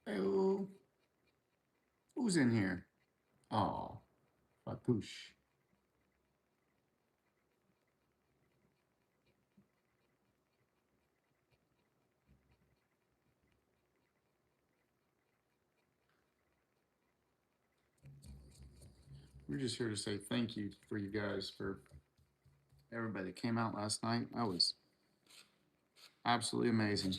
Hey, who's in here? Oh, Fatouche. We're just here to say thank you for you guys, for everybody that came out last night. That was absolutely amazing.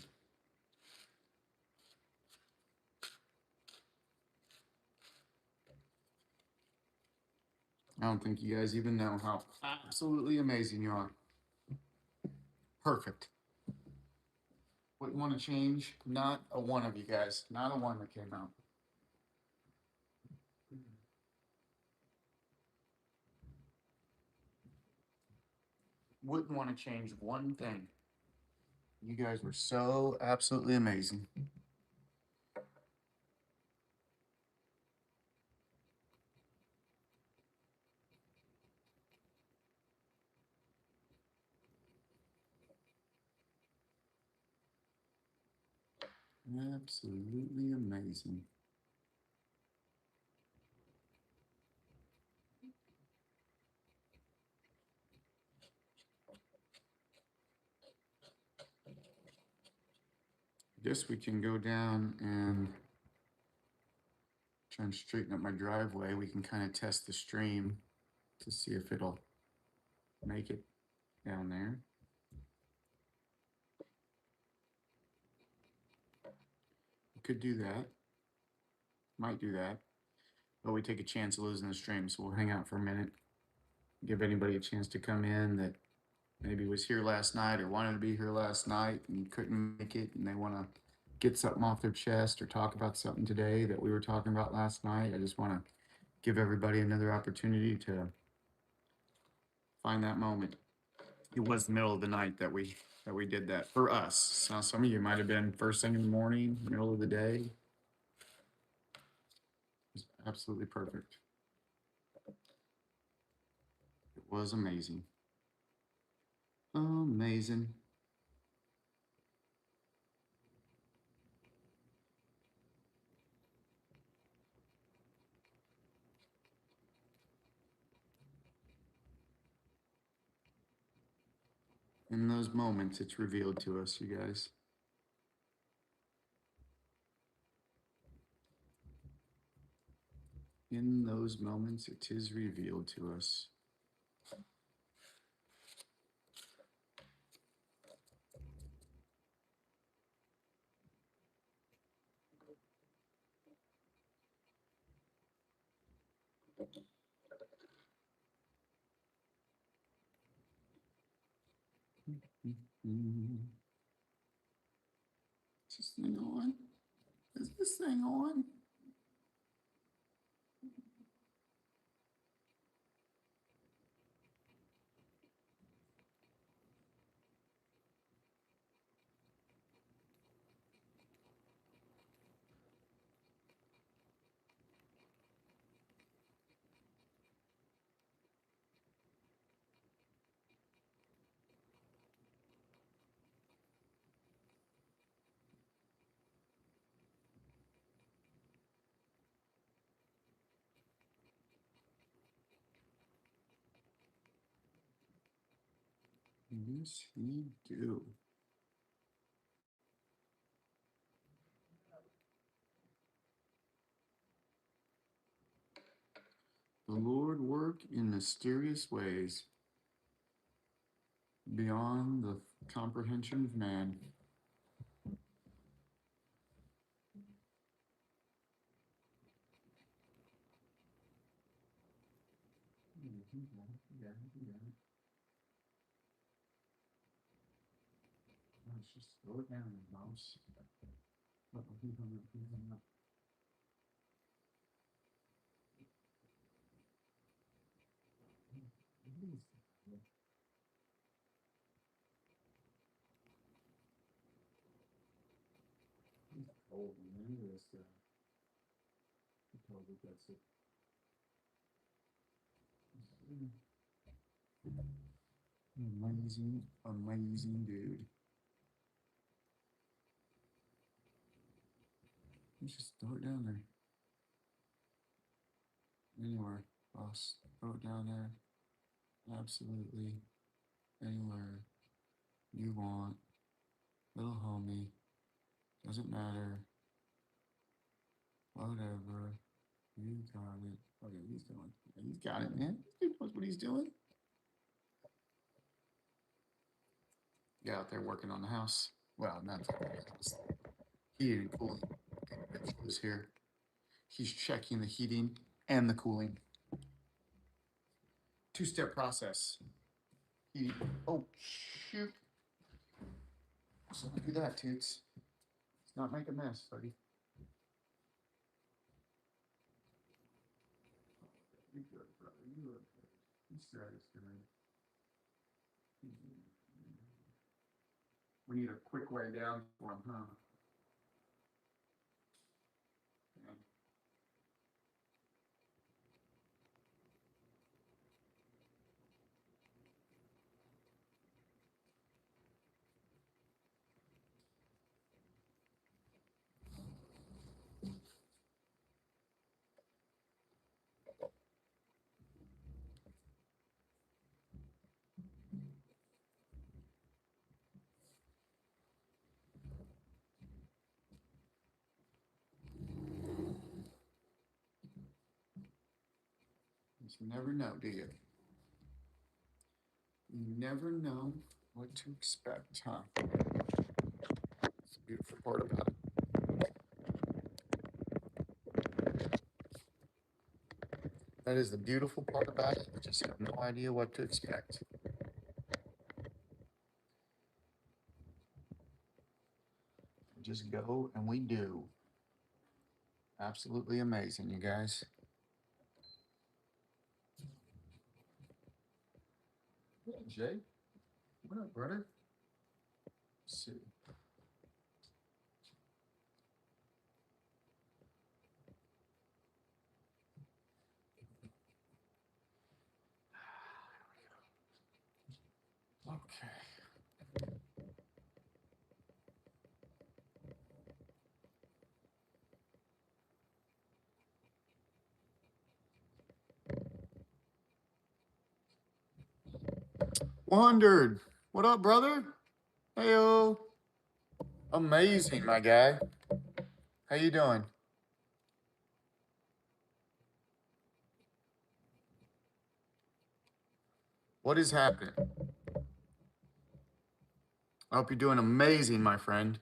I don't think you guys even know how absolutely amazing you are. Perfect. Wouldn't want to change. Not a one of you guys. Not a one that came out. Wouldn't want to change one thing. You guys were so absolutely amazing. Absolutely amazing. I guess we can go down and try and straighten up my driveway. We can kind of test the stream to see if it'll make it down there. We could do that. Might do that. But we take a chance of losing the stream, so we'll hang out for a minute. Give anybody a chance to come in that maybe was here last night or wanted to be here last night and couldn't make it and they want to get something off their chest or talk about something today that we were talking about last night. I just want to give everybody another opportunity to find that moment. It was the middle of the night that we did that for us. So some of you might have been first thing in the morning, middle of the day. It was absolutely perfect. It was amazing. Amazing. In those moments, it's revealed to us, you guys. In those moments, it is revealed to us. Is this thing on? Is this thing on? Yes, he do. The Lord work in mysterious ways beyond the comprehension of man. Let's just slow it down, mouse. He hung up. He hung up. He's cold, man. He told me that's it. Amazing, amazing dude. Let's just throw it down there. Anywhere, boss. Throw it down there. Absolutely. Anywhere you want. Little homie. Doesn't matter. Whatever. You got it. Okay, he's going. He's got it, man. He knows what he's doing. Yeah, out there working on the house. Well, not the house. Heating and cooling. Who's here? He's checking the heating and the cooling. Two-step process. Heating. Oh, shoot. So don't do that, Toots. Let's not make a mess, buddy. You good, brother. You look good. He's satisfied. We need a quick way down for him, huh? Yeah. You never know, do you? You never know what to expect, huh? It's the beautiful part about it. That is the beautiful part about it. You just have no idea what to expect. We just go and we do. Absolutely amazing, you guys. Hey, Jay. What up, brother? Let's see. Okay. Wondered. What up, brother? Heyo. Amazing, my guy. How you doing? What is happening? I hope you're doing amazing, my friend.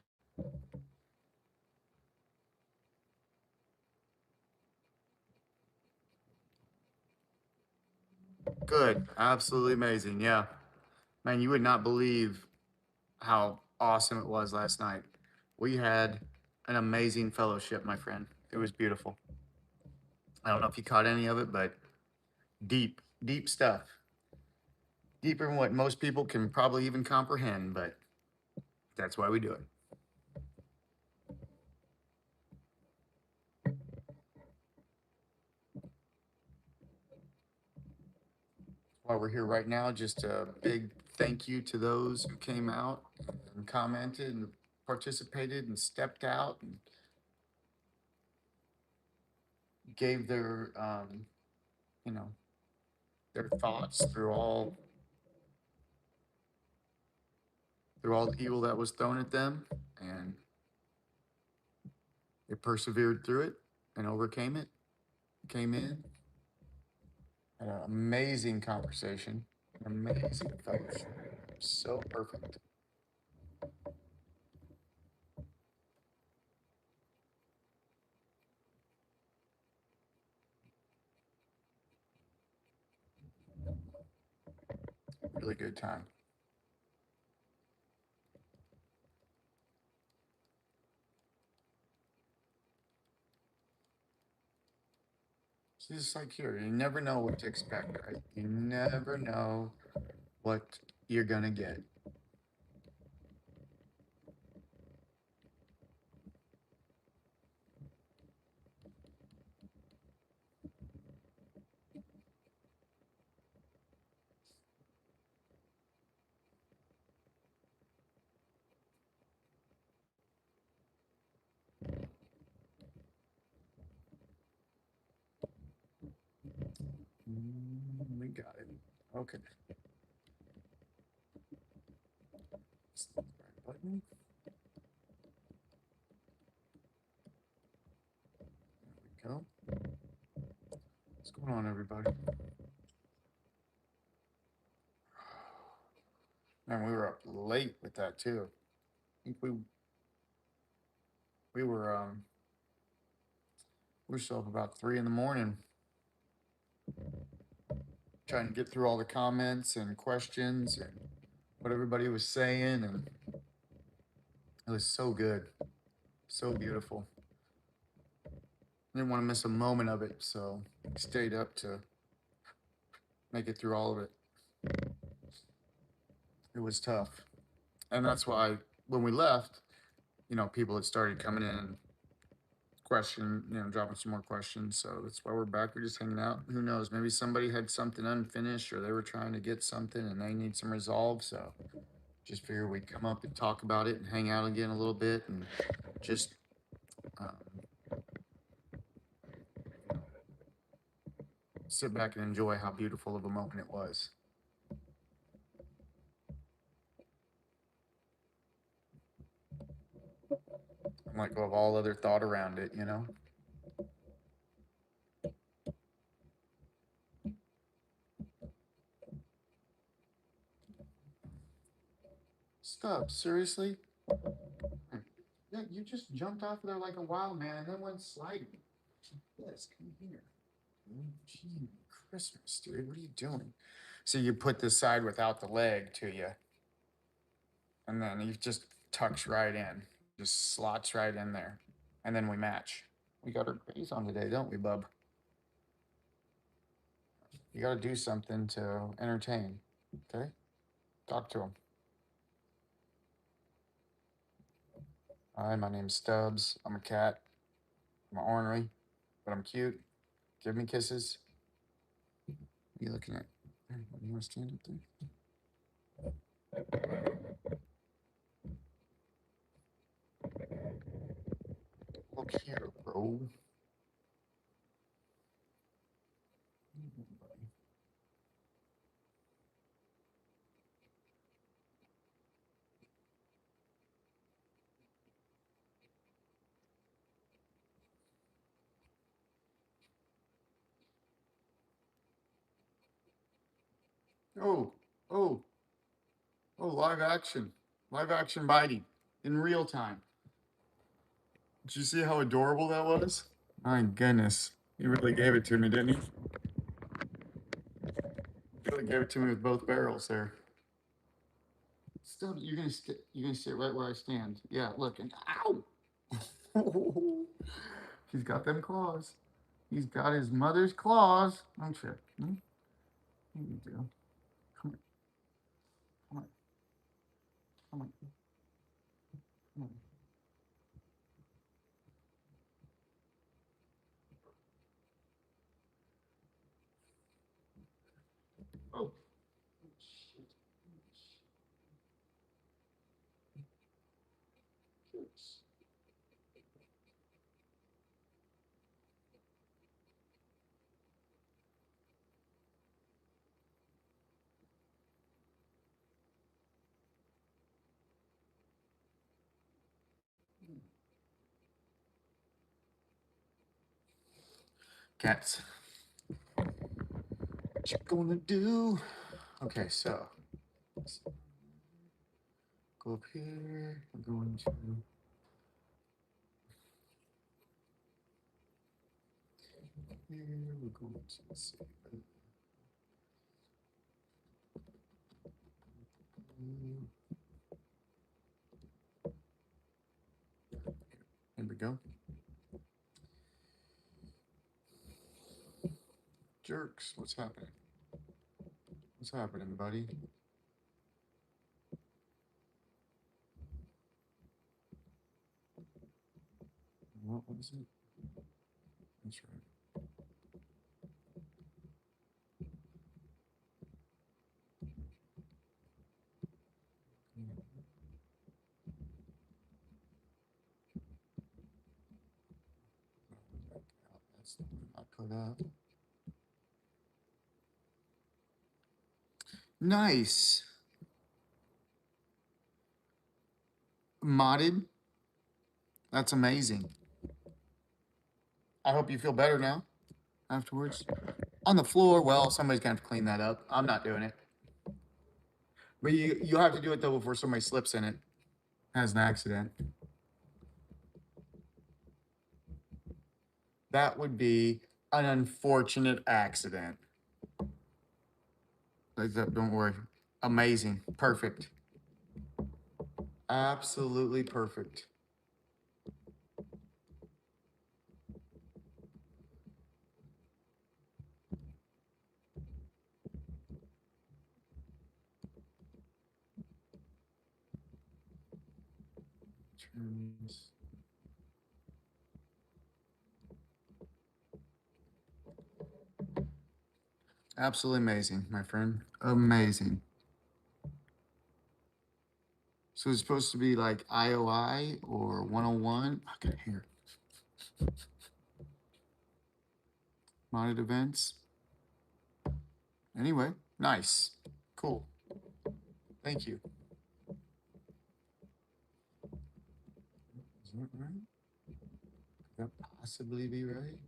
Good. Absolutely amazing. Yeah. Man, you would not believe how awesome it was last night. We had an amazing fellowship, my friend. It was beautiful. I don't know if you caught any of it, but deep, deep stuff. Deeper than what most people can probably even comprehend, but that's why we do it. While we're here right now, just a big thank you to those who came out and commented and participated and stepped out and gave their, you know, their thoughts through all through all the evil that was thrown at them, and they persevered through it and overcame it. Came in, had an amazing conversation, an amazing fellowship. So perfect. Really good time. It's just like here, you never know what to expect, right? You never know what you're gonna get. We got it. Okay. Right button. There we go. What's going on, everybody? Man, we were up late with that too. I think we were still up about 3 in the morning trying to get through all the comments and questions and what everybody was saying, and it was so good, so beautiful. I didn't want to miss a moment of it, so I stayed up to make it through all of it. It was tough, and that's why when we left, people had started coming in, dropping some more questions. So that's why we're back. We're just hanging out. Who knows? Maybe somebody had something unfinished, or they were trying to get something and they need some resolve. So just figure we'd come up and talk about it and hang out again a little bit and just um, sit back and enjoy how beautiful of a moment it was. And let go of all other thought around it. Stop, seriously? Yeah, you just jumped off of there like a wild man and then went sliding. Yes, come here. Gee, Christmas, dude, what are you doing? So you put this side without the leg to you, and then he just tucks right in, just slots right in there, and then we match. We got our grays on today, don't we, bub? You got to do something to entertain. Okay, talk to him. Hi, my name's Stubbs. I'm a cat. I'm ornery, but I'm cute. Give me kisses. What are you looking at? Hey, you want to stand up there? Look here, bro. Oh, oh, oh, live action. Live action biting in real time. Did you see how adorable that was? My goodness. He really gave it to me, didn't he? He really gave it to me with both barrels there. Still, you're gonna sit right where I stand. Yeah, look, and ow! He's got them claws. He's got his mother's claws, don't you? Hmm? Here you do. Come on, come on, come on, come on. Oh, shit. Shit. Cats. What you gonna do? Okay, so let's go up here. We're going to here. We're going to let's see. Here we go. Jerks, what's happening? What's happening, buddy? What was it? That's right. That's the one I put up. Nice. Modded. That's amazing. I hope you feel better now afterwards. On the floor, well, somebody's gonna have to clean that up. I'm not doing it. But you have to do it though before somebody slips in it. Has an accident. That would be an unfortunate accident. Like that, don't worry. Amazing. Perfect. Absolutely perfect. Turns. Absolutely amazing, my friend. Amazing. So it's supposed to be like IOI or 101. I got here. Modded events. Anyway, nice. Cool. Thank you. Is that right? Could that possibly be right?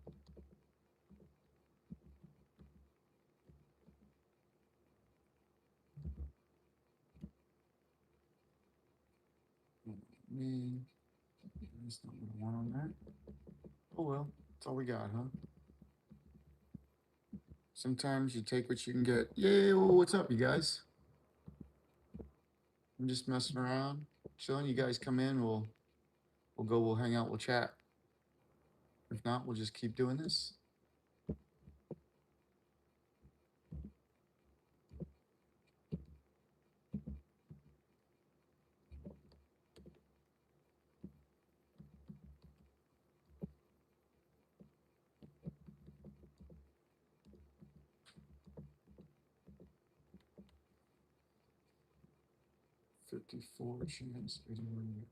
Man, there's not what I want on that. Oh well, that's all we got, huh? Sometimes you take what you can get. Yay, well, what's up, you guys? I'm just messing around, chilling. You guys come in, we'll hang out, we'll chat. If not, we'll just keep doing this. $54 chance, 81.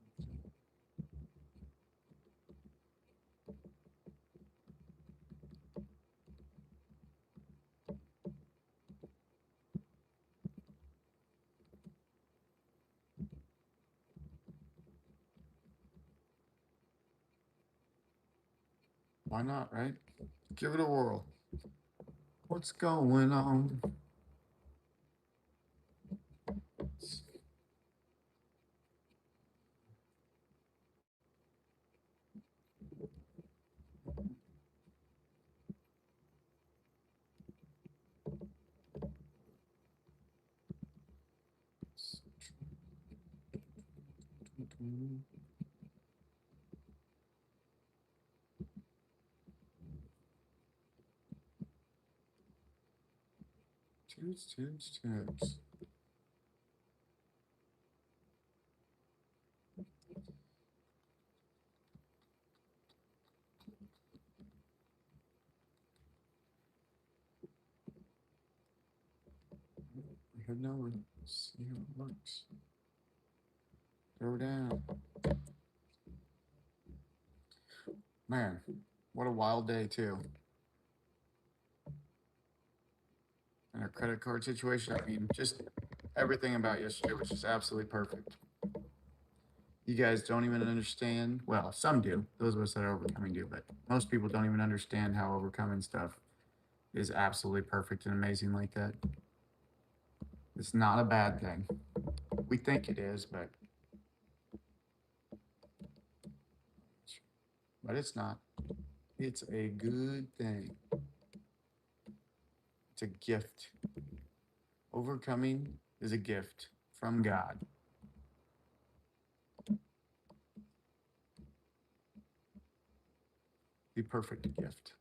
Why not, right? Give it a whirl. What's going on? Tubes. Head over. See how it works. Throw down. Man, what a wild day too. And our credit card situation. I mean, just everything about yesterday was just absolutely perfect. you guys don't even understand. Well, some do. Those of us that are overcoming do, but most people don't even understand how overcoming stuff is absolutely perfect and amazing like that. It's not a bad thing. We think it is, but it's not. It's a good thing. It's a gift. Overcoming is a gift from God. The perfect gift.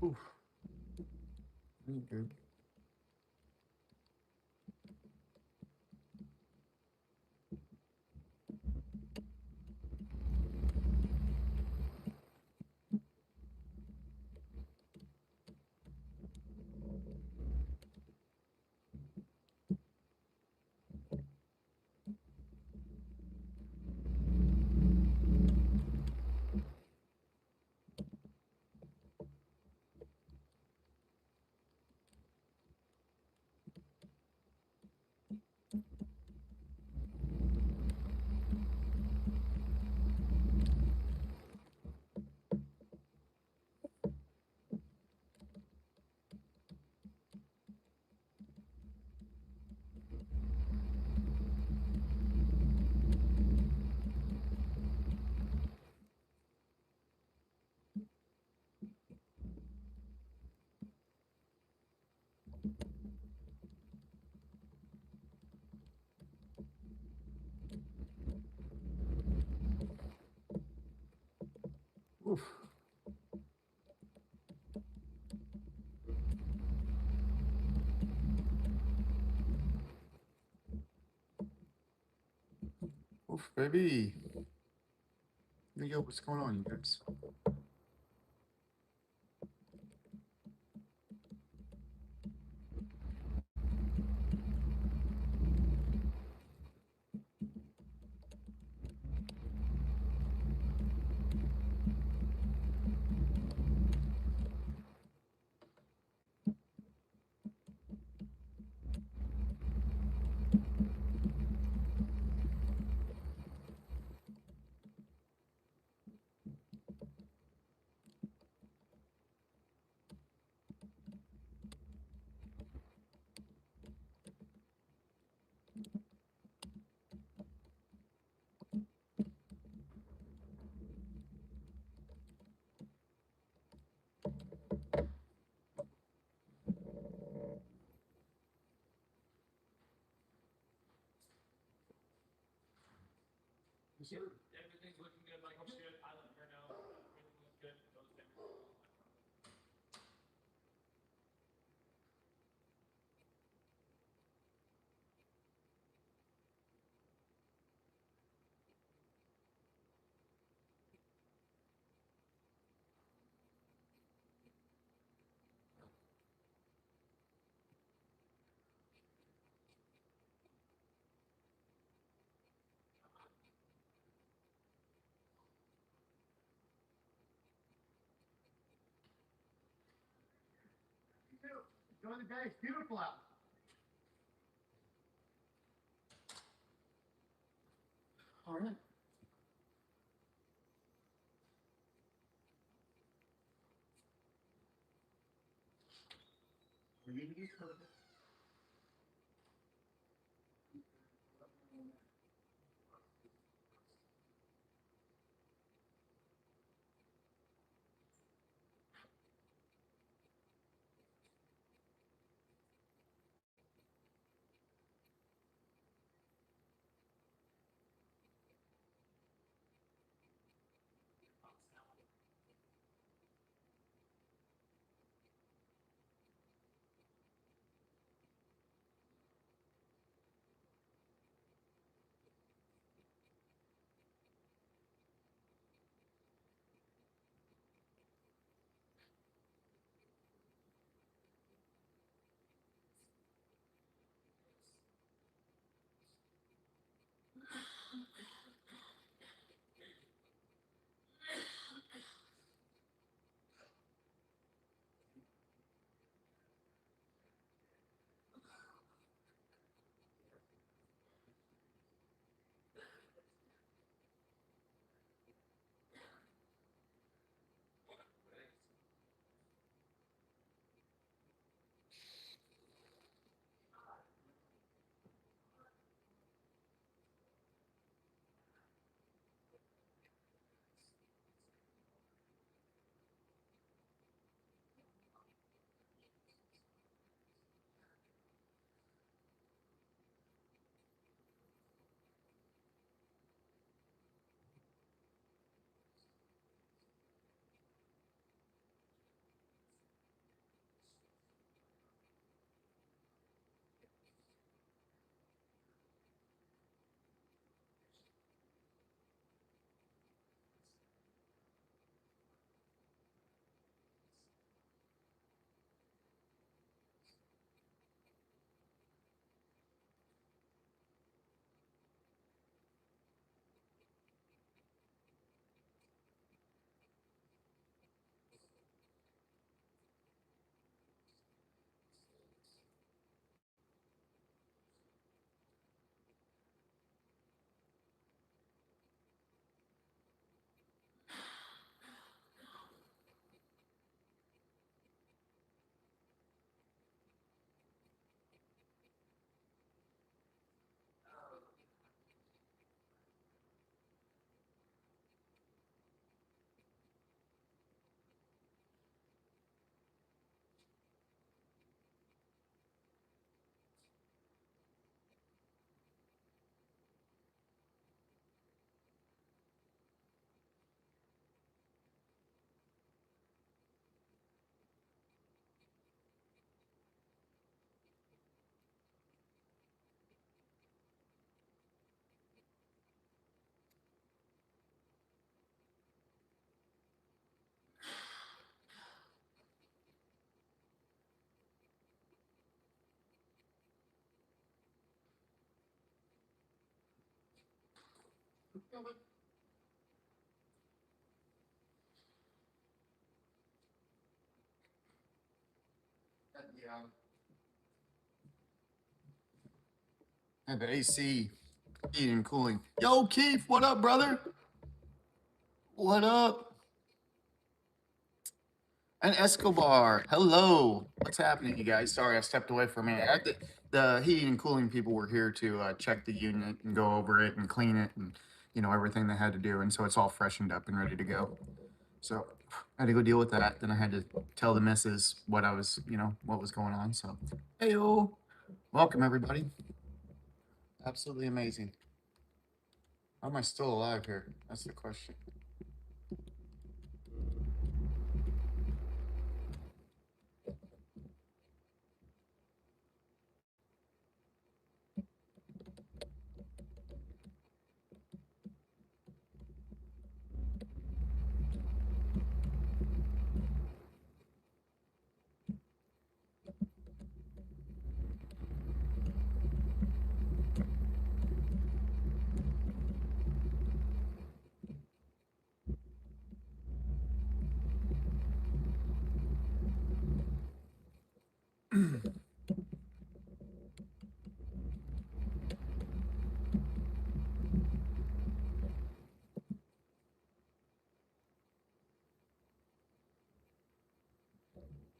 Oof. Good. Oof. Oof, baby. Yo, what's going on, you guys? Everything's looking good. Michael's good. I let her know. Everything looks good. Those things. Enjoy the day. It's beautiful out. All right. Had the AC, heating and cooling. Yo, Keith, what up, brother? What up? And Escobar, hello. What's happening, you guys? Sorry, I stepped away for a minute. The heating and cooling people were here to check the unit and go over it and clean it and everything they had to do, and so it's all freshened up and ready to go. So I had to go deal with that. Then I had to tell the missus what I was, what was going on. So, heyo, welcome everybody. Absolutely amazing. How am I still alive here? That's the question.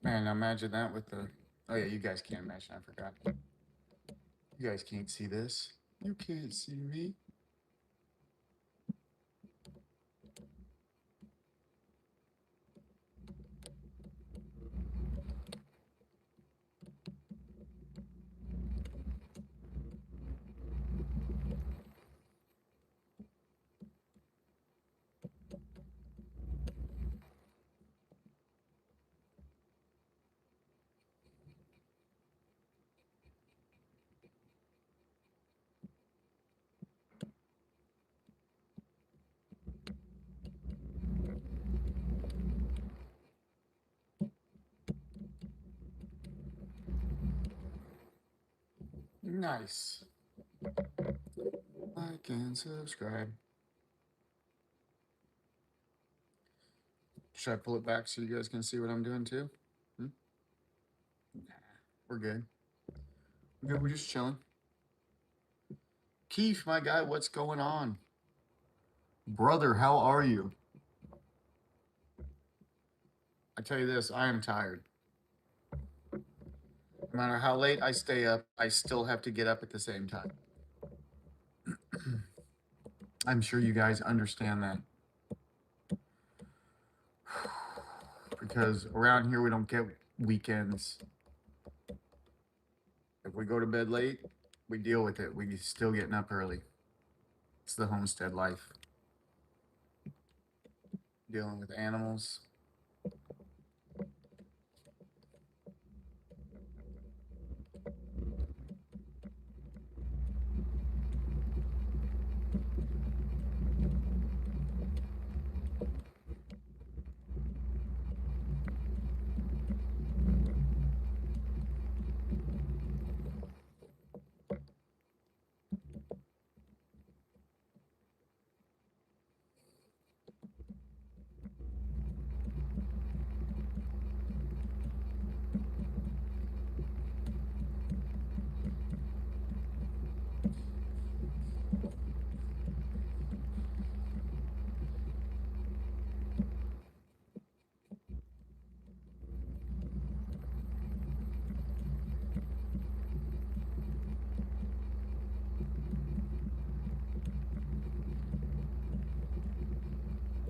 Man, imagine that with the. Oh yeah, you guys can't imagine. I forgot. You guys can't see this. You can't see me. Nice. Like and subscribe. Should I pull it back so you guys can see what I'm doing too? Hmm? Nah, we're good. We're good. We're just chilling. Keith, my guy, what's going on? Brother, how are you? I tell you this, I am tired. No matter how late I stay up, I still have to get up at the same time. I'm sure you guys understand that. Because around here we don't get weekends. If we go to bed late, we deal with it. We still getting up early. It's the homestead life. Dealing with animals.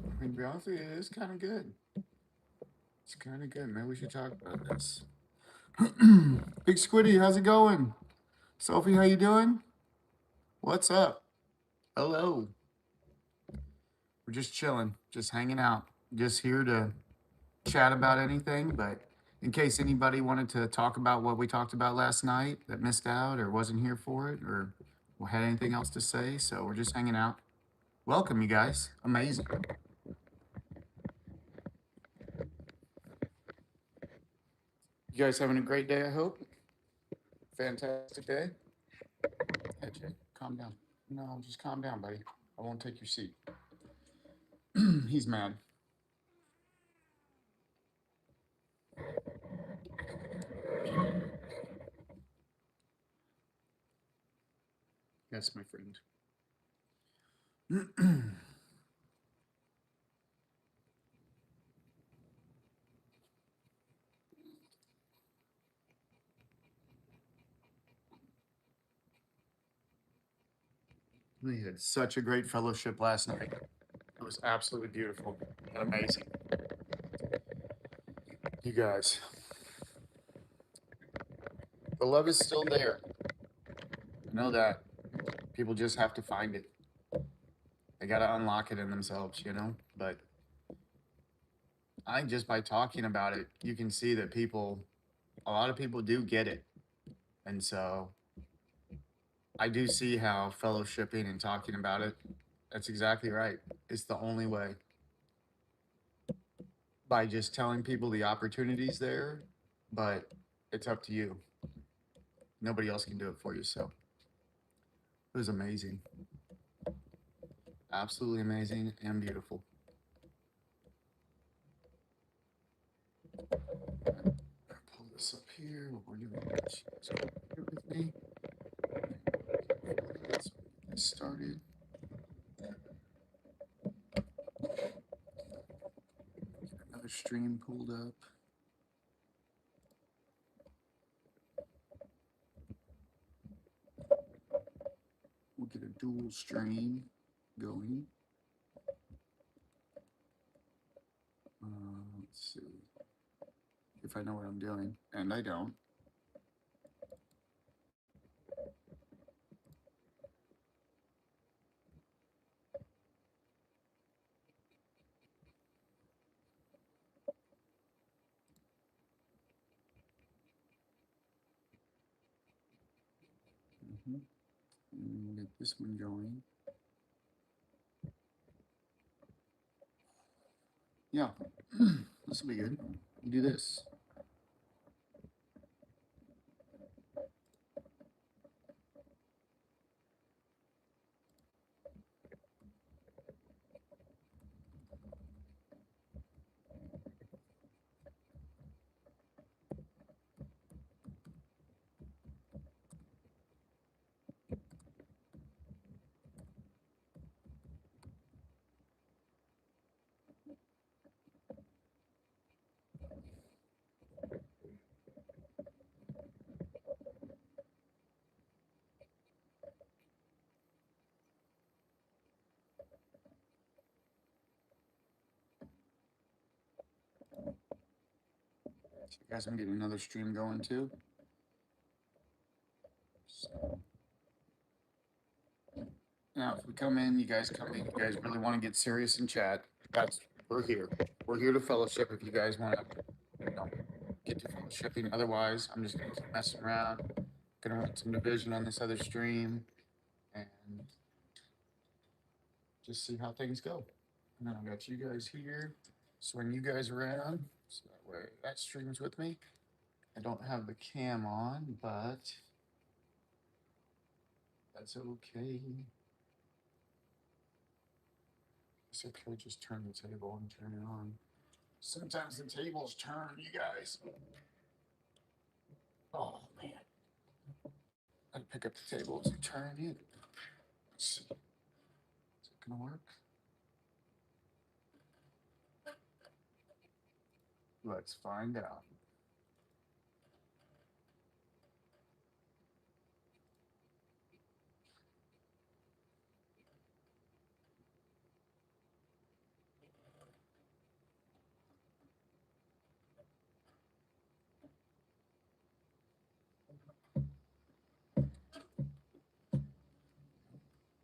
I mean, to be honest with you, it's kind of good. It's kind of good. Maybe we should talk about this. Big Squiddy, how's it going? Sophie, how you doing? What's up? Hello. We're just chilling, just hanging out, just here to chat about anything. But in case anybody wanted to talk about what we talked about last night that missed out or wasn't here for it or had anything else to say, so we're just hanging out. Welcome, you guys. Amazing. You guys having a great day, I hope. Fantastic day. Hey, Jay, calm down. No, just calm down, buddy. I won't take your seat. He's mad. Yes, my friend. We had such a great fellowship last night. It was absolutely beautiful and amazing. You guys, the love is still there. I know that. People just have to find it. They got to unlock it in themselves, you know? But I think just by talking about it, you can see that a lot of people do get it. And so I do see how fellowshipping and talking about it, that's exactly right. It's the only way. By just telling people the opportunities there, but it's up to you. Nobody else can do it for you. So it was amazing. Absolutely amazing and beautiful. Pull this up here. What we're doing. Just bear with me. Let's get this started. Another stream pulled up. We'll get a dual stream going. Let's see if I know what I'm doing, and I don't. And get this one going. Yeah, this will be good. We'll do this. So you guys, I'm getting another stream going too. So now, if we come in, you guys come in. You guys really want to get serious and chat. We're here. We're here to fellowship. If you guys want to, get to fellowshipping. Otherwise, I'm just gonna keep messing around. Gonna run some division on this other stream, and just see how things go. And then I got you guys here. Swing you guys around so that way that streams with me. I don't have the cam on, but that's okay. It's okay, just turn the table and turn it on. Sometimes the tables turn, you guys. Oh man. I'd pick up the tables and turn it in. Let's see. Is it gonna work? Let's find out.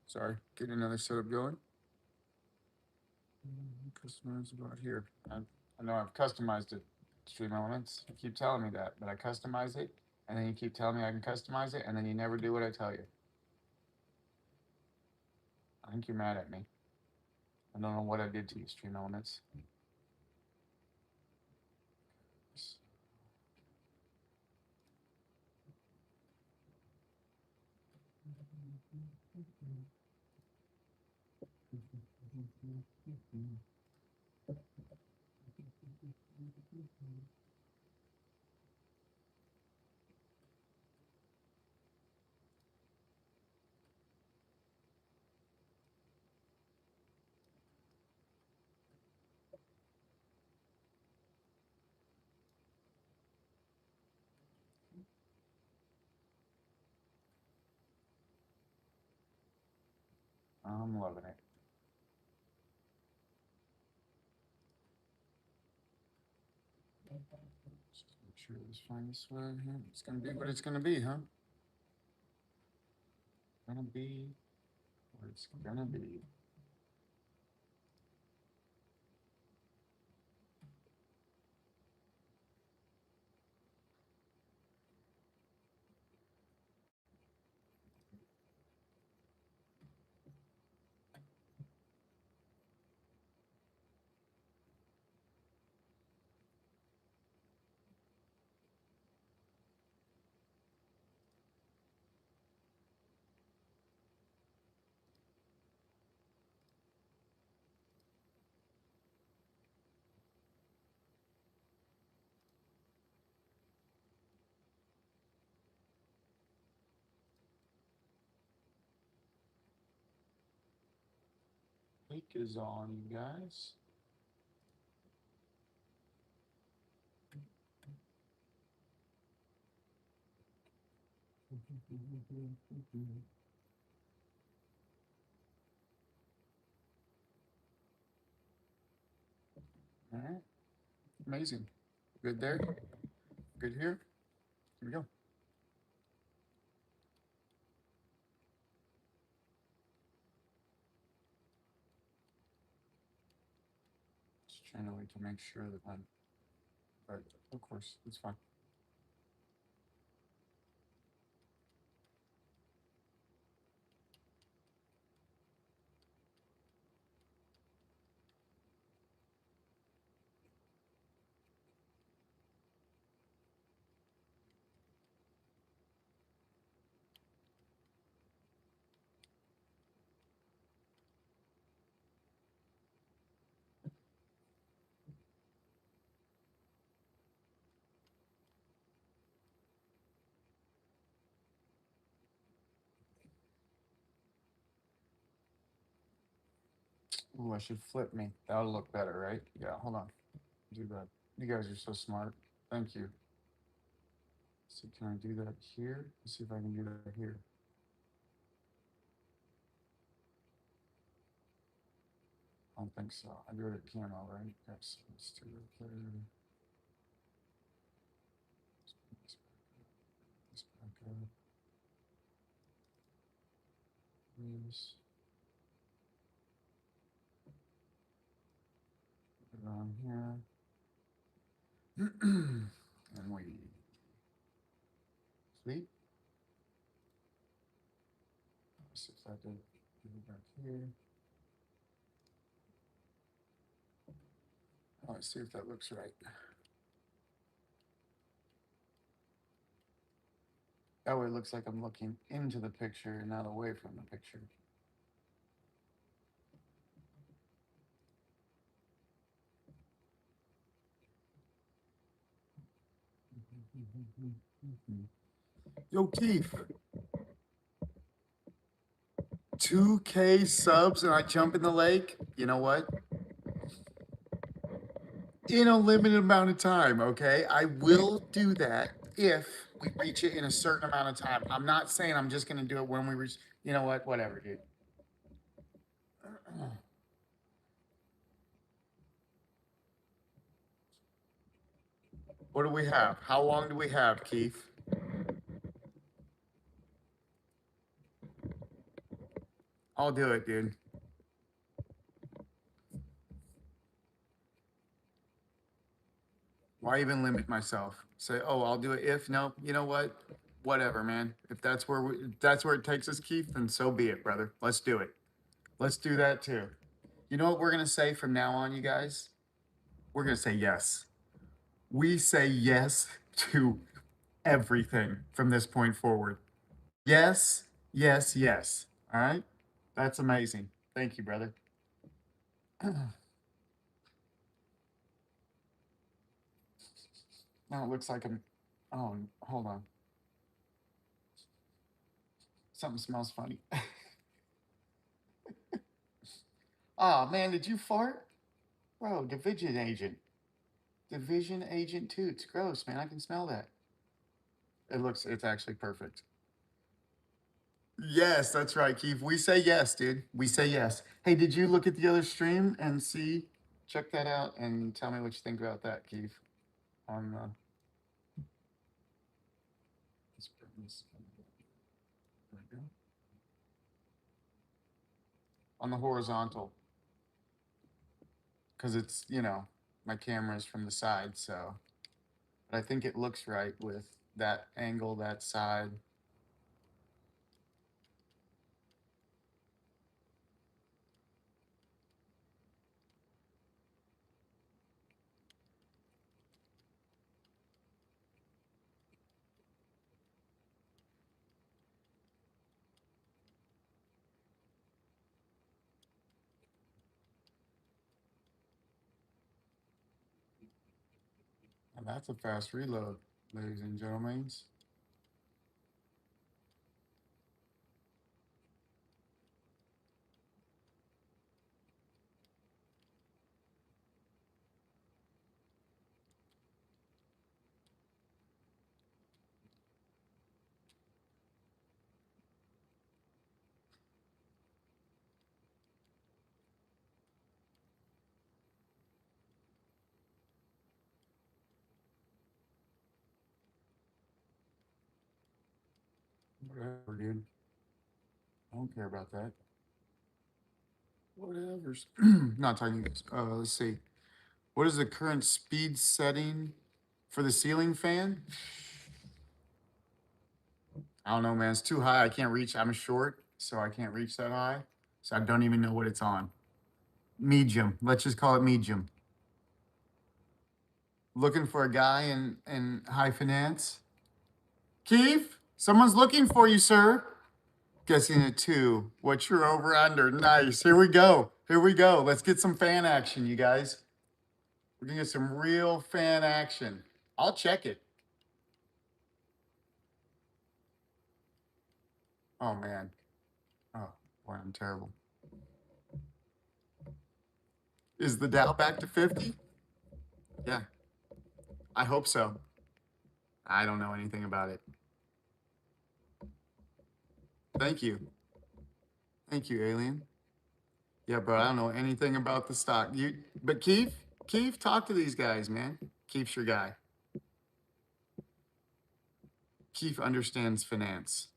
Sorry, get another setup going. Customize about here. I know I've customized it, Stream Elements. You keep telling me that, but I customize it, and then you keep telling me I can customize it, and then you never do what I tell you. I think you're mad at me. I don't know what I did to you, Stream Elements. I'm loving it. Just make sure this finds one here. It's gonna be what it's gonna be, huh? Gonna be what it's gonna be. Week is on, you guys. All right. Amazing. Good there. Good here. Here we go. Just trying to wait to make sure that I'm. But of course, it's fine. Ooh, I should flip me. That'll look better, right? Yeah, hold on. Do that. You guys are so smart. Thank you. So can I do that here? Let's see if I can do that here. I don't think so. I do it at camera, right? Yes. Let's do it there. Let's put this back up. This back up. This. Put it on here. And we sleep. Let's see if I did it back here. Oh, let's see if that looks right. That way it looks like I'm looking into the picture and not away from the picture. Yo, Keith. 2K subs and I jump in the lake. You know what? In a limited amount of time, okay? I will do that if we reach it in a certain amount of time. I'm not saying I'm just gonna do it when we reach. You know what? Whatever, dude. What do we have? How long do we have, Keith? I'll do it, dude. Why even limit myself? Say, oh, I'll do it if. No, you know what? Whatever, man. If that's where that's where it takes us, Keith, then so be it, brother. Let's do it. Let's do that too. You know what we're gonna say from now on, you guys? We're gonna say yes. We say yes to everything from this point forward. Yes, yes, yes. All right. That's amazing. Thank you, brother. Now it looks like I'm. Oh, hold on. Something smells funny. Oh man, did you fart? Bro, division agent. Division agent toots. Gross, man. I can smell that. It's actually perfect. Yes, that's right, Keith. We say yes, dude. We say yes. Hey, did you look at the other stream and see? Check that out and tell me what you think about that, Keith. On let's bring this- there we go. On the horizontal, because it's my camera's from the side, so. But I think it looks right with that angle, that side. And that's a fast reload, ladies and gentlemen. Whatever, dude. I don't care about that. Whatever's not talking. Let's see. What is the current speed setting for the ceiling fan? I don't know, man. It's too high. I can't reach. I'm short, so I can't reach that high. So I don't even know what it's on. Medium. Let's just call it medium. Looking for a guy in high finance. Keith, someone's looking for you, sir. Guessing a 2. What's your over under? Nice. Here we go. Here we go. Let's get some fan action, you guys. We're gonna get some real fan action. I'll check it. Oh man. Oh boy, I'm terrible. Is the Dow back to 50? Yeah. I hope so. I don't know anything about it. Thank you. Thank you, alien. Yeah, bro, I don't know anything about the stock. But Keith, talk to these guys, man. Keith's your guy. Keith understands finance.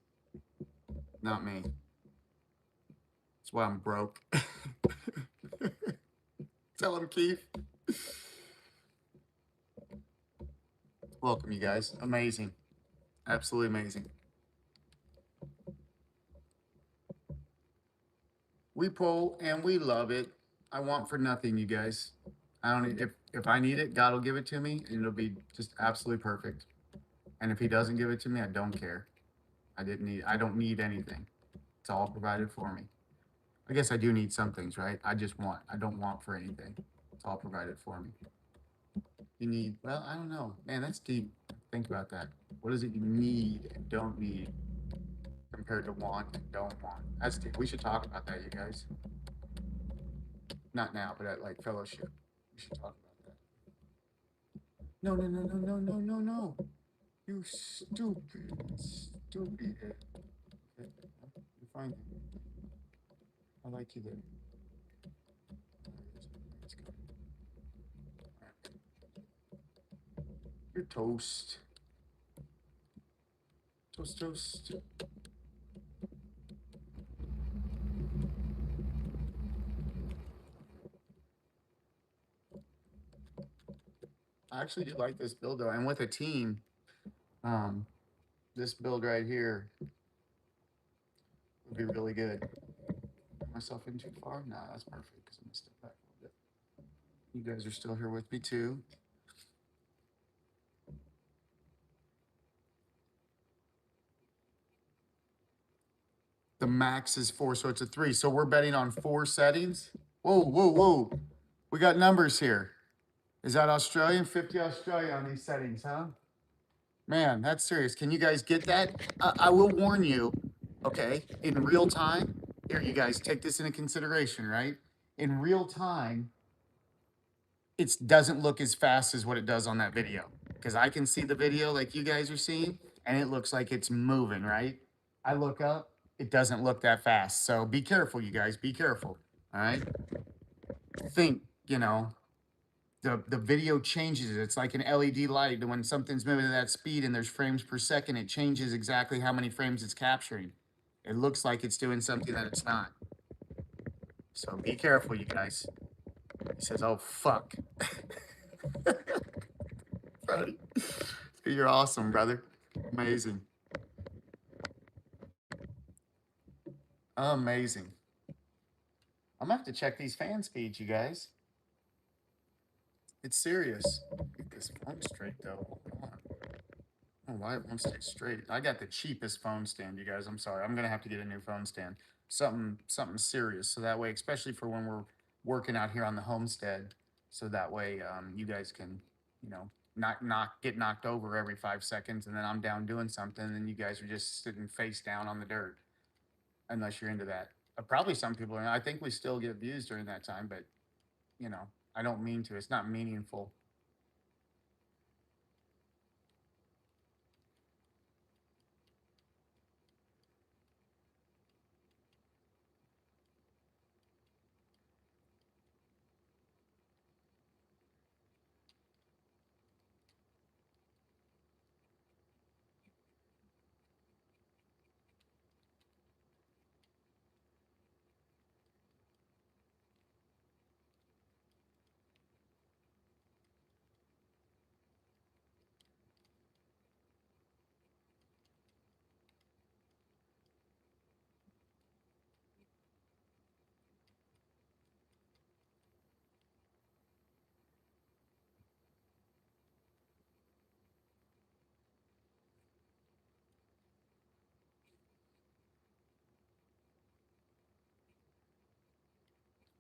Not me. That's why I'm broke. Tell him, Keith. Welcome, you guys. Amazing. Absolutely amazing. We pull and we love it. I want for nothing, you guys. I don't if I need it, God will give it to me and it'll be just absolutely perfect. And if he doesn't give it to me, I don't care. I don't need anything. It's all provided for me. I guess I do need some things, right? I don't want for anything. It's all provided for me. You need, well, I don't know. Man, that's deep. Think about that. What is it you need and don't need compared to want and don't want? That's deep. We should talk about that, you guys. Not now, but at like fellowship. We should talk about that. No, no, no, no, no, no, no, no. You stupid, stupid. Okay, you're fine. I like you there. Let's go. You're toast. Toast, toast. I actually do like this build though, and with a team, this build right here would be really good. Put myself in too far? Nah, that's perfect because I'm gonna step back a little bit. You guys are still here with me too. The max is 4, so it's a 3. So we're betting on 4 settings. Whoa, whoa, whoa. We got numbers here. Is that Australian? 50 Australia on these settings, huh? Man, that's serious. Can you guys get that? I will warn you, okay, in real time. Here, you guys take this into consideration, right? In real time, it doesn't look as fast as what it does on that video. Because I can see the video like you guys are seeing, and it looks like it's moving, right? I look up, it doesn't look that fast. So be careful, you guys. Be careful. All right. Think, the video changes. It's like an LED light. When something's moving at that speed and there's frames per second, it changes exactly how many frames it's capturing. It looks like it's doing something that it's not. So be careful, you guys. He says, "Oh fuck." Buddy, you're awesome, brother. Amazing. Amazing. I'm gonna have to check these fan speeds, you guys. It's serious. Get this phone straight though. Hold on. Oh, why it won't stay straight? I got the cheapest phone stand, you guys. I'm sorry. I'm gonna have to get a new phone stand. Something serious. So that way, especially for when we're working out here on the homestead, so that way you guys can, not get knocked over every 5 seconds, and then I'm down doing something, and you guys are just sitting face down on the dirt. Unless you're into that. Probably some people are. I think we still get views during that time, but I don't mean to. It's not meaningful.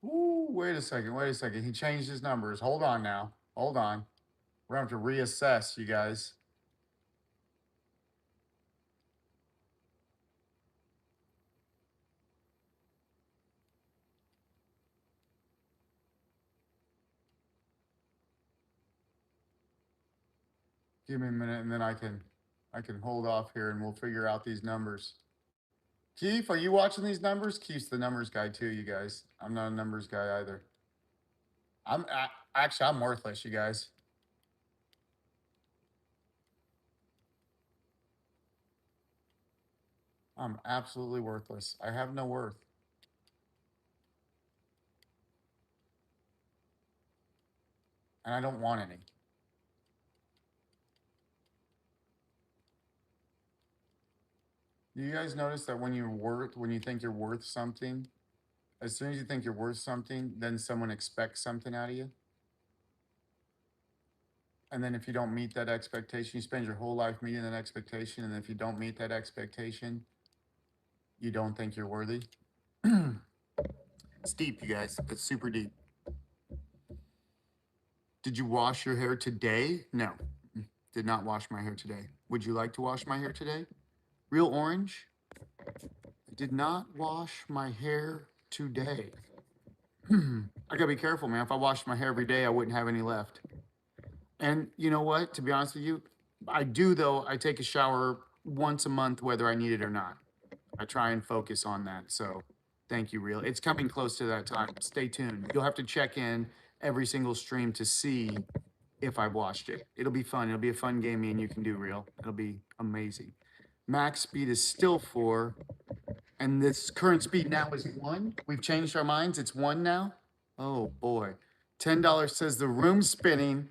Ooh, wait a second. Wait a second. He changed his numbers. Hold on now. Hold on. We're going to have to reassess, you guys. Give me a minute, and then I can hold off here, and we'll figure out these numbers. Keith, are you watching these numbers? Keith's the numbers guy too, you guys. I'm not a numbers guy either. Actually, I'm worthless, you guys. I'm absolutely worthless. I have no worth. And I don't want any. Do you guys notice that when you think you're worth something, as soon as you think you're worth something, then someone expects something out of you? And then if you don't meet that expectation, you spend your whole life meeting that expectation, and if you don't meet that expectation, you don't think you're worthy. It's deep, you guys. It's super deep. Did you wash your hair today? No, did not wash my hair today. Would you like to wash my hair today? Real orange? I did not wash my hair today. I gotta be careful, man. If I washed my hair every day, I wouldn't have any left. And you know what? To be honest with you, I do though. I take a shower once a month, whether I need it or not. I try and focus on that. So thank you, Real. It's coming close to that time. Stay tuned. You'll have to check in every single stream to see if I've watched it. It'll be fun. It'll be a fun game me and you can do, Real. It'll be amazing. Max speed is still 4. And this current speed now is 1. We've changed our minds. It's 1 now. Oh boy. $10 says the room's spinning,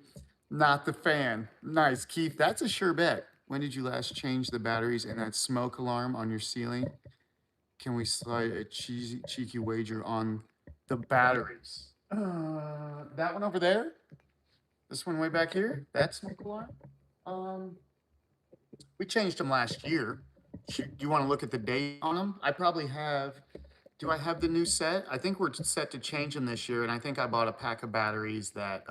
not the fan. Nice, Keith. That's a sure bet. When did you last change the batteries in that smoke alarm on your ceiling? Can we slide a cheeky wager on the batteries? That one over there? This one way back here? That smoke alarm? We changed them last year. Do you want to look at the date on them? I probably have. Do I have the new set? I think we're set to change them this year, and I think I bought a pack of batteries that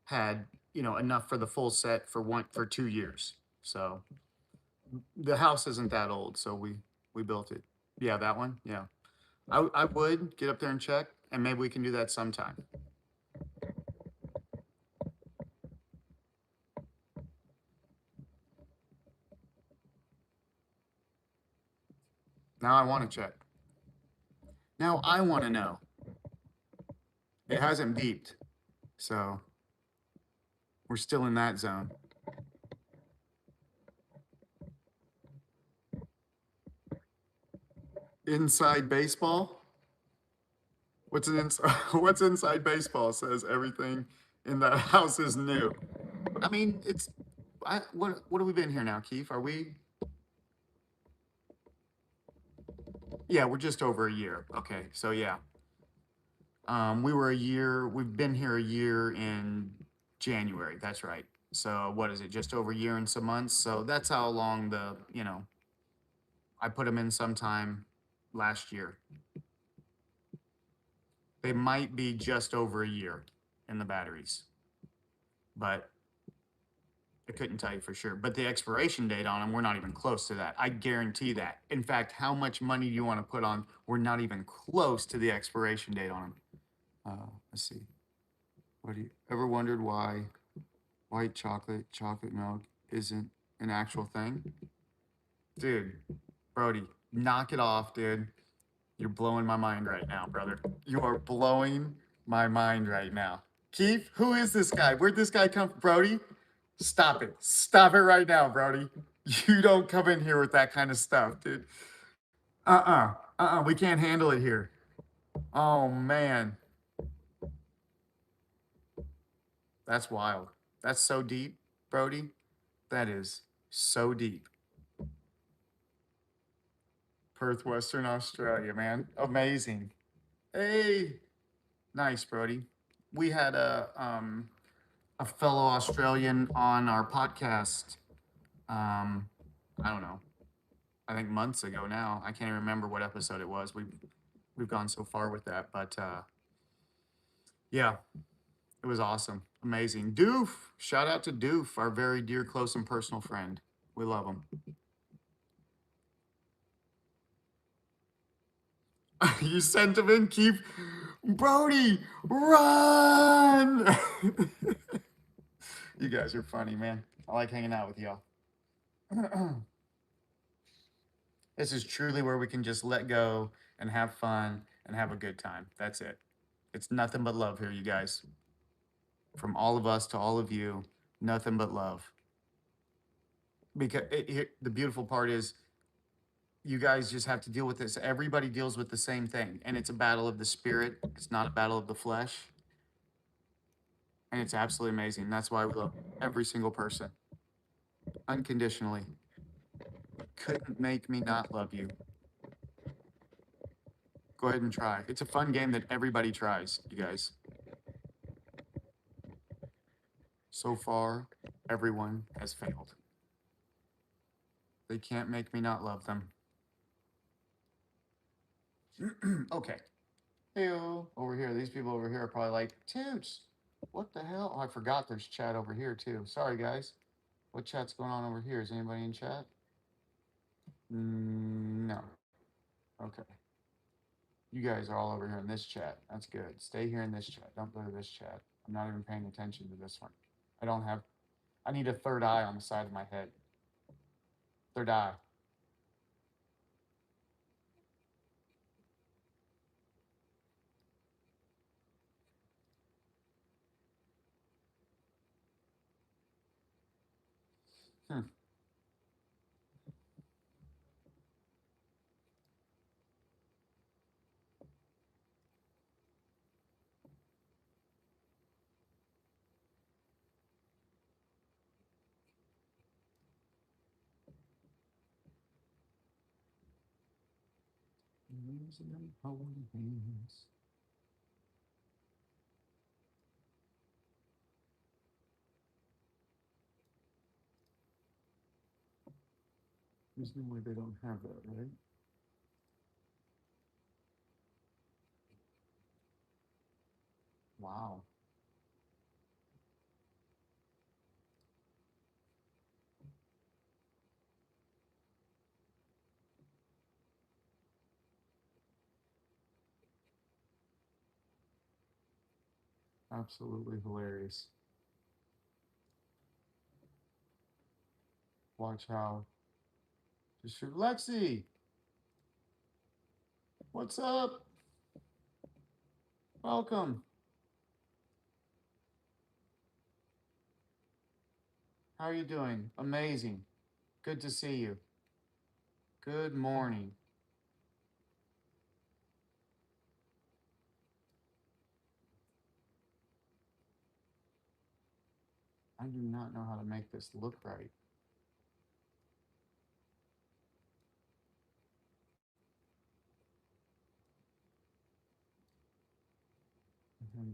had, you know, enough for the full set for 2 years. So the house isn't that old, so we built it. Yeah, that one. Yeah, I would get up there and check, and maybe we can do that sometime. Now I want to check. Now I want to know. It hasn't beeped, so we're still in that zone. Inside baseball? What's an inside? What's inside baseball? Says everything in that house is new. I mean, it's. What have we been here now, Keith? Are we? Yeah, we're just over a year. Okay, so yeah, we were a year. We've been here a year in January. That's right. So what is it? Just over a year and some months. So that's how long I put them in sometime last year. They might be just over a year in the batteries, but I couldn't tell you for sure. But the expiration date on them, we're not even close to that. I guarantee that. In fact, how much money do you want to put on? We're not even close to the expiration date on them. Let's see. What do you ever wondered why white chocolate milk isn't an actual thing? Dude, Brody, knock it off, dude. You're blowing my mind right now, brother. You are blowing my mind right now. Keith, who is this guy? Where'd this guy come from? Brody? Stop it. Stop it right now, Brody. You don't come in here with that kind of stuff, dude. We can't handle it here. Oh, man. That's wild. That's so deep, Brody. That is so deep. Perth, Western Australia, man. Amazing. Hey, nice, Brody. We had a fellow Australian on our podcast. I don't know. I think months ago now. I can't even remember what episode it was. We've gone so far with that, but yeah, it was awesome, amazing. Doof, shout out to Doof, our very dear, close, and personal friend. We love him. You sent him in, keep Brody, run! You guys are funny, man. I like hanging out with y'all. This is truly where we can just let go and have fun and have a good time. That's it. It's nothing but love here, you guys. From all of us to all of you, nothing but love. Because the beautiful part is, you guys just have to deal with this. Everybody deals with the same thing, and it's a battle of the spirit. It's not a battle of the flesh, and it's absolutely amazing. That's why we love every single person unconditionally. Couldn't make me not love you. Go ahead and try. It's a fun game that everybody tries, you guys. So far, everyone has failed. They can't make me not love them. Okay. Hey, over here. These people over here are probably like, Toots, what the hell? Oh, I forgot there's chat over here too. Sorry, guys. What chat's going on over here? Is anybody in chat? No. Okay. You guys are all over here in this chat. That's good. Stay here in this chat. Don't go to this chat. I'm not even paying attention to this one. I need a third eye on the side of my head. Third eye. Hmm. There's no way they don't have that, right? Wow. Absolutely hilarious. Watch how just Lexi, what's up? Welcome. How are you doing? Amazing. Good to see you. Good morning. I do not know how to make this look right.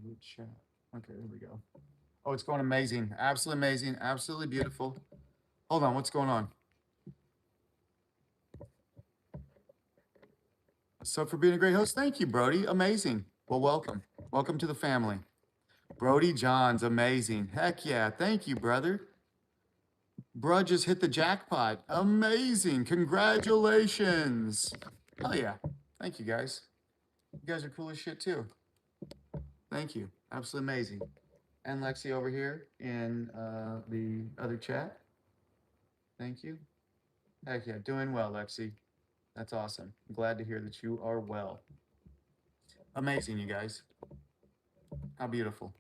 Good chat. Okay, there we go. Oh, it's going amazing. Absolutely amazing. Absolutely beautiful. Hold on, what's going on? So for being a great host, thank you, Brody. Amazing. Well, welcome. Welcome to the family. Brody Johns, amazing. Heck yeah. Thank you, brother. Bruh just hit the jackpot. Amazing. Congratulations. Oh yeah. Thank you guys. You guys are cool as shit too. Thank you. Absolutely amazing. And Lexi over here in the other chat. Thank you. Heck yeah. Doing well, Lexi. That's awesome. I'm glad to hear that you are well. Amazing, you guys. How beautiful.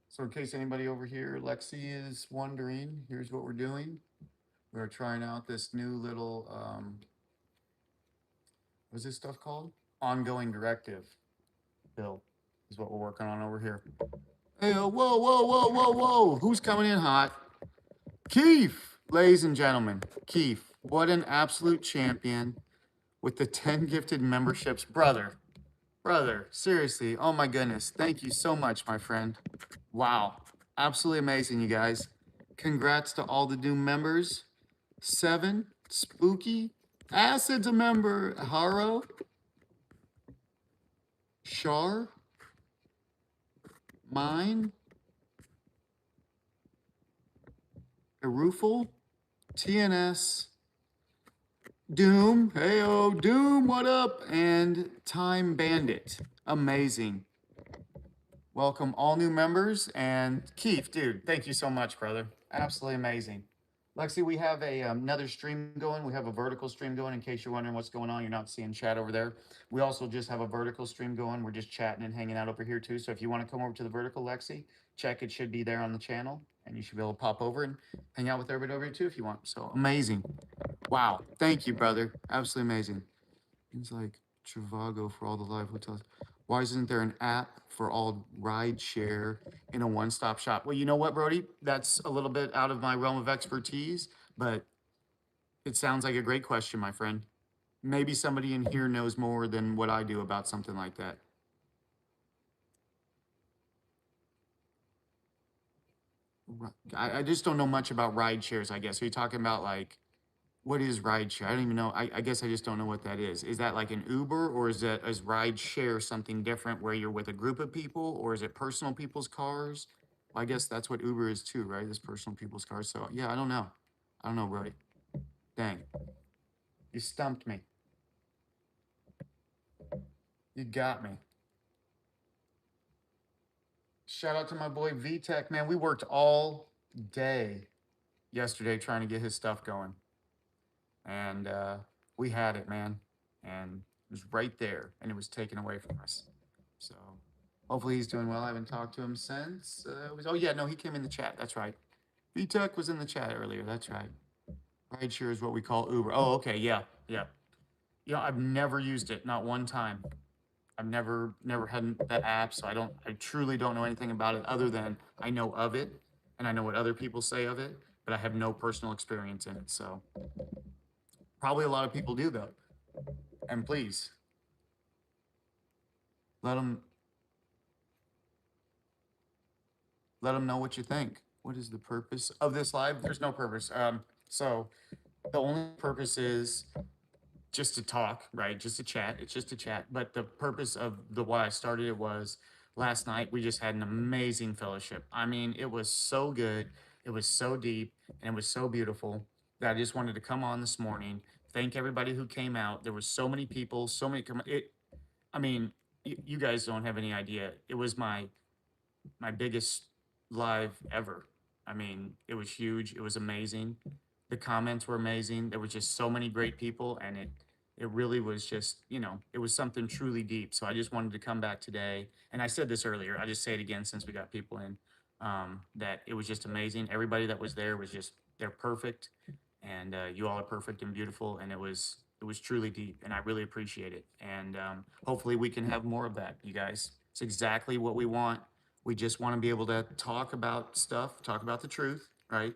So in case anybody over here, Lexi is wondering, here's what we're doing. We're trying out this new little, what's this stuff called? Ongoing directive bill is what we're working on over here. Hey, whoa. Who's coming in hot? Keith, ladies and gentlemen. Keith, what an absolute champion with the 10 gifted memberships. Brother, seriously, oh my goodness. Thank you so much, my friend. Wow. Absolutely amazing, you guys. Congrats to all the new members. 7, Spooky, Acid's a member, Haro, Shar, Mine, Erufel, TNS, Doom, heyo, Doom, what up? And Time Bandit. Amazing. Welcome all new members. And Keith, dude, thank you so much, brother. Absolutely amazing. Lexi, we have another stream going. We have a vertical stream going. In case you're wondering what's going on, you're not seeing chat over there. We also just have a vertical stream going. We're just chatting and hanging out over here too. So if you want to come over to the vertical, Lexi, check it should be there on the channel, and you should be able to pop over and hang out with everybody over here too if you want. So amazing. Wow. Thank you, brother. Absolutely amazing. It's like Trivago for all the live hotels. Why isn't there an app for all ride share in a one-stop shop? Well, you know what, Brody? That's a little bit out of my realm of expertise, but it sounds like a great question, my friend. Maybe somebody in here knows more than what I do about something like that. I just don't know much about ride shares, I guess. Are you talking about like what is ride share? I don't even know. I guess I just don't know what that is. Is that like an Uber, or is ride share something different where you're with a group of people, or is it personal people's cars? Well, I guess that's what Uber is too, right? Is personal people's cars. So yeah, I don't know. I don't know, Brody. Dang. You stumped me. You got me. Shout out to my boy VTech, man. We worked all day yesterday trying to get his stuff going. And we had it, man. And it was right there, and it was taken away from us. So hopefully he's doing well. I haven't talked to him since. Oh yeah, no, he came in the chat. That's right. VTech was in the chat earlier. That's right. Rideshare is what we call Uber. Oh, okay, yeah. You know, I've never used it, not one time. I've never had that app, so I truly don't know anything about it other than I know of it and I know what other people say of it, but I have no personal experience in it. So probably a lot of people do though. And please let them know what you think. What is the purpose of this live? There's no purpose. So the only purpose is just to talk, right? Just to chat. It's just a chat. But the purpose of the why I started it was last night we just had an amazing fellowship. I mean, it was so good, it was so deep, and it was so beautiful that I just wanted to come on this morning. Thank everybody who came out. There was so many people, so many. I mean, you guys don't have any idea. It was my biggest live ever. I mean, it was huge. It was amazing. The comments were amazing. There was just so many great people, and it really was just, it was something truly deep. So I just wanted to come back today, and I said this earlier. I just say it again since we got people in. That it was just amazing. Everybody that was there was just they're perfect, and you all are perfect and beautiful, and it was truly deep, and I really appreciate it. And hopefully we can have more of that, you guys. It's exactly what we want. We just want to be able to talk about stuff, talk about the truth, right?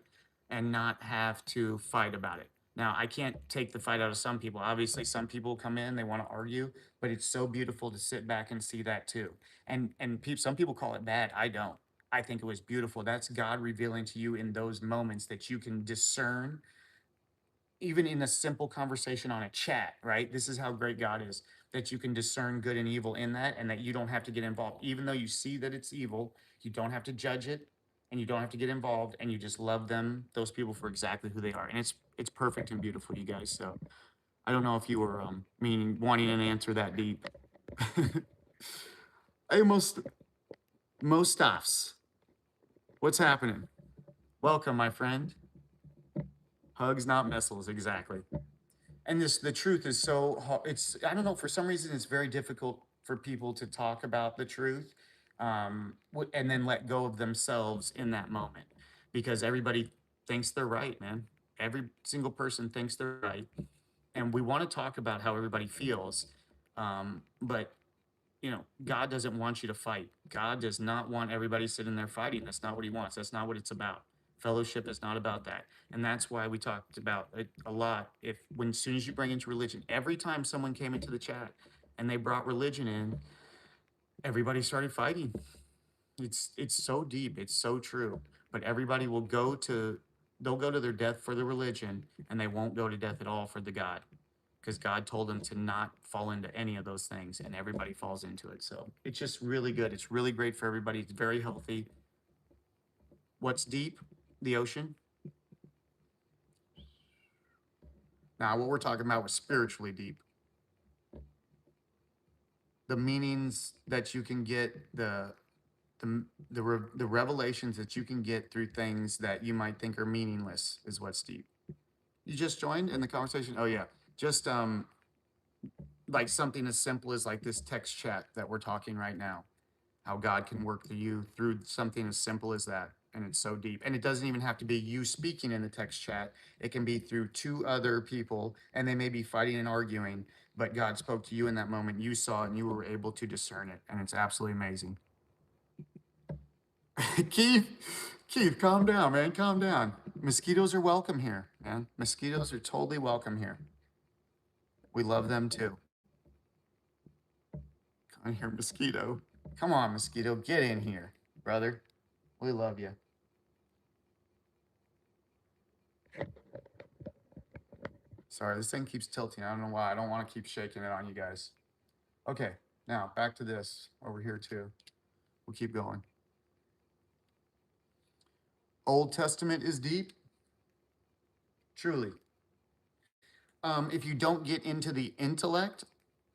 And not have to fight about it. Now, I can't take the fight out of some people. Obviously, some people come in, they want to argue, but it's so beautiful to sit back and see that too. And some people call it bad. I don't. I think it was beautiful. That's God revealing to you in those moments that you can discern even in a simple conversation on a chat, right? This is how great God is, that you can discern good and evil in that, and that you don't have to get involved. Even though you see that it's evil, you don't have to judge it, and you don't have to get involved, and you just love them, those people, for exactly who they are. And it's perfect and beautiful, you guys. So I don't know if you were meaning wanting an answer that deep. Hey, most stuffs. What's happening? Welcome, my friend. Hugs, not missiles, exactly. And the truth is so it's I don't know, for some reason it's very difficult for people to talk about the truth, and then let go of themselves in that moment, because everybody thinks they're right, man. Every single person thinks they're right, and we want to talk about how everybody feels, but God doesn't want you to fight. God does not want everybody sitting there fighting. That's not what he wants. That's not what it's about. Fellowship is not about that. And that's why we talked about it a lot. As soon as you bring into religion, every time someone came into the chat and they brought religion in, everybody started fighting. It's so deep. It's so true. But everybody they'll go to their death for the religion, and they won't go to death at all for the God, because God told them to not fall into any of those things, and everybody falls into it. So it's just really good. It's really great for everybody. It's very healthy. What's deep? The ocean. Now, what we're talking about was spiritually deep. The meanings that you can get, the revelations that you can get through things that you might think are meaningless is what's deep. You just joined in the conversation? Oh yeah. Just like something as simple as like this text chat that we're talking right now. How God can work through you through something as simple as that. And it's so deep. And it doesn't even have to be you speaking in the text chat. It can be through two other people, and they may be fighting and arguing, but God spoke to you in that moment. You saw it and you were able to discern it. And it's absolutely amazing. Keith, calm down, man. Calm down. Mosquitoes are welcome here, man. Mosquitoes are totally welcome here. We love them too. Come on here, mosquito. Come on, mosquito. Get in here, brother. We love you. Sorry, this thing keeps tilting. I don't know why. I don't want to keep shaking it on you guys. Okay, now back to this over here too. We'll keep going. Old Testament is deep. Truly. If you don't get into the intellect,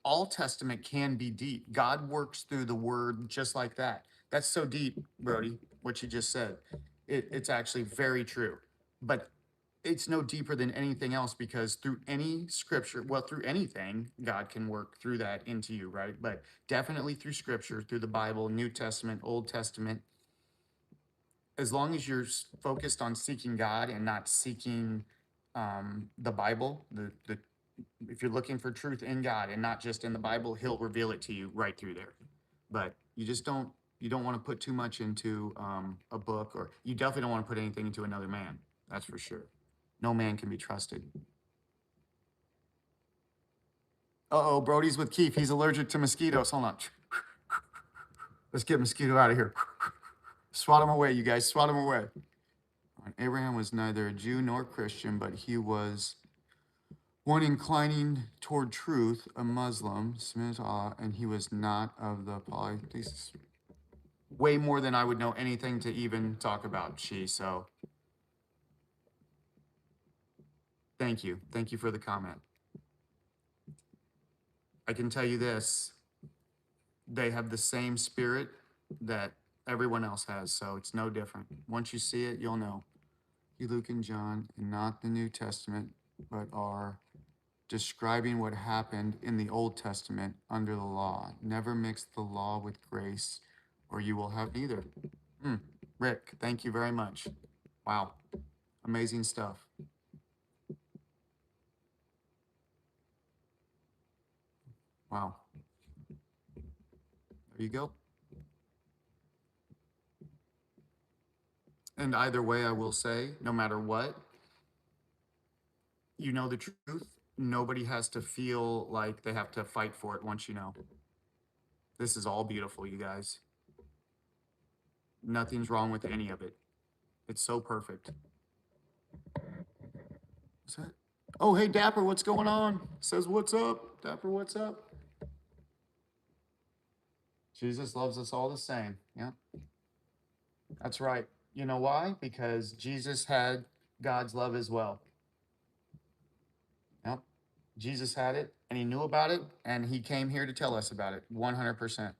all Testament can be deep. God works through the word just like that. That's so deep, Brody, what you just said. It's actually very true. But it's no deeper than anything else, because through any scripture, well, through anything, God can work through that into you, right? But definitely through scripture, through the Bible, New Testament, Old Testament, as long as you're focused on seeking God and not seeking the Bible, if you're looking for truth in God and not just in the Bible, He'll reveal it to you right through there. But you don't want to put too much into a book, or you definitely don't want to put anything into another man. That's for sure. No man can be trusted. Uh-oh, Brody's with Keith. He's allergic to mosquitoes. Hold on. Let's get mosquito out of here. Swat him away, you guys. Swat him away. Abraham was neither a Jew nor Christian, but he was one inclining toward truth, a Muslim, and he was not of the polytheists. Way more than I would know anything to even talk about, so thank you. Thank you for the comment. I can tell you this. they have the same spirit that everyone else has. So it's no different. Once you see it, you'll know. Luke and John, and not the New Testament, but are describing what happened in the Old Testament under the law. Never mix the law with grace, or you will have neither. Rick, thank you very much. Wow, amazing stuff. Wow. There you go. And either way, I will say, no matter what, you know the truth. Nobody has to feel like they have to fight for it once you know. This is all beautiful, you guys. Nothing's wrong with any of it. It's so perfect. What's that? Oh, hey, Dapper, what's going on? Says, what's up? Dapper, what's up? Jesus loves us all the same. Yeah. That's right. You know why? Because Jesus had God's love as well. Yep. Jesus had it and he knew about it and he came here to tell us about it 100%.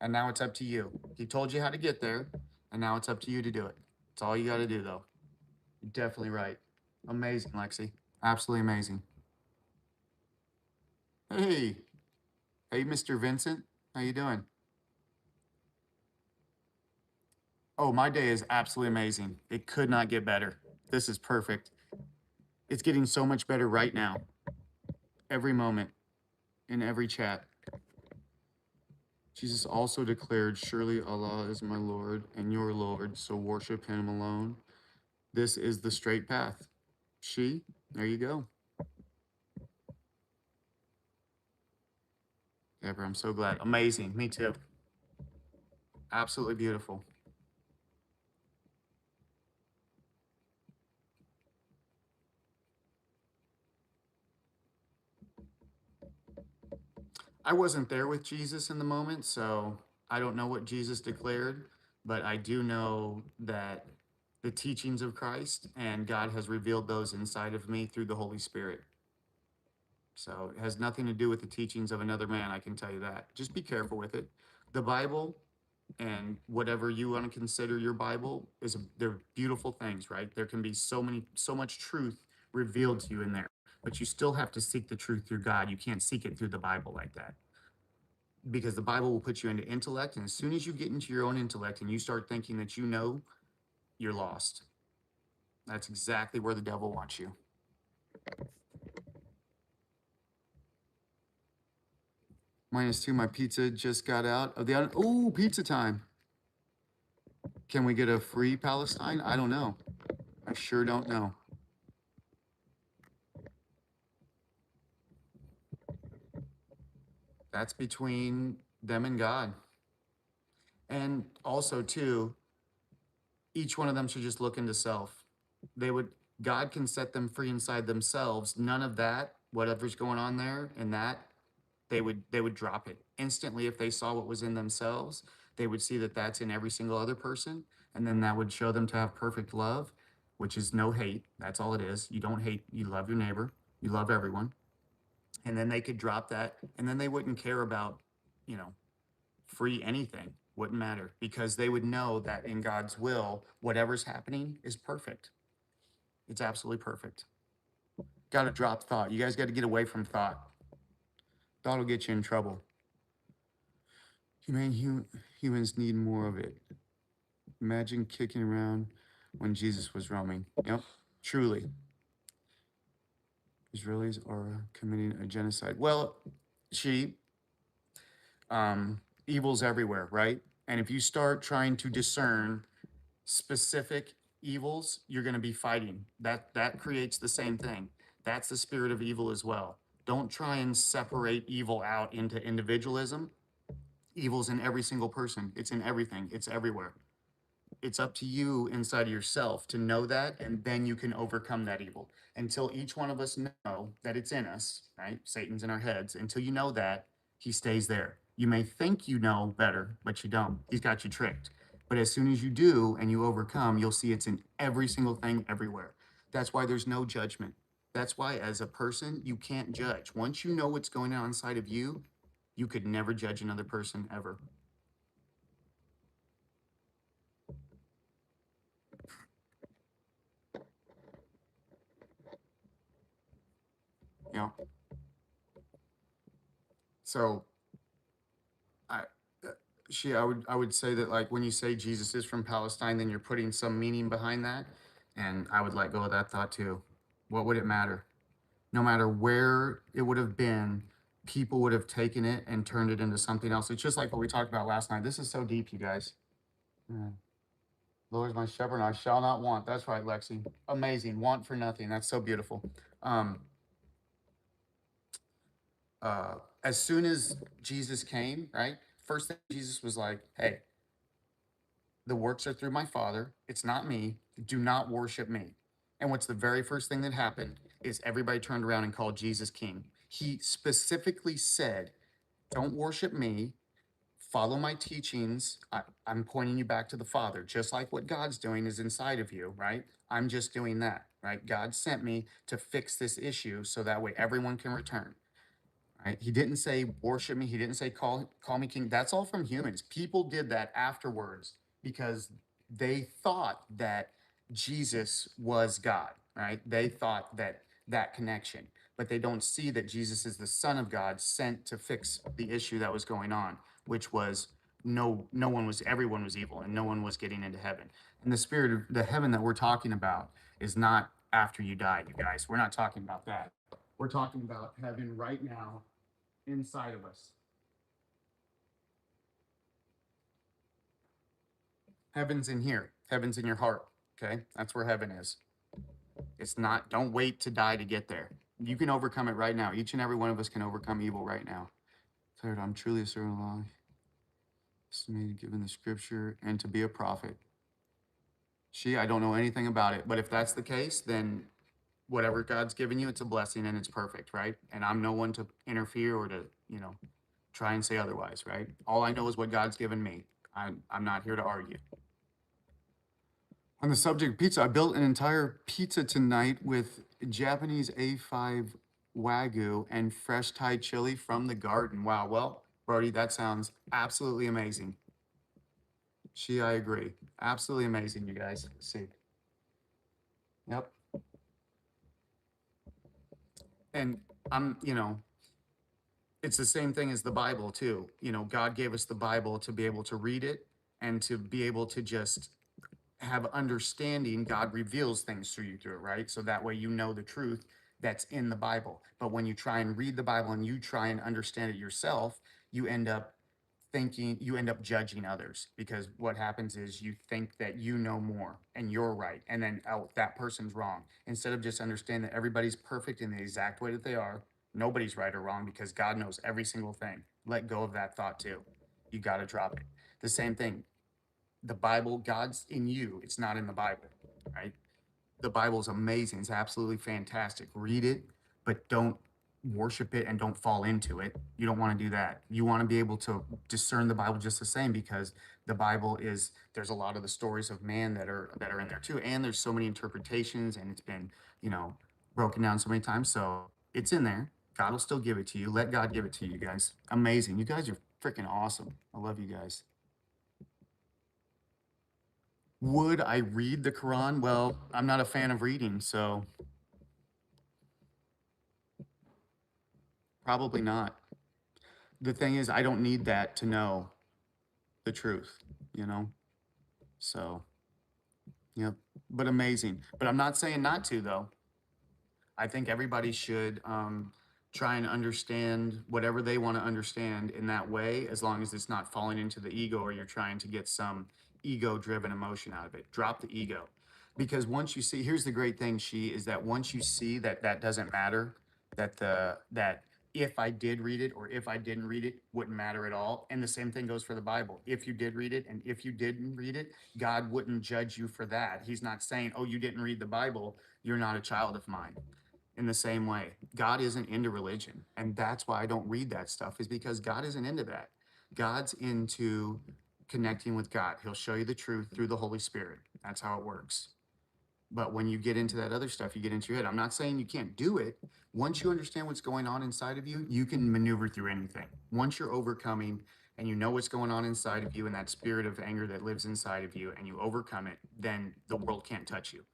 And now it's up to you. He told you how to get there and now it's up to you to do it. It's all you got to do though. You're definitely right. Amazing, Lexi. Absolutely amazing. Hey. Hey, Mr. Vincent. How you doing? Oh, my day is absolutely amazing. It could not get better. This is perfect. It's getting so much better right now. Every moment, in every chat. Jesus also declared, surely Allah is my Lord and your Lord, so worship him alone. This is the straight path. There you go. Deborah, I'm so glad. Amazing. Me too. Absolutely beautiful. I wasn't there with Jesus in the moment, so I don't know what Jesus declared, but I do know that the teachings of Christ and God has revealed those inside of me through the Holy Spirit. So it has nothing to do with the teachings of another man, I can tell you that. Just be careful with it. The Bible and whatever you want to consider your Bible they're beautiful things, right? There can be so much truth revealed to you in there, but you still have to seek the truth through God. You can't seek it through the Bible like that. Because the Bible will put you into intellect, and as soon as you get into your own intellect and you start thinking that you know, you're lost. That's exactly where the devil wants you. -2, my pizza just got out of the oven. Oh, pizza time. Can we get a free Palestine? I don't know. I sure don't know. That's between them and God. And also, too, each one of them should just look into self. God can set them free inside themselves. None of that, whatever's going on there and that, they would drop it instantly if they saw what was in themselves. They would see that that's in every single other person, and then that would show them to have perfect love, which is no hate. That's all it is. You don't hate, you love your neighbor, you love everyone. And then they could drop that, and then they wouldn't care about, free anything. Wouldn't matter, because they would know that in God's will, whatever's happening is perfect. It's absolutely perfect. Got to drop thought. You guys got to get away from thought. Thought will get you in trouble. Humans need more of it. Imagine kicking around when Jesus was roaming. Yep, truly. Israelis are committing a genocide. Well, evil's everywhere, right? And if you start trying to discern specific evils, you're going to be fighting. That creates the same thing. That's the spirit of evil as well. Don't try and separate evil out into individualism. Evil's in every single person. It's in everything. It's everywhere. It's up to you inside of yourself to know that, and then you can overcome that evil. Until each one of us know that it's in us, right? Satan's in our heads. Until you know that, he stays there. You may think you know better, but you don't. He's got you tricked. But as soon as you do and you overcome, you'll see it's in every single thing everywhere. That's why there's no judgment. That's why, as a person, you can't judge. Once you know what's going on inside of you, You could never judge another person ever. You know? So I I would say that, like, when you say Jesus is from Palestine, then you're putting some meaning behind that. And I would let go of that thought too. What would it matter? No matter where it would have been, people would have taken it and turned it into something else. It's just like what we talked about last night. This is so deep, you guys. Yeah. Lord is my shepherd, and I shall not want. That's right, Lexi. Amazing. Want for nothing. That's so beautiful. Um, as soon as Jesus came, right? First thing Jesus was like, hey, the works are through my Father. It's not me. Do not worship me. And what's the very first thing that happened is everybody turned around and called Jesus king. He specifically said, don't worship me. Follow my teachings. I'm pointing you back to the Father, just like what God's doing is inside of you, right? I'm just doing that, right? God sent me to fix this issue so that way everyone can return. Right? He didn't say worship me. He didn't say call me king. That's all from humans. People did that afterwards because they thought that Jesus was God, right? They thought that connection, but they don't see that Jesus is the Son of God sent to fix the issue that was going on, which was no one was everyone was evil and no one was getting into heaven. And the spirit of the heaven that we're talking about is not after you die, you guys. We're not talking about that. We're talking about heaven right now inside of us. Heaven's in here. Heaven's in your heart. Okay. That's where heaven is. It's not, don't wait to die to get there. You can overcome it right now. Each and every one of us can overcome evil right now. Third, I'm truly a servant of Allah, estimated given the scripture, and to be a prophet. I don't know anything about it, but if that's the case, then whatever God's given you, it's a blessing and it's perfect, right? And I'm no one to interfere or to, try and say otherwise, right? All I know is what God's given me. I'm not here to argue. On the subject of pizza, I built an entire pizza tonight with Japanese A5 Wagyu and fresh Thai chili from the garden. Wow. Well, Brody, that sounds absolutely amazing. I agree. Absolutely amazing, you guys. Let's see. Yep. And I'm, it's the same thing as the Bible too. God gave us the Bible to be able to read it and to be able to just have understanding. God reveals things through you through it, right? So that way you know the truth that's in the Bible. But when you try and read the Bible and you try and understand it yourself, you end up judging others, because what happens is you think that you know more and you're right, and then, oh, that person's wrong, instead of just understanding that everybody's perfect in the exact way that they are. Nobody's right or wrong because God knows every single thing. Let go of that thought too. You got to drop it. The same thing, the Bible, God's in you. It's not in the Bible, right? The Bible is amazing. It's absolutely fantastic. Read it, but don't worship it and don't fall into it. You don't want to do that. You want to be able to discern the Bible just the same, because the Bible is, there's a lot of the stories of man that are in there too, and there's so many interpretations, and it's been, broken down so many times. So it's in there. God will still give it to you. Let God give it to you guys. Amazing. You guys are freaking awesome. I love you guys. Would I read the Quran? Well, I'm not a fan of reading, so probably not. The thing is, I don't need that to know the truth, you know? So, yep. But amazing. But I'm not saying not to, though. I think everybody should try and understand whatever they want to understand in that way, as long as it's not falling into the ego or you're trying to get some ego driven emotion out of it. Drop the ego. Because once you see, here's the great thing, is that once you see that that doesn't matter, that if I did read it or if I didn't read it wouldn't matter at all. And the same thing goes for the Bible. If you did read it and if you didn't read it, God wouldn't judge you for that. He's not saying, oh, you didn't read the Bible, you're not a child of mine. In the same way, God isn't into religion. And that's why I don't read that stuff, is because God isn't into that. God's into connecting with God. He'll show you the truth through the Holy Spirit. That's how it works. But when you get into that other stuff, you get into your head. I'm not saying you can't do it. Once you understand what's going on inside of you, you can maneuver through anything. Once you're overcoming and you know what's going on inside of you and that spirit of anger that lives inside of you and you overcome it, then the world can't touch you.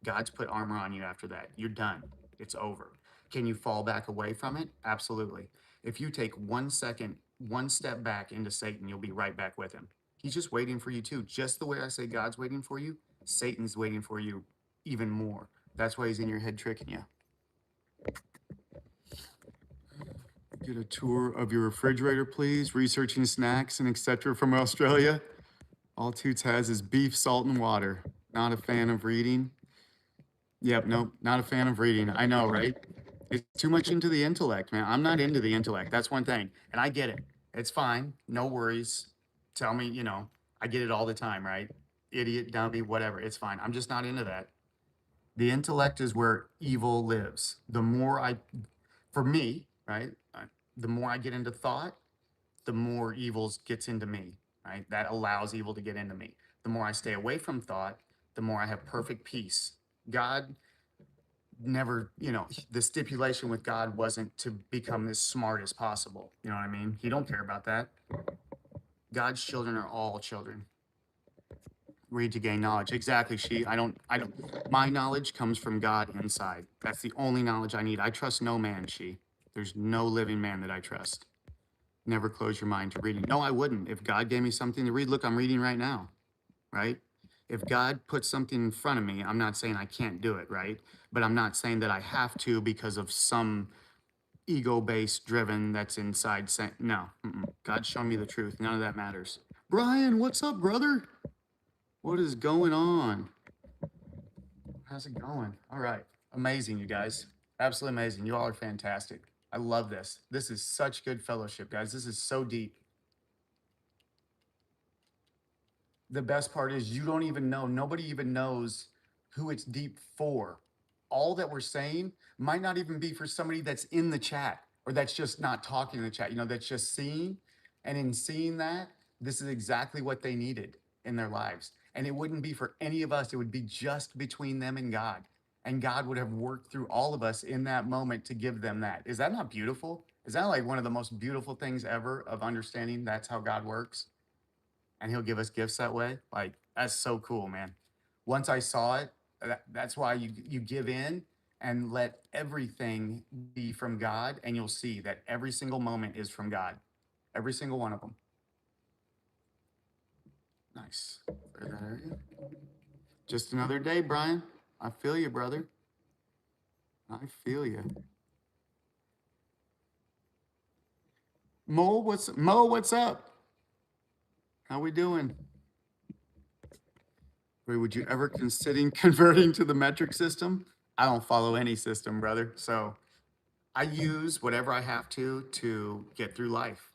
God's put armor on you after that. You're done. It's over. Can you fall back away from it? Absolutely. If you take 1 second, one step back into Satan, you'll be right back with him. He's just waiting for you too. Just the way I say God's waiting for you, Satan's waiting for you even more. That's why he's in your head tricking you. Get a tour of your refrigerator, please. Researching snacks and etc. from Australia. All Toots has is beef, salt, and water. Not a fan of reading. Yep, nope, not a fan of reading. I know, right? It's too much into the intellect, man. I'm not into the intellect. That's one thing. And I get it. It's fine. No worries. Tell me, I get it all the time, right? Idiot, dummy, whatever. It's fine. I'm just not into that. The intellect is where evil lives. For me, right? The more I get into thought, the more evils gets into me, right? That allows evil to get into me. The more I stay away from thought, the more I have perfect peace. God never, the stipulation with God wasn't to become as smart as possible. You know what I mean? He don't care about that. God's children are all children. Read to gain knowledge. Exactly. My knowledge comes from God inside. That's the only knowledge I need. I trust no man, There's no living man that I trust. Never close your mind to reading. No, I wouldn't. If God gave me something to read, look, I'm reading right now, right? If God puts something in front of me, I'm not saying I can't do it, right? But I'm not saying that I have to because of some ego-based driven that's inside saying, no, God's shown me the truth. None of that matters. Brian, what's up, brother? What is going on? How's it going? All right. Amazing, you guys. Absolutely amazing. You all are fantastic. I love this. This is such good fellowship, guys. This is so deep. The best part is you don't even know, nobody even knows who it's deep for. All that we're saying might not even be for somebody that's in the chat or that's just not talking in the chat, that's just seeing. And in seeing that, this is exactly what they needed in their lives. And it wouldn't be for any of us, it would be just between them and God. And God would have worked through all of us in that moment to give them that. Is that not beautiful? Is that like one of the most beautiful things ever of understanding that's how God works? And he'll give us gifts that way. Like, that's so cool, man. Once I saw it, that's why you give in and let everything be from God, and you'll see that every single moment is from God. Every single one of them. Nice. Clear that area. Just another day, Brian. I feel you, brother. I feel you. Mo, what's up? How we doing? Wait, would you ever consider converting to the metric system? I don't follow any system, brother. So I use whatever I have to get through life.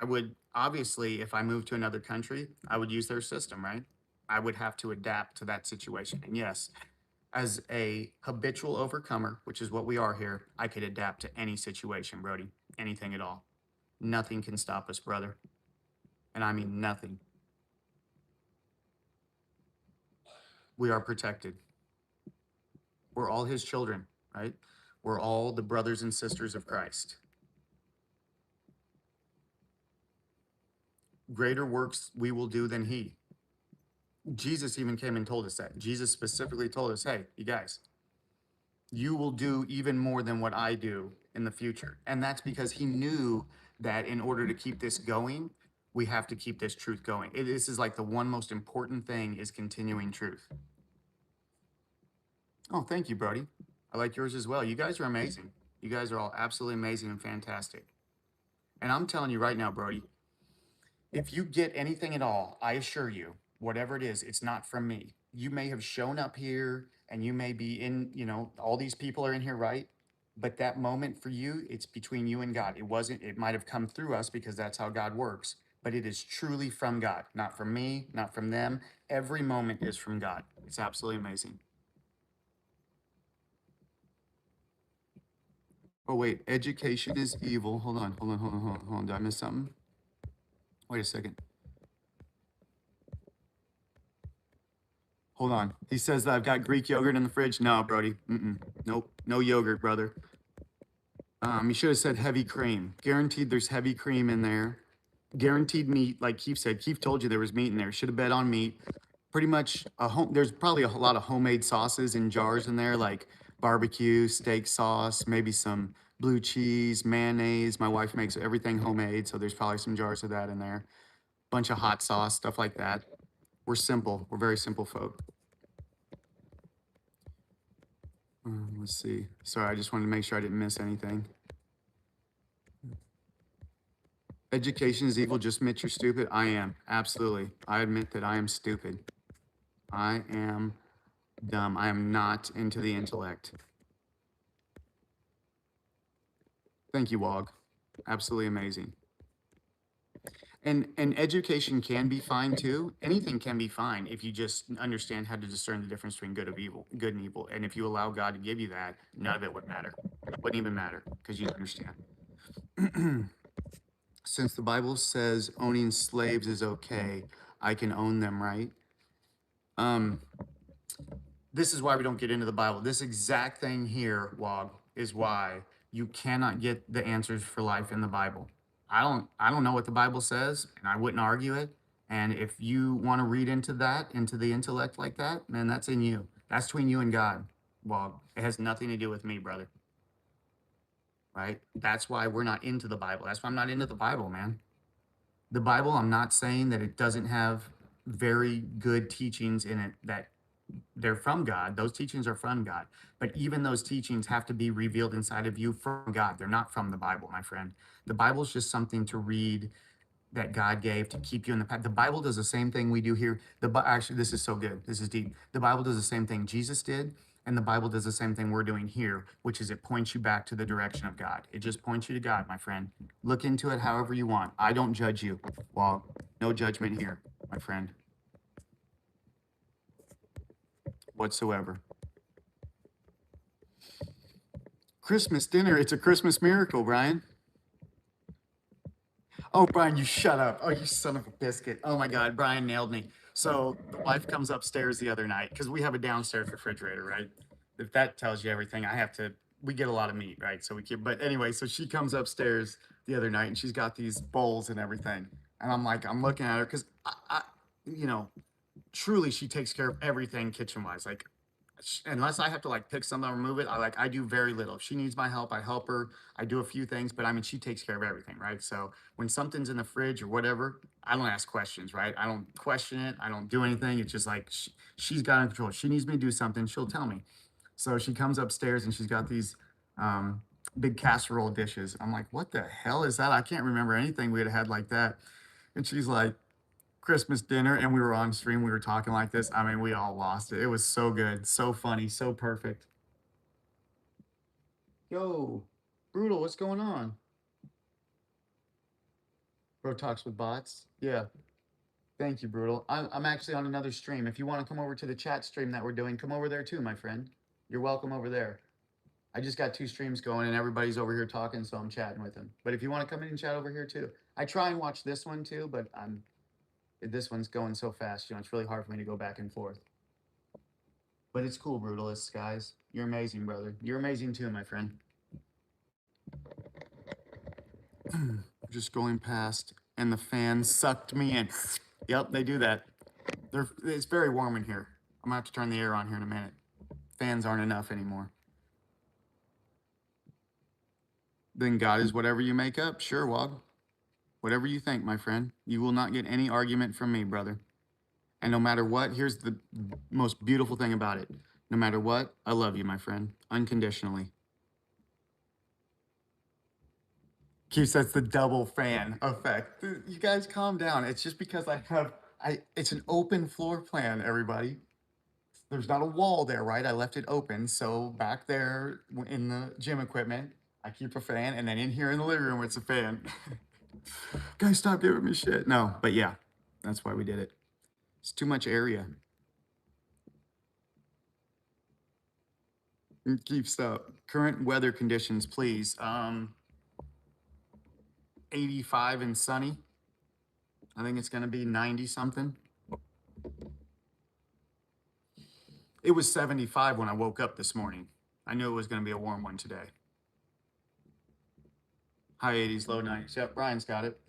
I would obviously, if I moved to another country, I would use their system, right? I would have to adapt to that situation. And yes, as a habitual overcomer, which is what we are here, I could adapt to any situation, Brody, anything at all. Nothing can stop us, brother. And I mean nothing. We are protected. We're all his children, right? We're all the brothers and sisters of Christ. Greater works we will do than he. Jesus even came and told us that. Jesus specifically told us, hey, you guys, you will do even more than what I do in the future. And that's because he knew that in order to keep this going, we have to keep this truth going. This is like the one most important thing is continuing truth. Oh, thank you, Brody. I like yours as well. You guys are amazing. You guys are all absolutely amazing and fantastic. And I'm telling you right now, Brody, if you get anything at all, I assure you, whatever it is, it's not from me. You may have shown up here and you may be in, all these people are in here, right? But that moment for you, it's between you and God. It might have come through us because that's how God works, but it is truly from God, not from me, not from them. Every moment is from God. It's absolutely amazing. Oh, wait, education is evil. Hold on. Did I miss something? Wait a second. Hold on. He says that I've got Greek yogurt in the fridge. No, Brody. Nope. No yogurt, brother. You should have said heavy cream. Guaranteed there's heavy cream in there. Guaranteed meat, like Keith said. Keith told you there was meat in there. Should have bet on meat. Pretty much there's probably a lot of homemade sauces in jars in there, like barbecue, steak sauce, maybe some blue cheese, mayonnaise. My wife makes everything homemade, so there's probably some jars of that in there. Bunch of hot sauce, stuff like that. We're simple. We're very simple folk. Let's see. Sorry, I just wanted to make sure I didn't miss anything. Education is evil. Just admit you're stupid. I am. Absolutely. I admit that I am stupid. I am dumb. I am not into the intellect. Thank you, Wog. Absolutely amazing. And education can be fine too. Anything can be fine if you just understand how to discern the difference between good and evil. And if you allow God to give you that, none of it would matter. Wouldn't even matter because you understand. Since the Bible says owning slaves is okay, I can own them, right? This is why we don't get into the Bible. This exact thing here, Wog, is why you cannot get the answers for life in the Bible. I don't know what the Bible says, and I wouldn't argue it. And if you want to read into that, into the intellect like that, man, that's in you. That's between you and God. Wog. It has nothing to do with me, brother. Right? That's why we're not into the Bible. That's why I'm not into the Bible, man. The Bible, I'm not saying that it doesn't have very good teachings in it that they're from God. Those teachings are from God. But even those teachings have to be revealed inside of you from God. They're not from the Bible, my friend. The Bible is just something to read that God gave to keep you in the path. The Bible does the same thing we do here. Actually, this is so good. This is deep. The Bible does the same thing Jesus did, and the Bible does the same thing we're doing here, which is it points you back to the direction of God. It just points you to God, my friend. Look into it however you want. I don't judge you. Well, no judgment here, my friend, whatsoever. Christmas dinner. It's a Christmas miracle, Brian. Oh, Brian, you shut up. Oh, you son of a biscuit. Oh my God, Brian nailed me. So the wife comes upstairs the other night because we have a downstairs refrigerator, right? If that tells you everything, we get a lot of meat, right? So we keep, but anyway, so she comes upstairs the other night and she's got these bowls and everything. And I'm looking at her because you know, truly she takes care of everything kitchen wise. Like unless I have to like pick something or move it, I do very little. If she needs my help, I help her. I do a few things, but I mean she takes care of everything, right? So when something's in the fridge or whatever, I don't ask questions, right? I don't question it. I don't do anything. It's just like she's got in control. She needs me to do something, she'll tell me. So she comes upstairs and she's got these big casserole dishes. I'm like, what the hell is that? I can't remember anything we had like that. And she's like, Christmas dinner, and we were on stream. We were talking like this. I mean, we all lost it. It was so good, so funny, so perfect. Yo, Brutal, what's going on? Bro talks with bots. Yeah, thank you, Brutal. I'm actually on another stream. If you want to come over to the chat stream that we're doing, come over there too, my friend. You're welcome over there. I just got 2 streams going, and everybody's over here talking, so I'm chatting with them. But if you want to come in and chat over here too, I try and watch this one too, but this one's going so fast. It's really hard for me to go back and forth. But it's cool, Brutalists, guys. You're amazing, brother. You're amazing too, my friend. Just going past, and the fan sucked me in. Yep, they do that. It's very warm in here. I'm gonna have to turn the air on here in a minute. Fans aren't enough anymore. Then God is whatever you make up. Sure, Wog. Whatever you think, my friend. You will not get any argument from me, brother. And no matter what, here's the most beautiful thing about it. No matter what, I love you, my friend, unconditionally. Keeps that's the double fan effect. You guys calm down. It's just because it's an open floor plan, everybody. There's not a wall there, right? I left it open. So back there in the gym equipment, I keep a fan, and then in here in the living room, it's a fan. Guys, stop giving me shit. No, but yeah, that's why we did it. It's too much area. It keeps up. Current weather conditions, please. 85 and sunny. I think it's going to be 90 something. It was 75 when I woke up this morning. I knew it was going to be a warm one today. High 80s, low 90s. Yep, Brian's got it.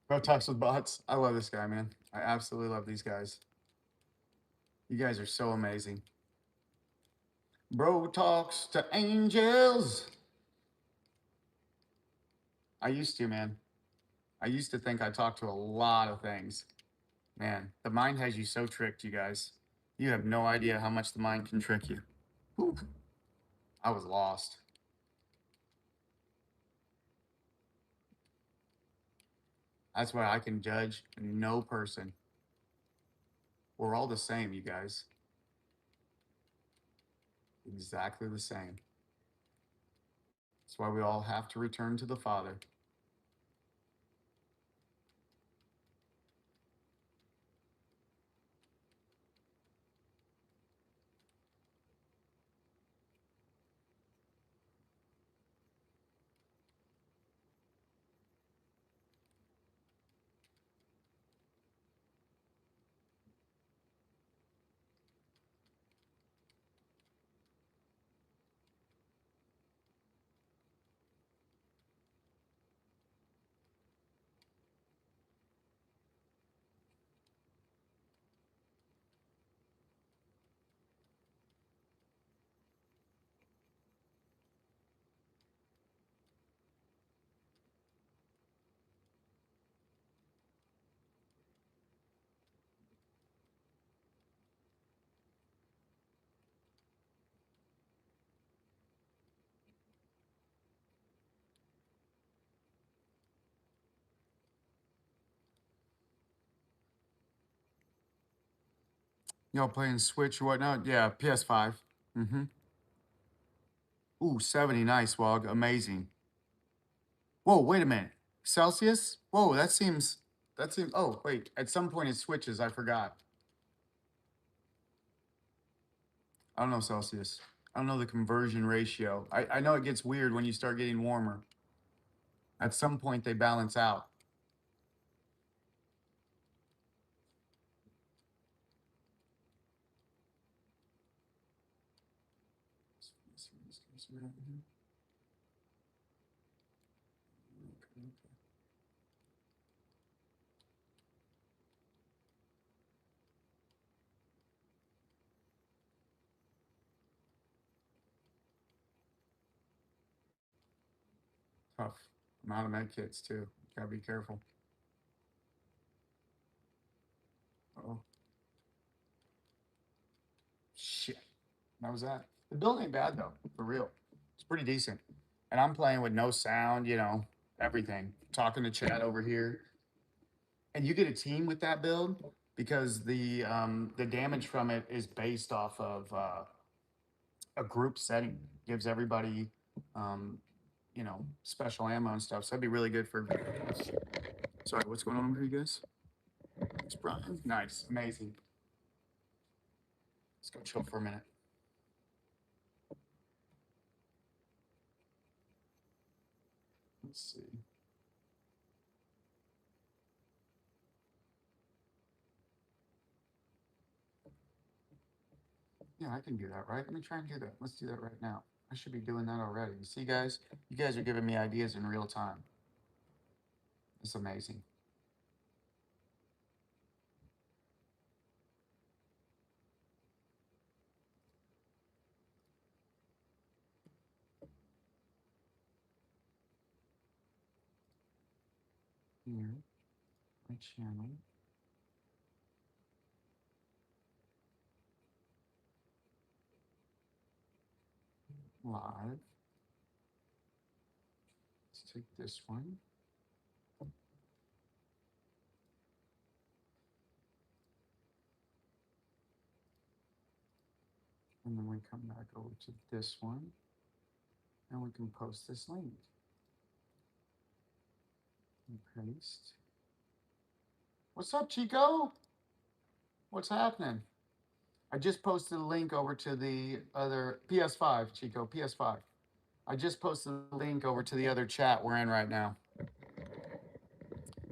Bro talks with bots. I love this guy, man. I absolutely love these guys. You guys are so amazing. Bro talks to angels. I used to, man. I used to think I talked to a lot of things. Man, the mind has you so tricked, you guys. You have no idea how much the mind can trick you. Whew. I was lost. That's why I can judge no person. We're all the same, you guys. Exactly the same. That's why we all have to return to the Father. Y'all playing Switch or whatnot? Yeah, PS5. Mm-hmm. Ooh, 70, nice, Wog. Amazing. Whoa, wait a minute. Celsius? Whoa, that seems, oh, wait. At some point it switches. I forgot. I don't know Celsius. I don't know the conversion ratio. I know it gets weird when you start getting warmer. At some point they balance out. Tough. I'm out of med kits too. Gotta be careful. Oh shit. That was that. The build ain't bad though, for real. It's pretty decent. And I'm playing with no sound, everything. Talking to chat over here. And you get a team with that build because the damage from it is based off of a group setting. Gives everybody um, special ammo and stuff. So that'd be really good for. Sorry, what's going on over here, you guys? It's Brian. Nice, amazing. Let's go chill for a minute. Let's see. Yeah, I can do that, right? Let me try and do that. Let's do that right now. I should be doing that already. You see, guys? You guys are giving me ideas in real time. It's amazing. Here, my channel. Live. Let's take this one. And then we come back over to this one. And we can post this link. And paste. What's up, Chico? What's happening? I just posted a link over to the other PS5, Chico, PS5. I just posted the link over to the other chat we're in right now.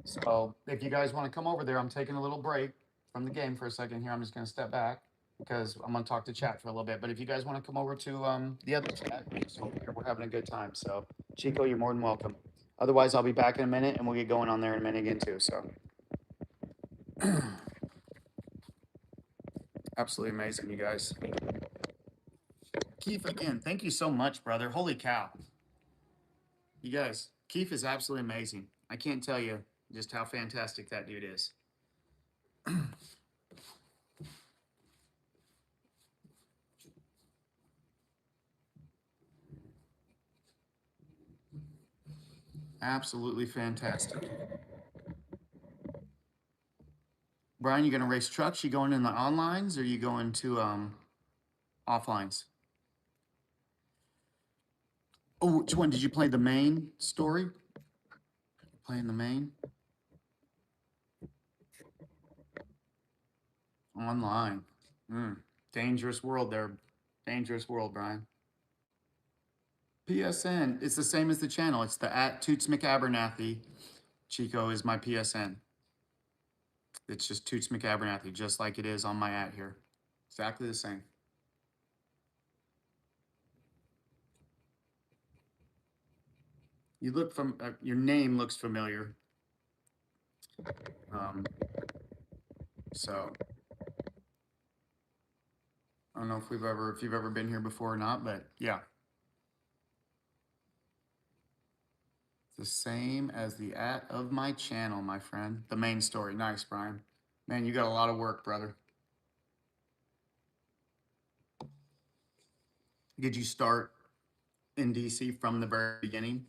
So if you guys want to come over there, I'm taking a little break from the game for a second here. I'm just going to step back. because I'm gonna talk to chat for a little bit. But if you guys want to come over to the other chat, just over here, we're having a good time. So Chico, you're more than welcome. Otherwise, I'll be back in a minute and we'll get going on there in a minute again too. So absolutely amazing, you guys. Keith, again, thank you so much, brother. Holy cow. You guys, Keith is absolutely amazing. I can't tell you just how fantastic that dude is. Absolutely fantastic. Brian, you gonna race trucks? You going in the onlines or you going to offlines? Oh, which one did you play? The main story? Playing the main? Online. Dangerous world there. Dangerous world, Brian. PSN. It's the same as the channel. It's the at Toots McAbernathy. Chico is my PSN. It's just Toots McAbernathy, just like it is on my at here. Exactly the same. You look from your name looks familiar. Um, so I don't know if you've ever been here before or not, but yeah. It's the same as the at of my channel, my friend. The main story. Nice, Brian. Man, you got a lot of work, brother. Did you start in DC from the very beginning?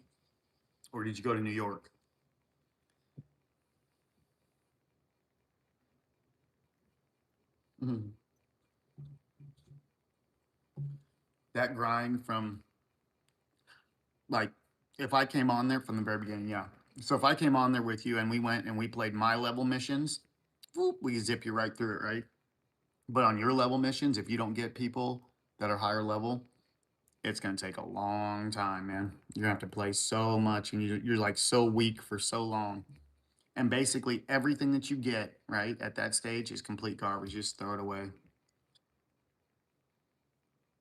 Or did you go to New York? Mhm. That grind from like if I came on there from the very beginning, yeah. So if I came on there with you and we went and we played my level missions, whoop, we zip you right through it, right? But on your level missions, if you don't get people that are higher level, it's gonna take a long time, man. You're gonna have to play so much, and you're like so weak for so long. And basically, everything that you get right at that stage is complete garbage. Just throw it away.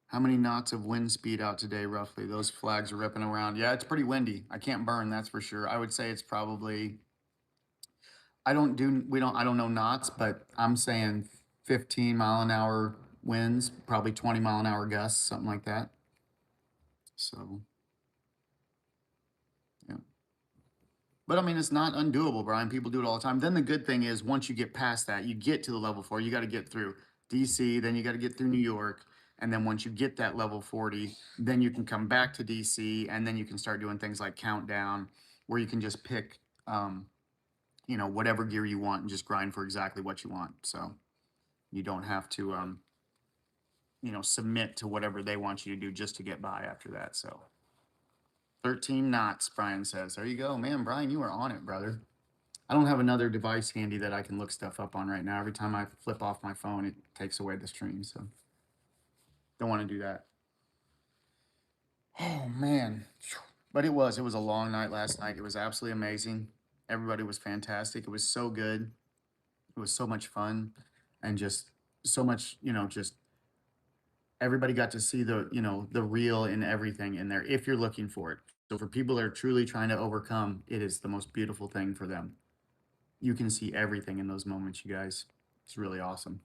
How many knots of wind speed out today, roughly? Those flags are ripping around. Yeah, it's pretty windy. I can't burn, that's for sure. I would say it's probably. I don't know knots, but I'm saying 15 mile an hour winds, probably 20 mile an hour gusts, something like that. So, yeah. But I mean, it's not undoable, Brian. People do it all the time. Then the good thing is, once you get past that, you get to the level 4. You got to get through DC, then you got to get through New York, and then once you get that level 40, then you can come back to DC, and then you can start doing things like Countdown, where you can just pick, whatever gear you want and just grind for exactly what you want. So you don't have to, submit to whatever they want you to do just to get by after that. So 13 knots, Brian says. There you go, man. Brian, you are on it, brother. I don't have another device handy that I can look stuff up on right now. Every time I flip off my phone, it takes away the stream. So don't want to do that. Oh man. But it was a long night last night. It was absolutely amazing. Everybody was fantastic. It was so good. It was so much fun and just so much, just everybody got to see the real in everything in there if you're looking for it. So for people that are truly trying to overcome, it is the most beautiful thing for them. You can see everything in those moments, you guys. It's really awesome.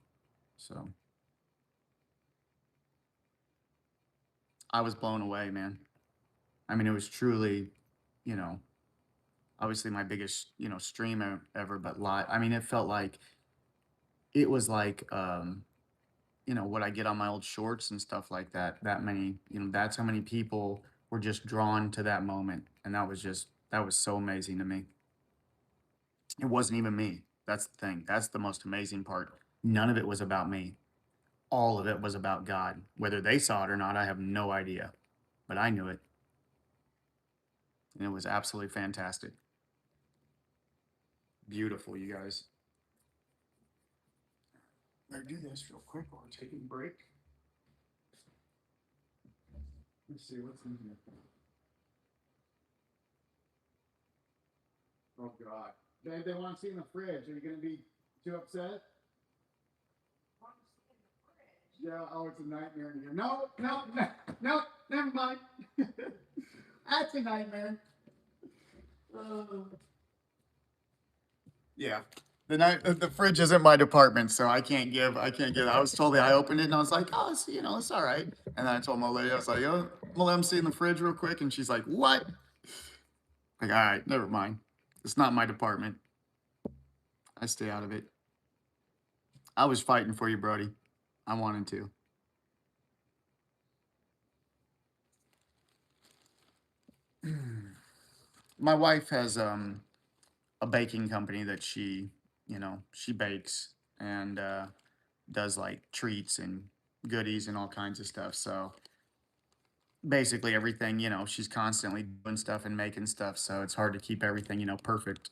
So I was blown away, man. I mean, it was truly, you know, obviously my biggest, stream ever, but live. I mean, it felt like it was like, what I get on my old shorts and stuff like that. That many, that's how many people were just drawn to that moment. And that was so amazing to me. It wasn't even me. That's the thing. That's the most amazing part. None of it was about me. All of it was about God. Whether they saw it or not, I have no idea. But I knew it. And it was absolutely fantastic. Beautiful, you guys. Better do this real quick while we're taking a break. Let's see what's in here. Oh God. They want to see in the fridge. Are you gonna be too upset? Yeah, oh, it's a nightmare in here. No, no, no, no, never mind. That's a nightmare. Yeah. The fridge isn't my department, so I can't give. I was told that I opened it and I was like, oh, it's, you know, it's all right. And then I told my lady, I was like, oh, well, let me see in the fridge real quick, and she's like, what? Like, all right, never mind. It's not my department. I stay out of it. I was fighting for you, Brody. I wanted to. My wife has a baking company that she bakes and does like treats and goodies and all kinds of stuff. So basically everything, she's constantly doing stuff and making stuff. So it's hard to keep everything, perfect.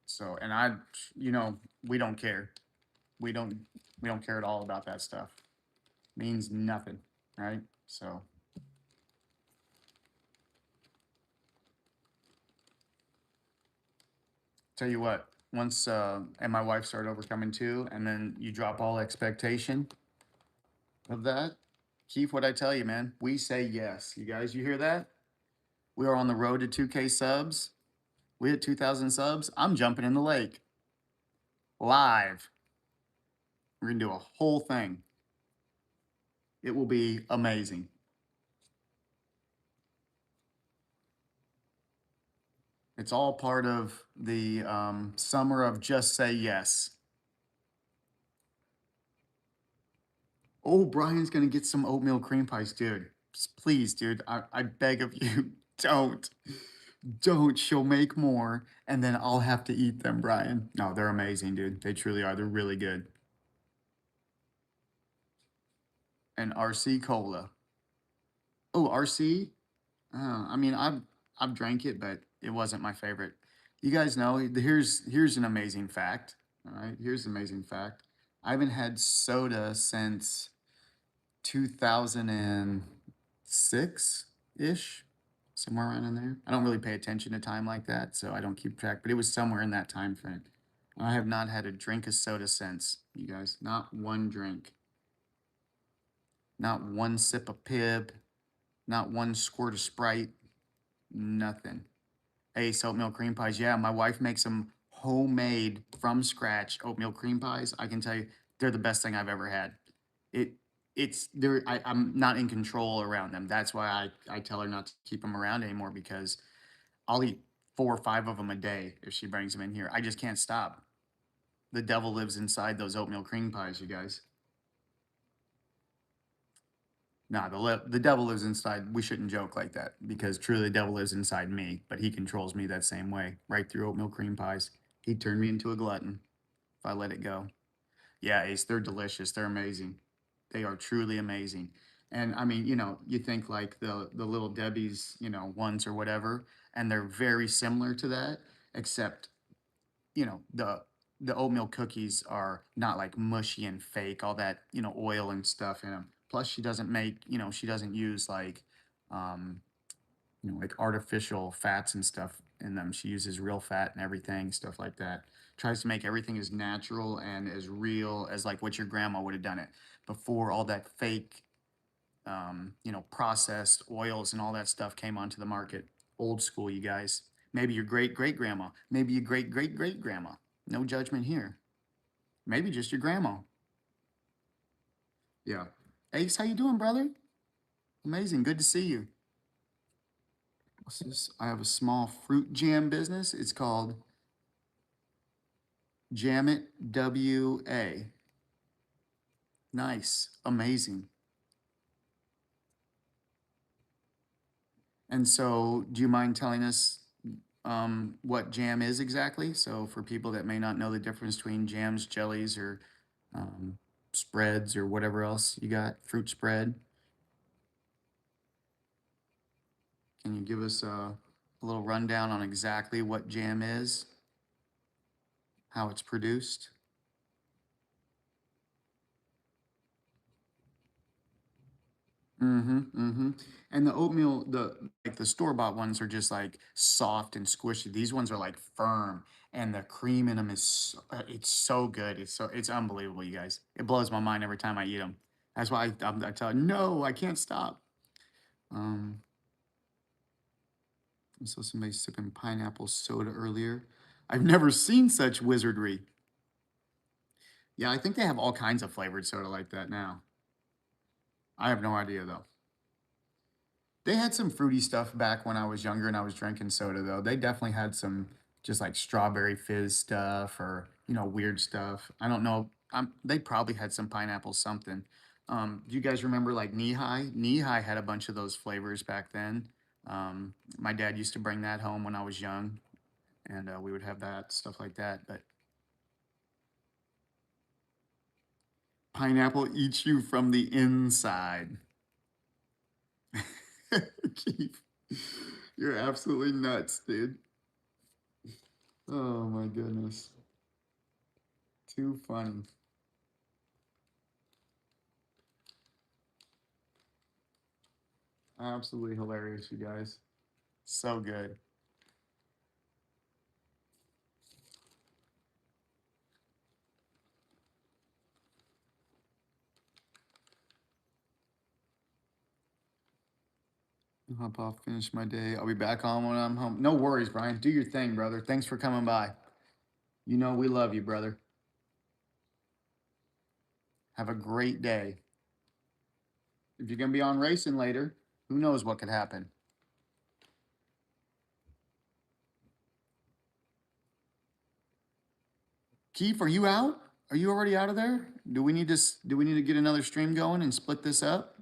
So, and you know, we don't care. We don't, we don't care at all about that stuff. Means nothing, right? So, tell you what, once, and my wife started overcoming too, and then you drop all expectation of that. Keith, what I tell you, man, we say yes. You guys, you hear that? We are on the road to 2K subs. We hit 2,000 subs. I'm jumping in the lake live. We're going to do a whole thing. It will be amazing. It's all part of the summer of Just Say Yes. Oh, Brian's going to get some oatmeal cream pies, dude. Please, dude, I beg of you, don't. Don't. She'll make more, and then I'll have to eat them, Brian. No, they're amazing, dude. They truly are. They're really good. And RC Cola. Oh, RC? I mean, I've drank it, but it wasn't my favorite. You guys know, here's an amazing fact. All right, here's an amazing fact. I haven't had soda since 2006 ish, somewhere around in there. I don't really pay attention to time like that, so I don't keep track. But it was somewhere in that time frame. I have not had a drink of soda since. You guys, not one drink, not one sip of Pib, not one squirt of Sprite, nothing. Ace oatmeal cream pies. Yeah, my wife makes them homemade from scratch oatmeal cream pies. I can tell you, they're the best thing I've ever had. It I'm not in control around them. That's why I tell her not to keep them around anymore because I'll eat 4 or 5 of them a day if she brings them in here. I just can't stop. The devil lives inside those oatmeal cream pies, you guys. Nah, the devil lives inside. We shouldn't joke like that because truly the devil lives inside me, but he controls me that same way, right through oatmeal cream pies. He'd turn me into a glutton if I let it go. Yeah, Ace, they're delicious. They're amazing. They are truly amazing. And I mean, you think like the little Debbie's, ones or whatever, and they're very similar to that, except the oatmeal cookies are not like mushy and fake, all that oil and stuff in them. Plus, she doesn't use um, like artificial fats and stuff in them. She uses real fat and everything, stuff like that. Tries to make everything as natural and as real as like what your grandma would have done it before all that fake, processed oils and all that stuff came onto the market. Old school, you guys. Maybe your great great grandma, maybe your great great great grandma. No judgment here. Maybe just your grandma. Yeah. Ace, how you doing, brother? Amazing. Good to see you. What's this? I have a small fruit jam business. It's called Jam It WA. Nice. Amazing. And so, do you mind telling us what jam is exactly? So, for people that may not know the difference between jams, jellies, or um, spreads, or whatever else you got, fruit spread, can you give us a little rundown on exactly what jam is, how it's produced? Mm-hmm. Mm-hmm. And the oatmeal, the store-bought ones are just like soft and squishy. These ones are like firm, and the cream in them is it's so good. It's unbelievable, you guys. It blows my mind every time I eat them. That's why I tell you, no, I can't stop. Um, I saw somebody sipping pineapple soda earlier. I've never seen such wizardry. Yeah, I think they have all kinds of flavored soda like that now. I have no idea though. They had some fruity stuff back when I was younger and I was drinking soda though. They definitely had some just like strawberry fizz stuff or weird stuff. I don't know. They probably had some pineapple something. Do you guys remember like knee high? Knee high had a bunch of those flavors back then. My dad used to bring that home when I was young, and we would have that stuff like that. But pineapple eats you from the inside. Keith, you're absolutely nuts, dude. Oh my goodness. Too funny. Absolutely hilarious, you guys. So good. Hop off, finish my day. I'll be back on when I'm home. No worries, Brian. Do your thing, brother. Thanks for coming by. You know we love you, brother. Have a great day. If you're gonna be on racing later, who knows what could happen? Keith, are you out? Are you already out of there? Do we need to get another stream going and split this up?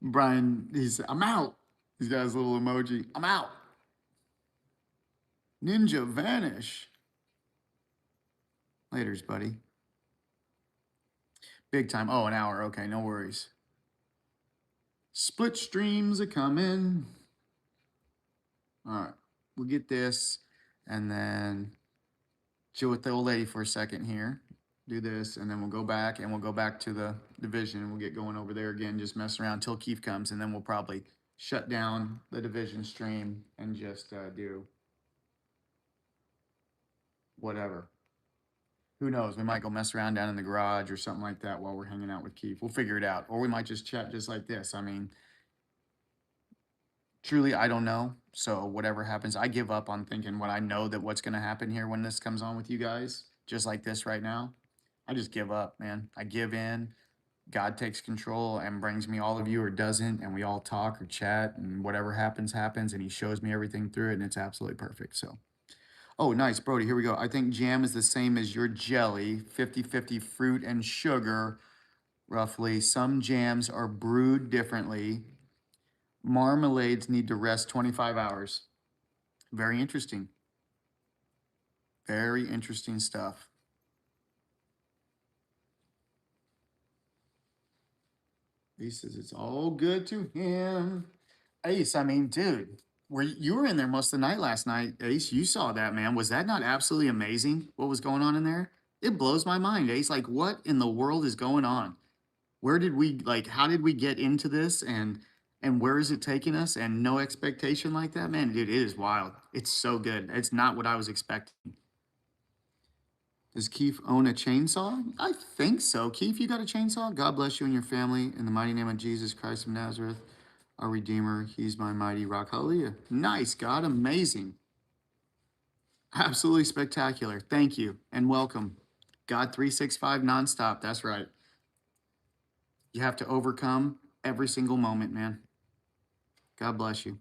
Brian, I'm out. He's got his little emoji. I'm out. Ninja vanish. Later's, buddy. Big time. Oh, an hour. Okay, no worries. Split streams are coming. All right, we'll get this and then chill with the old lady for a second here. Do this and then we'll go back and we'll go back to the division and we'll get going over there again, just mess around till Keith comes and then we'll probably shut down the division stream and just do whatever. Who knows? We might go mess around down in the garage or something like that while we're hanging out with Keith. We'll figure it out. Or we might just chat just like this. I mean, truly, I don't know. So whatever happens, I give up on thinking what I know that what's going to happen here when this comes on with you guys, just like this right now. I just give up, man. I give in. God takes control and brings me all of you or doesn't, and we all talk or chat, and whatever happens, happens, and he shows me everything through it, and it's absolutely perfect. So, oh, nice, Brody. Here we go. I think jam is the same as your jelly, 50-50 fruit and sugar, roughly. Some jams are brewed differently. Marmalades need to rest 25 hours. Very interesting. Very interesting stuff. He says it's all good to him. Ace, I mean, dude, you were in there most of the night last night. Ace, you saw that, man. Was that not absolutely amazing? What was going on in there? It blows my mind, Ace. Like, what in the world is going on? Where did we like? How did we get into this? And where is it taking us? And no expectation like that, man. Dude, it is wild. It's so good. It's not what I was expecting. Does Keith own a chainsaw? I think so. Keith, you got a chainsaw? God bless you and your family. In the mighty name of Jesus Christ of Nazareth, our Redeemer. He's my mighty rock. Hallelujah. Nice, God. Amazing. Absolutely spectacular. Thank you and welcome. God 365 nonstop. That's right. You have to overcome every single moment, man. God bless you.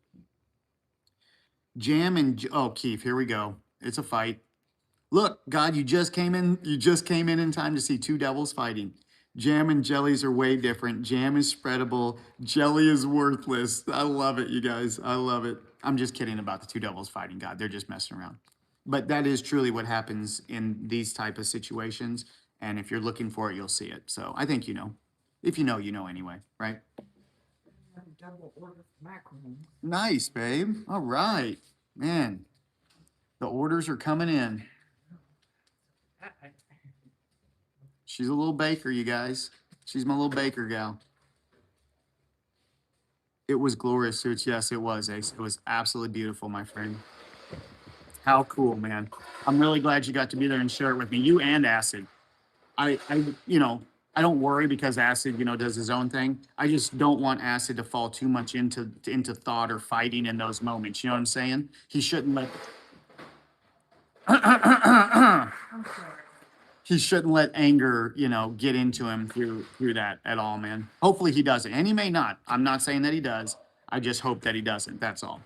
Jam and oh, Keith, here we go. It's a fight. Look, God, you just came in. You just came in time to see two devils fighting. Jam and jellies are way different. Jam is spreadable. Jelly is worthless. I love it, you guys. I love it. I'm just kidding about the two devils fighting God. They're just messing around. But that is truly what happens in these type of situations. And if you're looking for it, you'll see it. So I think you know. If you know, you know anyway, right? double order mackerel. Nice, babe. All right, man. The orders are coming in. She's a little baker, you guys. She's my little baker gal. It was glorious, Suits. Yes, it was, Ace. It was absolutely beautiful, my friend. How cool, man. I'm really glad you got to be there and share it with me. You and Acid. I don't worry because Acid, does his own thing. I just don't want Acid to fall too much into thought or fighting in those moments. You know what I'm saying? He shouldn't let I'm sorry. he shouldn't let anger, get into him through that at all, man. Hopefully he doesn't. And he may not. I'm not saying that he does. I just hope that he doesn't. That's all.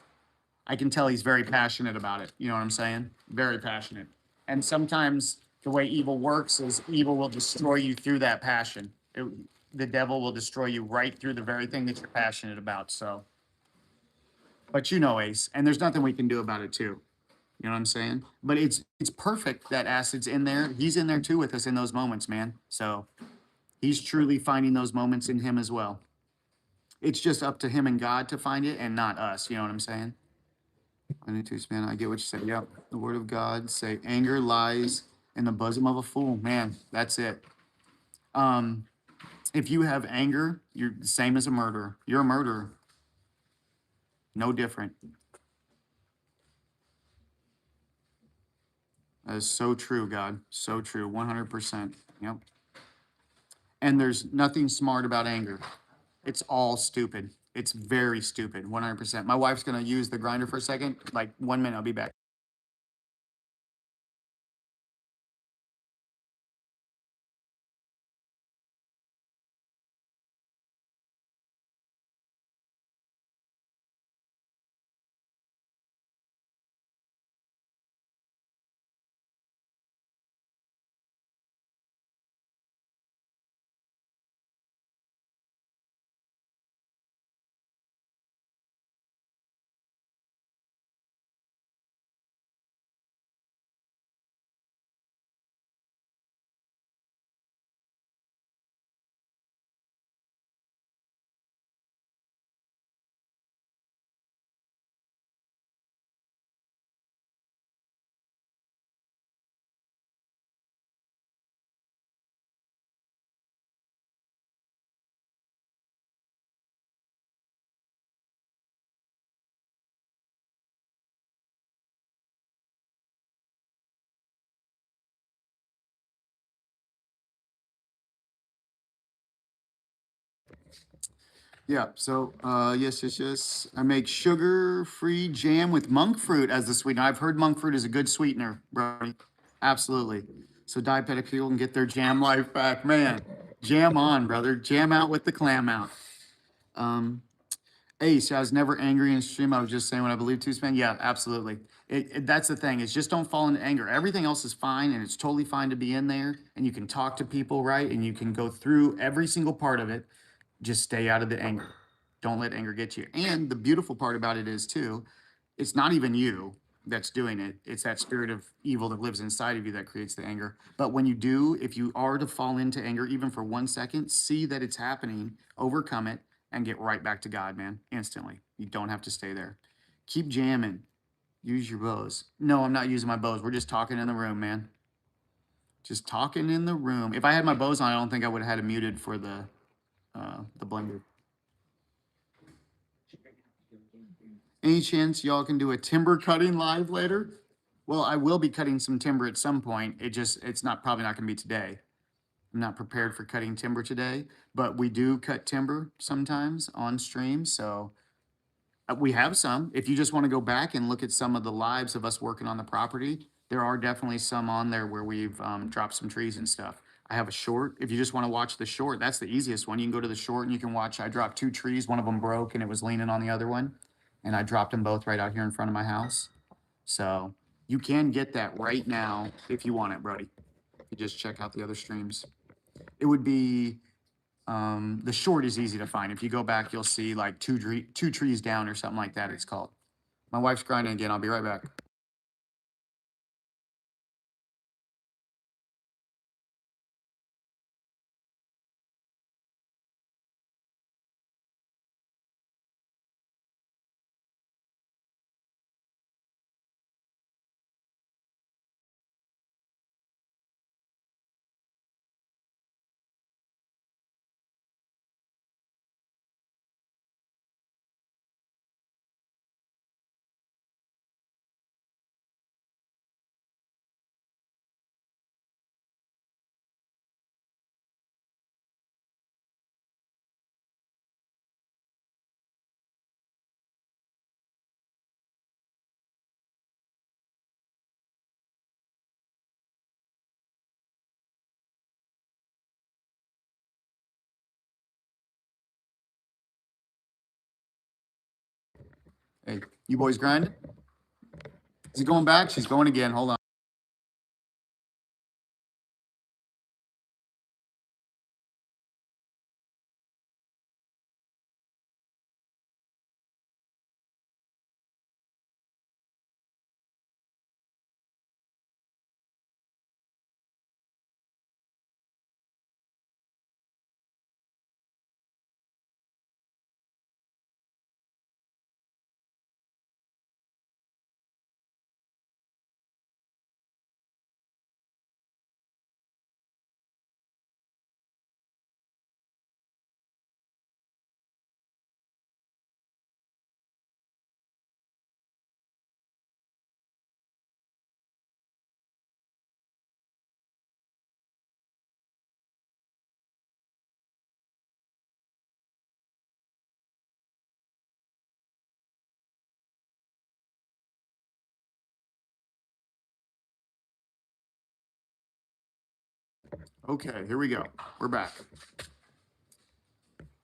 I can tell he's very passionate about it. You know what I'm saying? Very passionate. And sometimes the way evil works is evil will destroy you through that passion. The devil will destroy you right through the very thing that you're passionate about. So, but Ace, and there's nothing we can do about it too. You know what I'm saying? But it's perfect that Acid's in there. He's in there too with us in those moments, man. So he's truly finding those moments in him as well. It's just up to him and God to find it and not us. You know what I'm saying? I need to, man. I get what you said. Yep. The word of God say anger lies in the bosom of a fool. Man, that's it. If you have anger, you're the same as a murderer. You're a murderer. No different. That is so true, God. So true. 100%. Yep. And there's nothing smart about anger. It's all stupid. It's very stupid. 100%. My wife's going to use the grinder for a second. Like 1 minute. I'll be back. Yeah. So, yes. I make sugar-free jam with monk fruit as the sweetener. I've heard monk fruit is a good sweetener, Brody. Absolutely. So diabetic people can get their jam life back. Man, jam on, brother. Jam out with the clam out. Um, Ace, I was never angry in stream. I was just saying what I believe to, man. Yeah, absolutely. That's the thing. It's just don't fall into anger. Everything else is fine, and it's totally fine to be in there, and you can talk to people, right? And you can go through every single part of it. Just stay out of the anger. Don't let anger get you. And the beautiful part about it is too, it's not even you that's doing it. It's that spirit of evil that lives inside of you that creates the anger. But when you do, if you are to fall into anger, even for 1 second, see that it's happening, overcome it, and get right back to God, man, instantly. You don't have to stay there. Keep jamming. Use your bows. No, I'm not using my bows. We're just talking in the room, man. Just talking in the room. If I had my bows on, I don't think I would have had it muted for the blender. Any chance y'all can do a timber cutting live later? Well, I will be cutting some timber at some point. It's not probably not going to be today. I'm not prepared for cutting timber today, but we do cut timber sometimes on stream. So we have some. If you just want to go back and look at some of the lives of us working on the property, there are definitely some on there where we've dropped some trees and stuff. I have a short. If you just want to watch the short, that's the easiest one. You can go to the short and you can watch. I dropped 2 trees. One of them broke and it was leaning on the other one. And I dropped them both right out here in front of my house. So you can get that right now if you want it, Brody. You just check out the other streams. It would be the short is easy to find. If you go back, you'll see like two trees down or something like that. It's called. My wife's grinding again. I'll be right back. Hey, you boys grinding? Is he going back? She's going again. Hold on. Okay, here we go. We're back.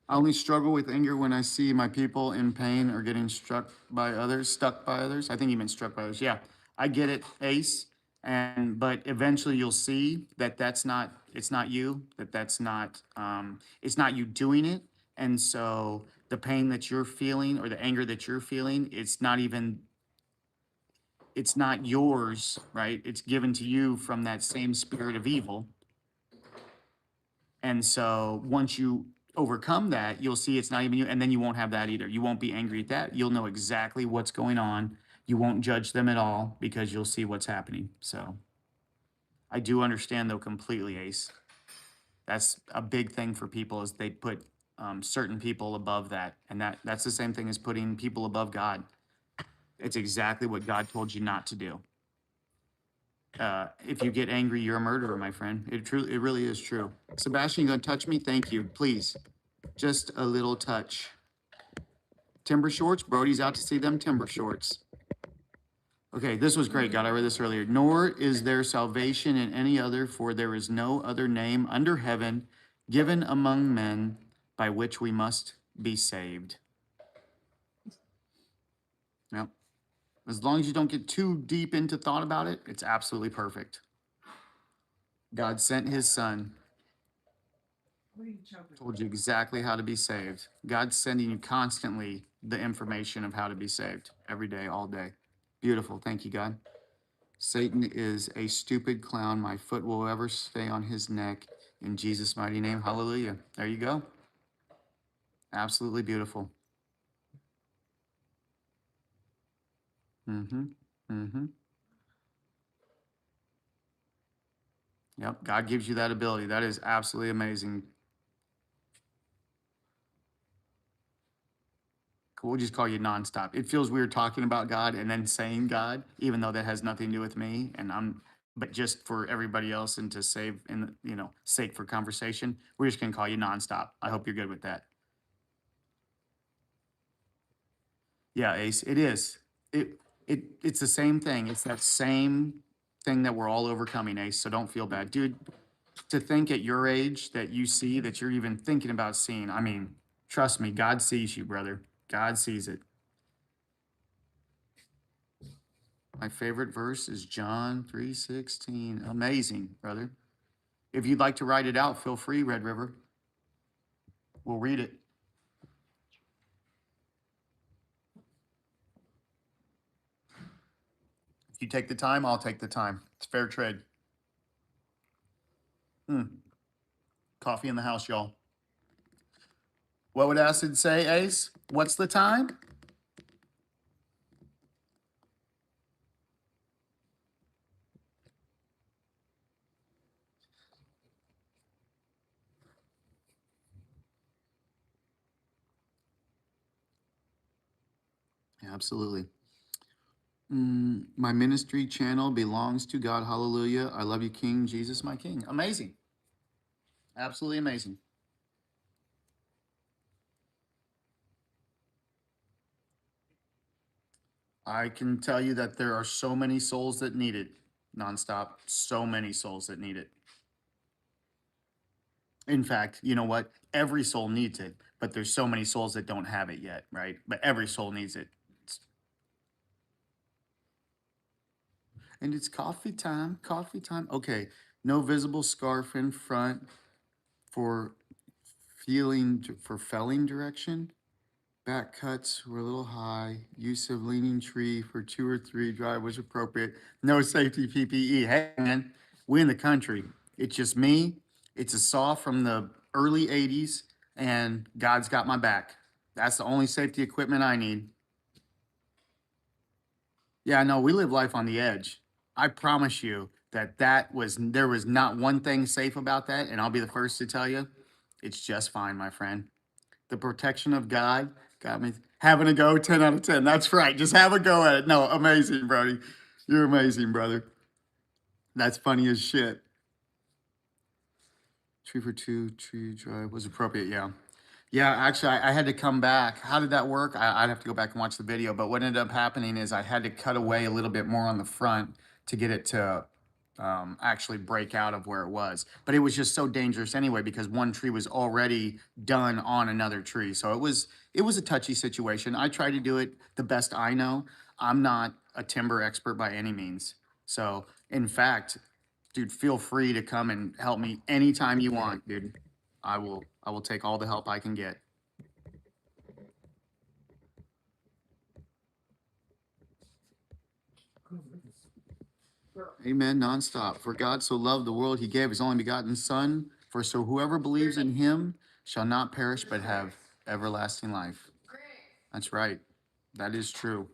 I only struggle with anger when I see my people in pain or getting stuck by others. I think he meant struck by others. Yeah, I get it, Ace. But eventually you'll see that it's not you, it's not you doing it. And so the pain that you're feeling or the anger that you're feeling, it's not yours, right? It's given to you from that same spirit of evil. And so once you overcome that, you'll see it's not even you, and then you won't have that either. You won't be angry at that. You'll know exactly what's going on. You won't judge them at all because you'll see what's happening. So I do understand though completely, Ace. That's a big thing for people is they put certain people above that, and that's the same thing as putting people above God. It's exactly what God told you not to do. If you get angry, you're a murderer, my friend. It really is true. Sebastian, you gonna touch me? Thank you, please. Just a little touch. Timber shorts. Brody's out to see them timber shorts. Okay, this was great, God. I read this earlier. Nor is there salvation in any other, for there is no other name under heaven given among men by which we must be saved. Yep. As long as you don't get too deep into thought about it, it's absolutely perfect. God sent his son, told you exactly how to be saved. God's sending you constantly the information of how to be saved every day, all day. Beautiful. Thank you, God. Satan is a stupid clown. My foot will ever stay on his neck. In Jesus' mighty name. Hallelujah. There you go. Absolutely beautiful. Mm-hmm. Mm-hmm. Yep. God gives you that ability. That is absolutely amazing. We'll just call you nonstop. It feels weird talking about God and then saying God, even though that has nothing to do with me. But just for everybody else and to save and sake for conversation, we're just gonna call you nonstop. I hope you're good with that. Yeah, Ace, it is. It's the same thing. It's that same thing that we're all overcoming, Ace. So don't feel bad, dude. To think at your age that you see that you're even thinking about seeing. I mean, trust me, God sees you, brother. God sees it. My favorite verse is John 3:16. Amazing, brother. If you'd like to write it out, feel free, Red River. We'll read it. If you take the time, I'll take the time. It's fair trade. Coffee in the house, y'all. What would Acid say, Ace? What's the time? Absolutely. My ministry channel belongs to God. Hallelujah. I love you, King Jesus, my King. Amazing. Absolutely amazing. I can tell you that there are so many souls that need it nonstop. So many souls that need it. In fact, you know what? Every soul needs it, but there's so many souls that don't have it yet, right? But every soul needs it. And it's coffee time. Coffee time. Okay. No visible scarf in front for felling direction. Back cuts were a little high. Use of leaning tree for 2 or 3 drive was appropriate. No safety PPE. Hey man, we in the country. It's just me. It's a saw from the early 80s, and God's got my back. That's the only safety equipment I need. Yeah, no, we live life on the edge. I promise you that there was not one thing safe about that, and I'll be the first to tell you, it's just fine, my friend. The protection of God got me having a go 10 out of 10. That's right. Just have a go at it. No, amazing, Brody. You're amazing, brother. That's funny as shit. Tree for 2, tree drive was appropriate. Yeah. Yeah, actually, I had to come back. How did that work? I'd have to go back and watch the video. But what ended up happening is I had to cut away a little bit more on the front to get it to actually break out of where it was. But it was just so dangerous anyway because one tree was already done on another tree. So it was a touchy situation. I tried to do it the best I know. I'm not a timber expert by any means. So in fact, dude, feel free to come and help me anytime you want, dude. I will take all the help I can get. Amen. Nonstop. For God so loved the world, he gave his only begotten Son. For so whoever believes in him shall not perish but have everlasting life. That's right. That is true.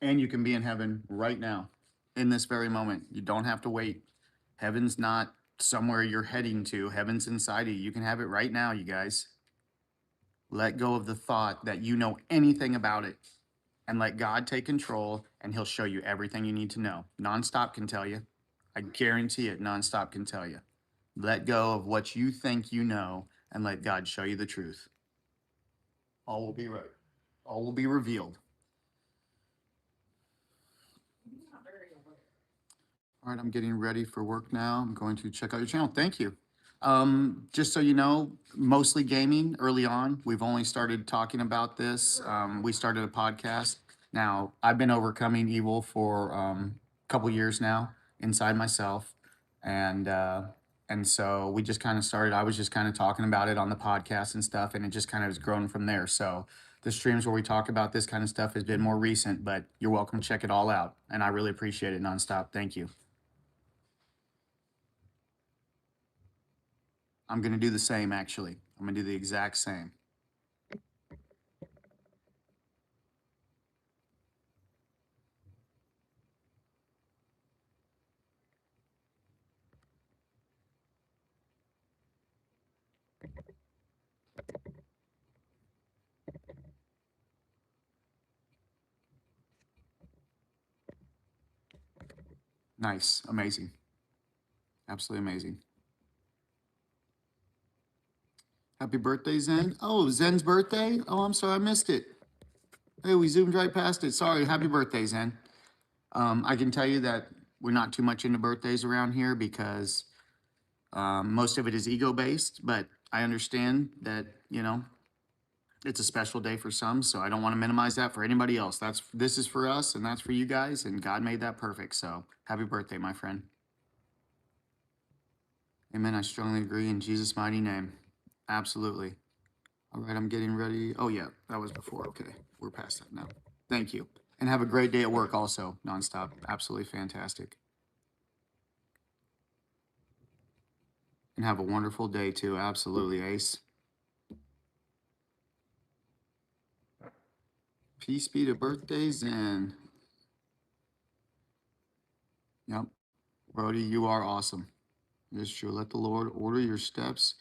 And you can be in heaven right now, in this very moment. You don't have to wait. Heaven's not somewhere you're heading to. Heaven's inside of you. You can have it right now, you guys. Let go of the thought that you know anything about it and let God take control, and he'll show you everything you need to know. Nonstop can tell you. I guarantee it, Nonstop can tell you. Let go of what you think you know and let God show you the truth. All will be right. All will be revealed. All right, I'm getting ready for work now. I'm going to check out your channel. Thank you. Just so you know, mostly gaming early on. We've only started talking about this. We started a podcast. Now, I've been overcoming evil for a couple years now inside myself. And so we just kind of started, I was just kind of talking about it on the podcast and stuff, and it just kind of has grown from there. So the streams where we talk about this kind of stuff has been more recent, but you're welcome to check it all out. And I really appreciate it, Nonstop. Thank you. I'm going to do the same, actually. I'm going to do the exact same. Nice. Amazing. Absolutely amazing. Happy birthday, Zen. Oh, Zen's birthday? Oh, I'm sorry, I missed it. Hey, we zoomed right past it. Sorry. Happy birthday, Zen. I can tell you that we're not too much into birthdays around here because most of it is ego-based, but I understand that, you know, it's a special day for some, so I don't want to minimize that for anybody else. This is for us, and that's for you guys, and God made that perfect. So happy birthday, my friend. Amen. I strongly agree in Jesus' mighty name. Absolutely. All right, I'm getting ready. Oh, yeah, that was before. Okay, we're past that now. Thank you. And have a great day at work also, Nonstop. Absolutely fantastic. And have a wonderful day too. Absolutely, Ace. Peace be to birthdays and yep, Brody, you are awesome. It is true. Let the Lord order your steps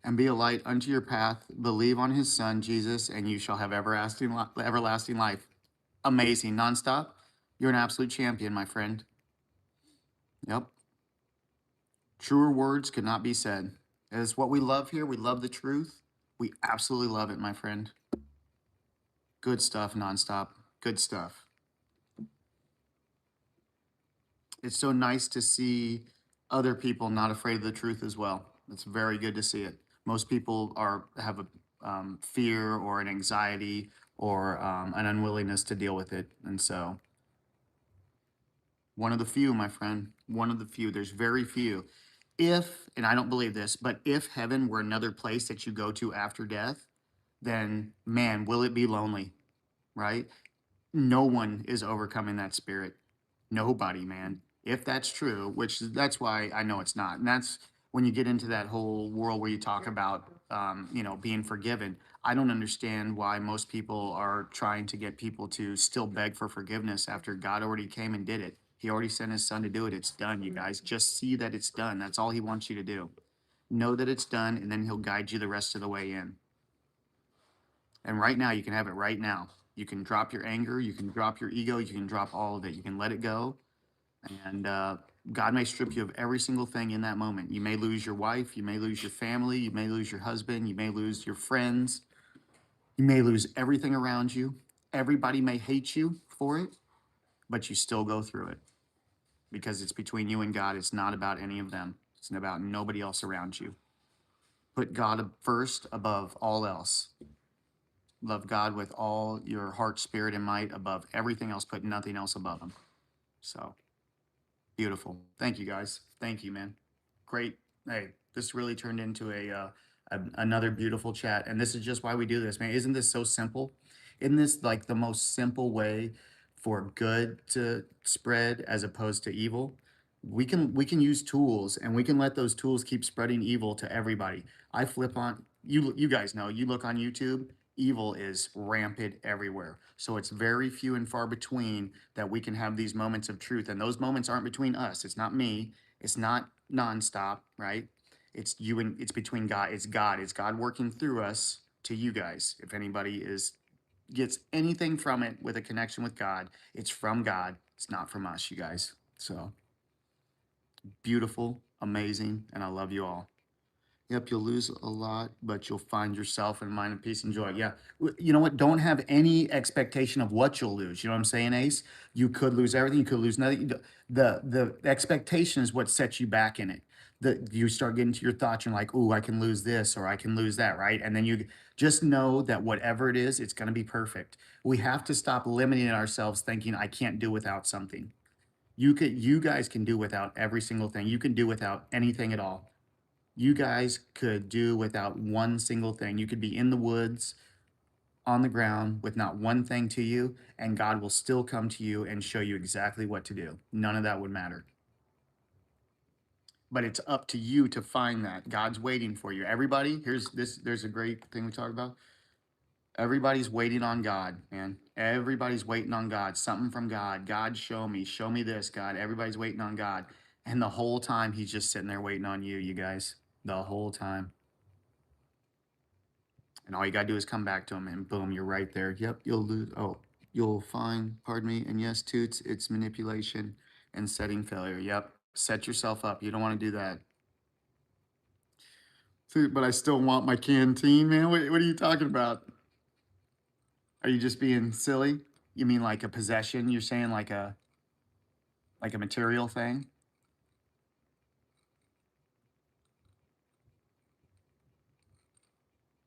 and be a light unto your path. Believe on his son, Jesus, and you shall have everlasting life. Amazing. Nonstop. You're an absolute champion, my friend. Yep. Truer words could not be said. It's what we love here. We love the truth. We absolutely love it, my friend. Good stuff, Nonstop. Good stuff. It's so nice to see other people not afraid of the truth as well. It's very good to see it. Most people have a fear or an anxiety or an unwillingness to deal with it. And so One of the few, my friend. One of the few. There's very few. If, and I don't believe this, but if heaven were another place that you go to after death, then man, will it be lonely, right? No one is overcoming that spirit. Nobody, man. If that's true, which that's why I know it's not. And that's when you get into that whole world where you talk about, being forgiven. I don't understand why most people are trying to get people to still beg for forgiveness after God already came and did it. He already sent his son to do it. It's done, you guys. Just see that it's done. That's all he wants you to do. Know that it's done, and then he'll guide you the rest of the way in. And right now, you can have it right now. You can drop your anger, you can drop your ego, you can drop all of it. You can let it go. And God may strip you of every single thing in that moment. You may lose your wife, you may lose your family, you may lose your husband, you may lose your friends, you may lose everything around you. Everybody may hate you for it, but you still go through it because it's between you and God. It's not about any of them, it's about nobody else around you. Put God first above all else. Love God with all your heart, spirit, and might above everything else. Put nothing else above him. So beautiful. Thank you, guys. Thank you, man. Great. Hey, this really turned into another beautiful chat, and this is just why we do this, man. Isn't this so simple? Isn't this like the most simple way for good to spread as opposed to evil? We can use tools, and we can let those tools keep spreading evil to everybody. I flip on you. You guys know. You look on YouTube. Evil is rampant everywhere. So it's very few and far between that we can have these moments of truth. And those moments aren't between us. It's not me. It's not nonstop, right? It's you and it's between God. It's God. It's God working through us to you guys. If anybody is gets anything from it with a connection with God, it's from God. It's not from us, you guys. So beautiful, amazing, and I love you all. Yep, you'll lose a lot, but you'll find yourself in mind and peace and joy. Yeah. You know what? Don't have any expectation of what you'll lose. You know what I'm saying, Ace? You could lose everything. You could lose nothing. The expectation is what sets you back in it. You start getting to your thoughts. You're like, "Ooh, I can lose this or I can lose that," right? And then you just know that whatever it is, it's going to be perfect. We have to stop limiting ourselves, thinking I can't do without something. You guys can do without every single thing. You can do without anything at all. You guys could do without one single thing. You could be in the woods on the ground with not one thing to you, and God will still come to you and show you exactly what to do. None of that would matter. But it's up to you to find that. God's waiting for you. Everybody, there's a great thing we talk about. Everybody's waiting on God, man. Everybody's waiting on God. Something from God. God, show me this, God. Everybody's waiting on God. And the whole time he's just sitting there waiting on you, you guys. The whole time. And all you gotta do is come back to him, and boom, you're right there. Yep, you'll lose. Oh, you'll find, pardon me. And yes, Toots, it's manipulation and setting failure. Yep, set yourself up. You don't want to do that. But I still want my canteen, man. What are you talking about? Are you just being silly? You mean like a possession? You're saying like a material thing?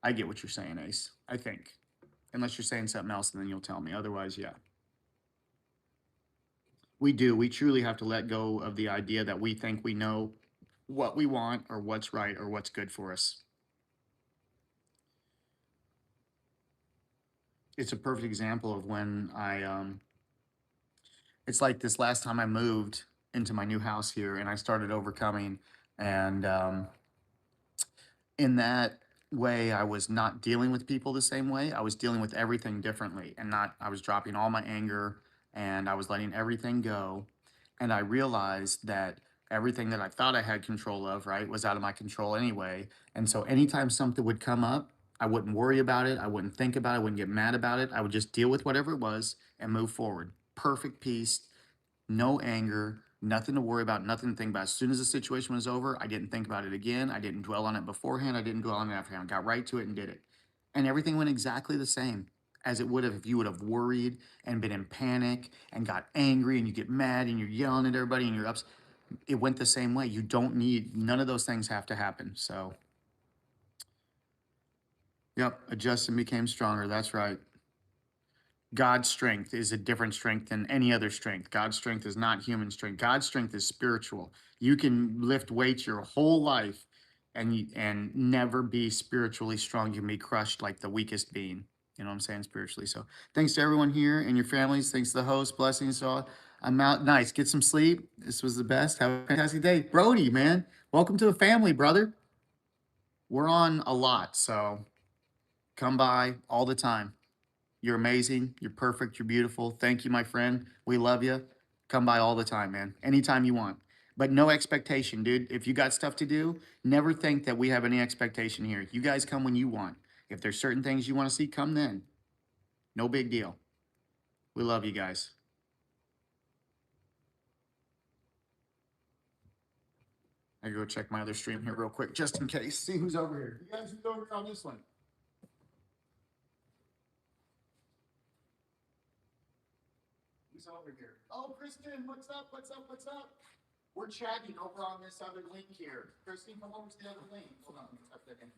I get what you're saying, Ace. I think. Unless you're saying something else, and then you'll tell me. Otherwise, yeah. We do. We truly have to let go of the idea that we think we know what we want or what's right or what's good for us. It's a perfect example of when it's like this last time I moved into my new house here and I started overcoming. And in that way, I was not dealing with people the same way. I was dealing with everything differently and not, I was dropping all my anger and I was letting everything go. And I realized that everything that I thought I had control of, right, was out of my control anyway. And so anytime something would come up, I wouldn't worry about it. I wouldn't think about it. I wouldn't get mad about it. I would just deal with whatever it was and move forward. Perfect peace, no anger, nothing to worry about, nothing to think about. As soon as the situation was over, I didn't think about it again. I didn't dwell on it beforehand. I didn't dwell on it afterhand. I got right to it and did it. And everything went exactly the same as it would have if you would have worried and been in panic and got angry and you get mad and you're yelling at everybody and you're upset. It went the same way. You don't need, none of those things have to happen. So, yep, adjust and became stronger. That's right. God's strength is a different strength than any other strength. God's strength is not human strength. God's strength is spiritual. You can lift weights your whole life and never be spiritually strong. You can be crushed like the weakest being. You know what I'm saying? Spiritually. So thanks to everyone here and your families. Thanks to the host. Blessings to all. I'm out. Nice. Get some sleep. This was the best. Have a fantastic day. Brody, man. Welcome to the family, brother. We're on a lot, so come by all the time. You're amazing. You're perfect. You're beautiful. Thank you, my friend. We love you. Come by all the time, man. Anytime you want. But no expectation, dude. If you got stuff to do, never think that we have any expectation here. You guys come when you want. If there's certain things you want to see, come then. No big deal. We love you guys. I go check my other stream here real quick, just in case. See who's over here. You guys who's over here on this one? Who's over here? Oh, Kristen, what's up? What's up? What's up? We're chatting over on this other link here. Kristen, come over to the other link. Hold on, let me type that in.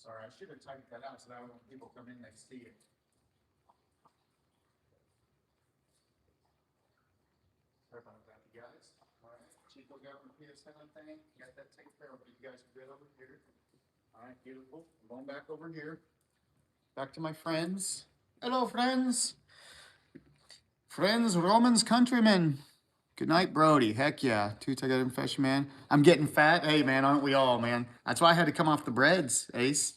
Sorry, I should have typed that out so that when people come in, they see it. Sorry about that, you guys. All right, Chico government PSN thing, got that taken care of, but you guys are good over here. All right, beautiful. I'm going back over here. Back to my friends. Hello, friends. Friends, Romans, countrymen. Good night, Brody. Heck yeah. Two-ticket confession, man. I'm getting fat. Hey, man, aren't we all, man? That's why I had to come off the breads, Ace.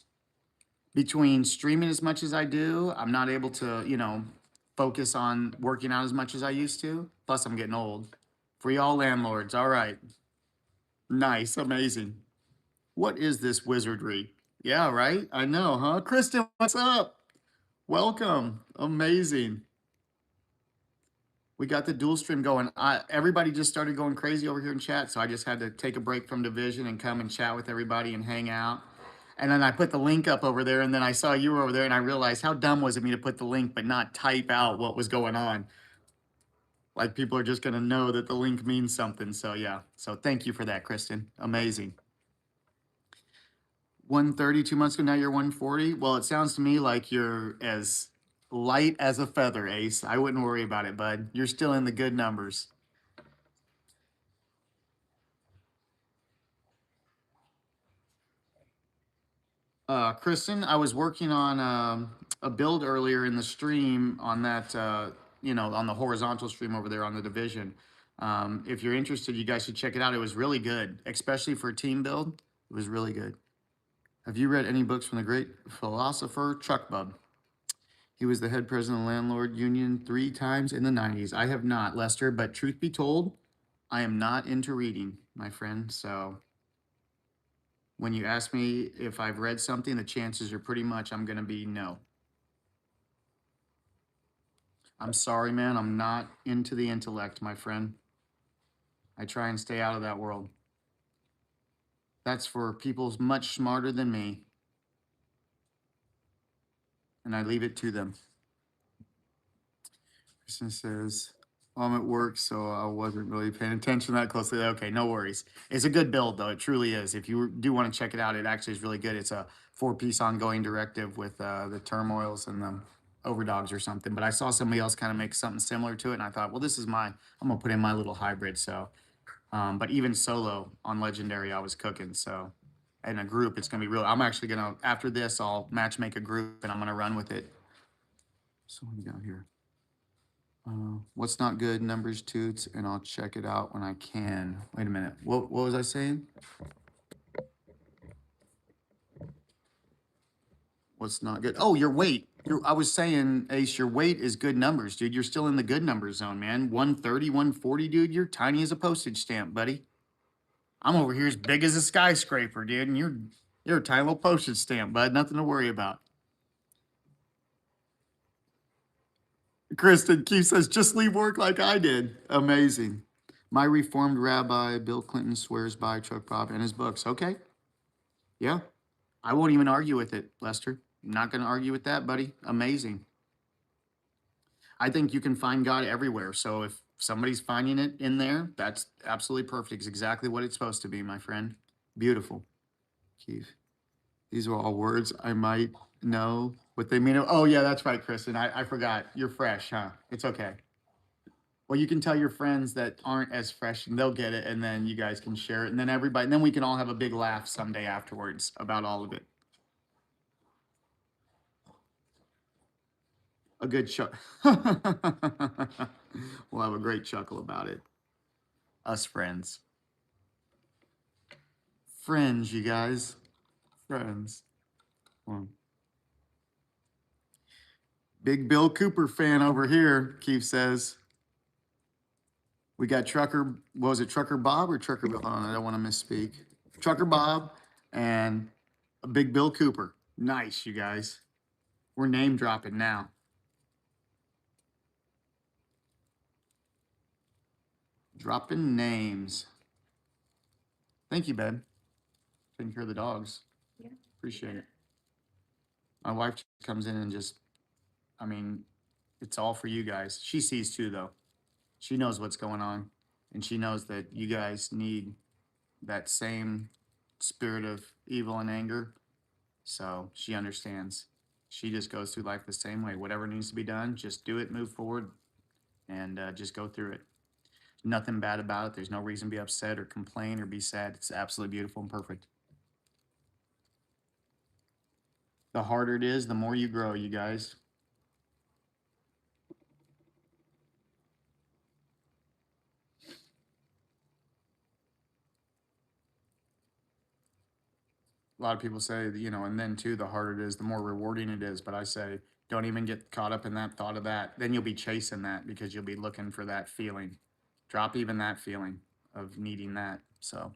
Between streaming as much as I do, I'm not able to, focus on working out as much as I used to. Plus, I'm getting old. For y'all landlords. All right. Nice. Amazing. What is this wizardry? Yeah, right? I know, huh? Kristen, what's up? Welcome. Amazing. We got the dual stream going. Everybody just started going crazy over here in chat, so I just had to take a break from Division and come and chat with everybody and hang out. And then I put the link up over there, and then I saw you were over there, and I realized how dumb was it me to put the link but not type out what was going on. Like people are just gonna know that the link means something. So yeah. So thank you for that, Kristen. Amazing. 130 2 months ago, now you're 140. Well, it sounds to me like you're as light as a feather, Ace. I wouldn't worry about it, bud. You're still in the good numbers. Kristen, I was working on a build earlier in the stream on that, on the horizontal stream over there on the Division. If you're interested, you guys should check it out. It was really good, especially for a team build. It was really good. Have you read any books from the great philosopher Chuck Bub? He was the head president of the Landlord Union 3 times in the 90s. I have not, Lester, but truth be told, I am not into reading, my friend. So when you ask me if I've read something, the chances are pretty much I'm going to be no. I'm sorry, man. I'm not into the intellect, my friend. I try and stay out of that world. That's for people much smarter than me. And I leave it to them. Kristen says, I'm at work, so I wasn't really paying attention that closely. Okay, no worries. It's a good build, though. It truly is. If you do want to check it out, it actually is really good. It's a 4-piece ongoing directive with the turmoils and the overdogs or something. But I saw somebody else kind of make something similar to it, and I thought, well, I'm going to put in my little hybrid. So, but even solo on Legendary, I was cooking. So, in a group, it's going to be real. I'm actually going to, after this, I'll match make a group, and I'm going to run with it. So, what do we got here? What's not good? Numbers, toots, and I'll check it out when I can. Wait a minute. What was I saying? What's not good? Oh, your weight. I was saying, Ace, your weight is good numbers, dude. You're still in the good number zone, man. 130, 140, dude. You're tiny as a postage stamp, buddy. I'm over here as big as a skyscraper, dude, and you're a tiny little postage stamp, bud. Nothing to worry about. Kristen Keith says, just leave work like I did. Amazing. My Reformed Rabbi Bill Clinton swears by Chuck Bob and his books. Okay. Yeah. I won't even argue with it, Lester. Not going to argue with that, buddy. Amazing. I think you can find God everywhere. So if somebody's finding it in there, that's absolutely perfect. It's exactly what it's supposed to be, my friend. Beautiful. Keith. These are all words I might know what they mean. Oh, yeah, that's right, Kristen. I forgot. You're fresh, huh? It's okay. Well, you can tell your friends that aren't as fresh and they'll get it, and then you guys can share it. And then everybody, and then we can all have a big laugh someday afterwards about all of it. A good chuck. We'll have a great chuckle about it. Us friends. Friends, you guys. Friends. Big Bill Cooper fan over here, Keith says. We got Trucker, what was it, Trucker Bob or Trucker Bill? Hold on, I don't want to misspeak. Trucker Bob and Big Bill Cooper. Nice, you guys. We're name dropping now. Dropping names. Thank you, babe. Taking care of the dogs. Yeah. Appreciate it. My wife comes in and just, I mean, it's all for you guys. She sees too, though. She knows what's going on. And she knows that you guys need that same spirit of evil and anger. So she understands. She just goes through life the same way. Whatever needs to be done, just do it, move forward, and just go through it. Nothing bad about it. There's no reason to be upset or complain or be sad. It's absolutely beautiful and perfect. The harder it is, the more you grow, you guys. A lot of people say, and then too, the harder it is, the more rewarding it is. But I say, don't even get caught up in that thought of that. Then you'll be chasing that because you'll be looking for that feeling. Drop even that feeling of needing that. So,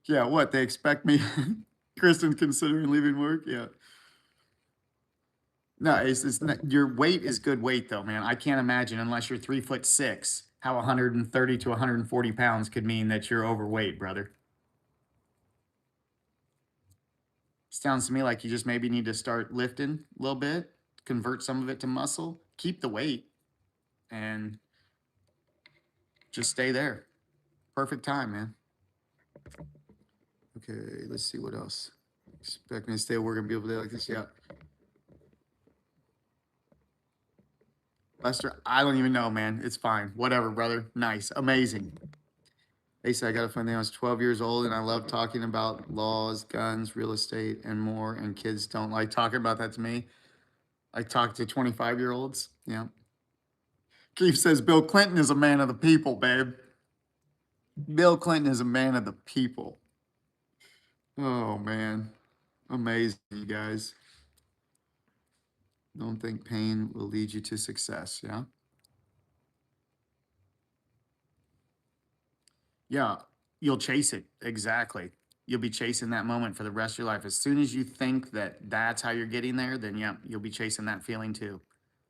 yeah, what? They expect me, Kristen, considering leaving work? Yeah. No, it's not, your weight is good weight though, man. I can't imagine unless you're 3'6", how 130 to 140 pounds could mean that you're overweight, brother. Sounds to me like you just maybe need to start lifting a little bit, convert some of it to muscle, keep the weight, and just stay there. Perfect time, man. Okay, let's see what else. Expect me to stay at work and be able to like this. Yeah. Lester, I don't even know, man. It's fine. Whatever, brother. Nice. Amazing. They said I got a funny thing. I was 12 years old and I love talking about laws, guns, real estate, and more. And kids don't like talking about that to me. I talk to 25-year-olds. Yeah. Keith says Bill Clinton is a man of the people, babe. Bill Clinton is a man of the people. Oh, man. Amazing, you guys. Don't think pain will lead you to success. Yeah. Yeah. You'll chase it. Exactly. You'll be chasing that moment for the rest of your life. As soon as you think that that's how you're getting there, then yeah, you'll be chasing that feeling too.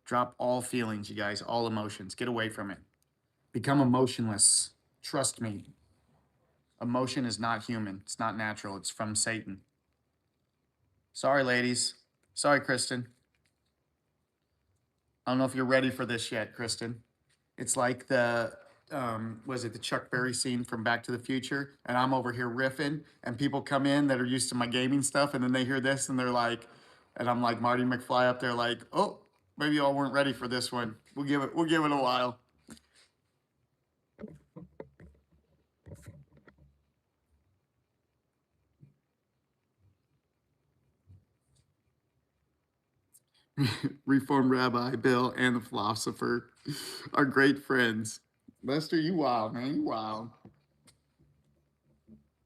Drop all feelings, you guys, all emotions. Get away from it. Become emotionless. Trust me. Emotion is not human. It's not natural. It's from Satan. Sorry, ladies. Sorry, Kristen. I don't know if you're ready for this yet, Kristen. It's like the was it the Chuck Berry scene from Back to the Future? And I'm over here riffing, and people come in that are used to my gaming stuff, and then they hear this, and they're like, and I'm like Marty McFly up there, like, oh, maybe y'all weren't ready for this one. We'll give it a while. Reformed Rabbi Bill and the philosopher are great friends. Lester, you wild, man. You wild.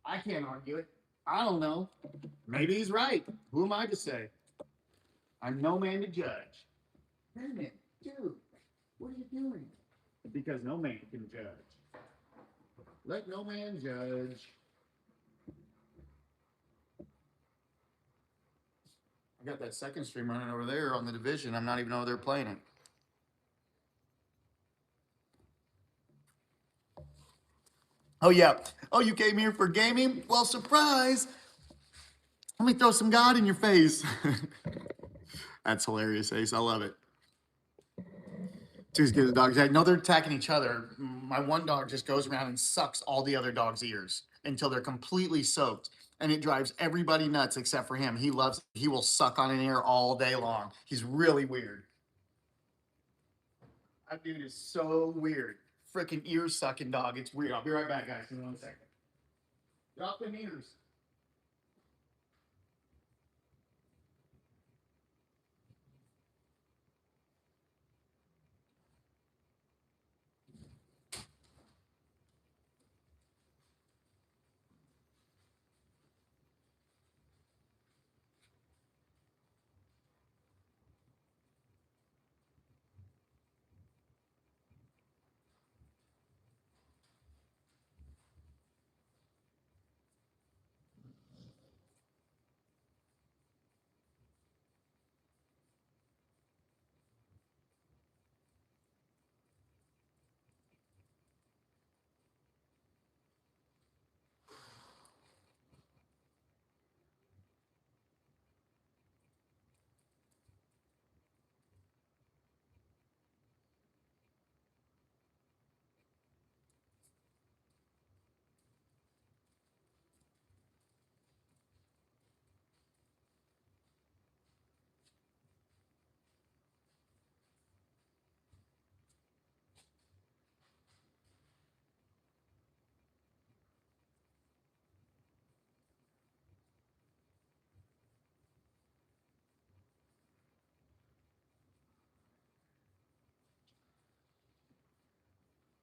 I can't argue it. I don't know. Maybe he's right. Who am I to say? I'm no man to judge. Wait a minute, dude. What are you doing? Because no man can judge. Let no man judge. I got that second stream running over there on the division. I'm not even know they're playing it. Oh, yeah. Oh, you came here for gaming? Well, surprise. Let me throw some God in your face. That's hilarious, Ace. I love it. Two scared dogs. I know they're attacking each other. My one dog just goes around and sucks all the other dogs' ears until they're completely soaked. And it drives everybody nuts except for him. He will suck on an ear all day long. He's really weird. That dude is so weird. Freaking ear sucking dog. It's weird. I'll be right back, guys. In 1 second. Drop them ears.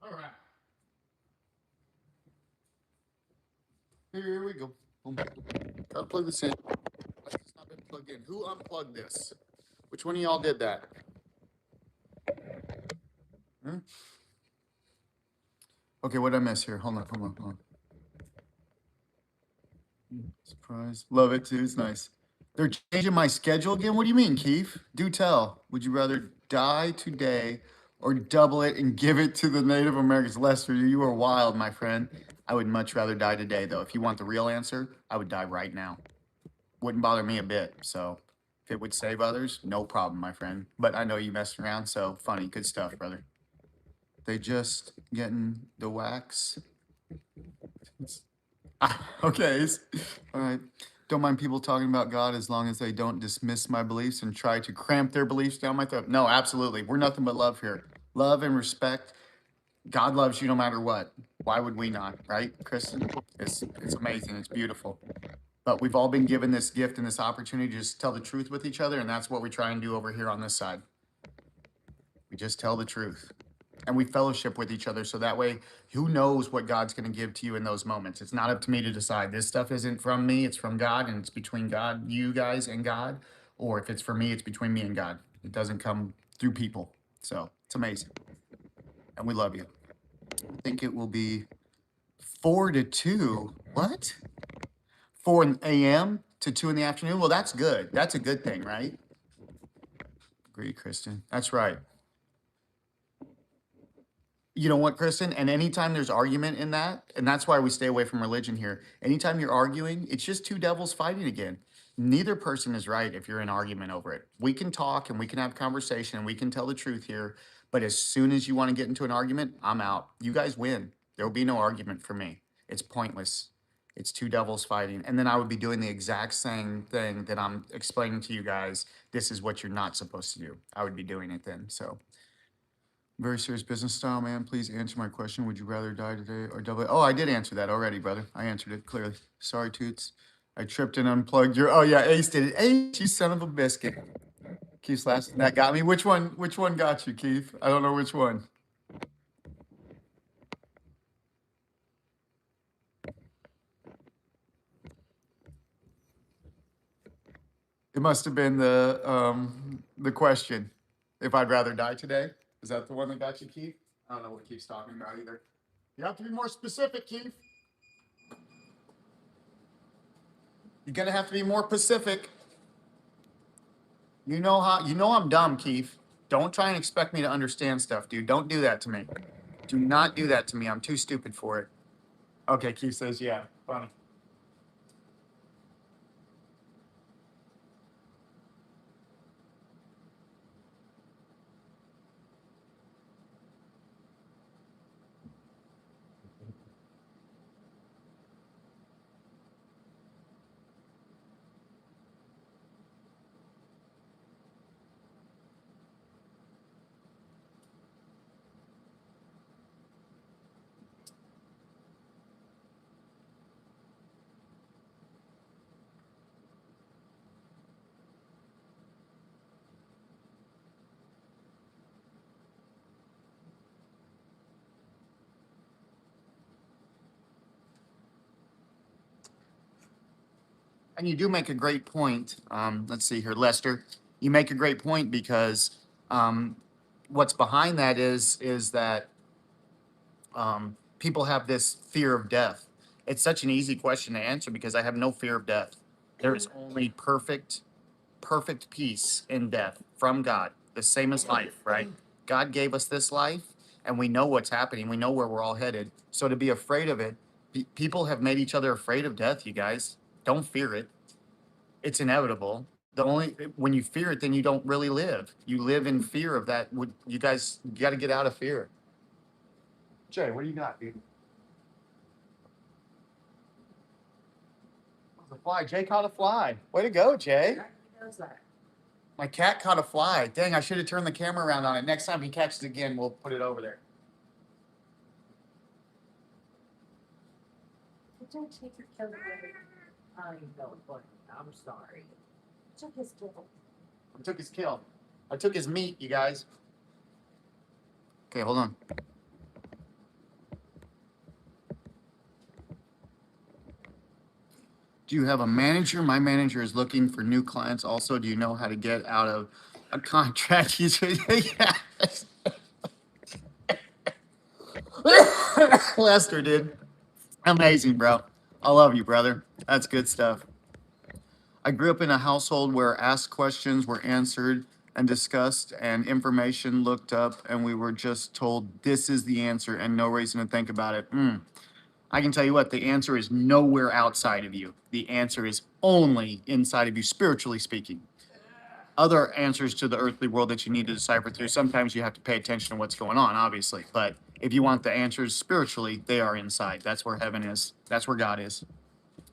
All right. Here we go. Gotta plug this in. It's not been plugged in. Who unplugged this? Which one of y'all did that? Hmm? Okay, what did I miss here? Hold on. Surprise. Love it too. It's nice. They're changing my schedule again? What do you mean, Keith? Do tell. Would you rather die today or double it and give it to the Native Americans? Lester, you are wild, my friend. I would much rather die today, though. If you want the real answer, I would die right now. Wouldn't bother me a bit. So if it would save others, no problem, my friend. But I know you messed around, so funny. Good stuff, brother. They just getting the wax. Okay. All right. Don't mind people talking about God as long as they don't dismiss my beliefs and try to cramp their beliefs down my throat. No, absolutely. We're nothing but love here. Love and respect. God loves you no matter what. Why would we not, right, Kristen? It's amazing. It's beautiful. But we've all been given this gift and this opportunity to just tell the truth with each other, and that's what we try and do over here on this side. We just tell the truth. And we fellowship with each other so that way, who knows what God's going to give to you in those moments? It's not up to me to decide. This stuff isn't from me, it's from God, and it's between God, you guys, and God. Or if it's for me, it's between me and God. It doesn't come through people. So it's amazing. And we love you. I think it will be 4 to 2. What? 4 a.m. to 2 in the afternoon? Well, that's good. That's a good thing, right? Agree, Kristen. That's right. You know what, Kristen? And anytime there's argument in that, and that's why we stay away from religion here. Anytime you're arguing, it's just two devils fighting again. Neither person is right if you're in argument over it. We can talk and we can have conversation and we can tell the truth here. But as soon as you want to get into an argument, I'm out. You guys win. There will be no argument for me. It's pointless. It's two devils fighting. And then I would be doing the exact same thing that I'm explaining to you guys. This is what you're not supposed to do. I would be doing it then. So. Very serious business style, man. Please answer my question. Would you rather die today or double it? Oh, I did answer that already, brother. I answered it clearly. Sorry, Toots. I tripped and unplugged your. Oh yeah, Ace did it. Ace, you son of a biscuit. Keith's last. That got me. Which one? Which one got you, Keith? I don't know which one. It must have been the question. If I'd rather die today. Is that the one that got you, Keith? I don't know what Keith's talking about either. You have to be more specific, Keith. You're gonna have to be more specific. You know I'm dumb, Keith. Don't try and expect me to understand stuff, dude. Don't do that to me. Do not do that to me. I'm too stupid for it. Okay, Keith says, yeah, funny. And you do make a great point. Let's see here, Lester. You make a great point because what's behind that is that people have this fear of death. It's such an easy question to answer because I have no fear of death. There is only perfect peace in death from God, the same as life, right? God gave us this life, and we know what's happening. We know where we're all headed. So to be afraid of it, people have made each other afraid of death. You guys don't fear it. It's inevitable. The only when you fear it, then you don't really live. You live in fear of that. Would you guys got to get out of fear? Jay, what do you got, dude? The fly. Jay caught a fly. Way to go, Jay. He does that. My cat caught a fly. Dang, I should have turned the camera around on it. Next time he catches it again, we'll put it over there. Don't take your kid away. I know, but I'm sorry. Took his kid. I took his kill. I took his meat, you guys. Okay, hold on. Do you have a manager? My manager is looking for new clients. Also, do you know how to get out of a contract? Yes. Lester, dude. Amazing, bro. I love you, brother. That's good stuff. I grew up in a household where asked questions were answered and discussed and information looked up, and we were just told this is the answer and no reason to think about it. I can tell you what, the answer is nowhere outside of you. The answer is only inside of you, spiritually speaking. Other answers to the earthly world that you need to decipher through, sometimes you have to pay attention to what's going on, obviously. But if you want the answers spiritually, they are inside. That's where heaven is. That's where God is.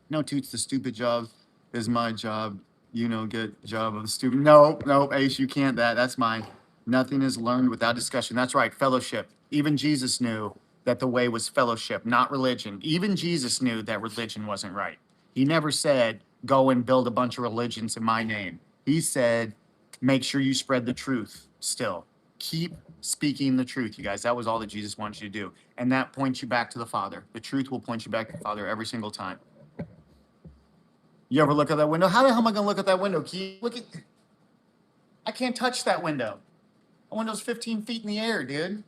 No, Toots, the stupid job is my job. You know, get job of the stupid. No, Ace, you can't that. That's mine. Nothing is learned without discussion. That's right, fellowship. Even Jesus knew that the way was fellowship, not religion. Even Jesus knew that religion wasn't right. He never said, go and build a bunch of religions in my name. He said, make sure you spread the truth still. Keep speaking the truth, you guys. That was all that Jesus wanted you to do. And that points you back to the Father. The truth will point you back to the Father every single time. You ever look out that window? How the hell am I going to look out that window, Keith? Look at, I can't touch that window. The window's 15 feet in the air, dude.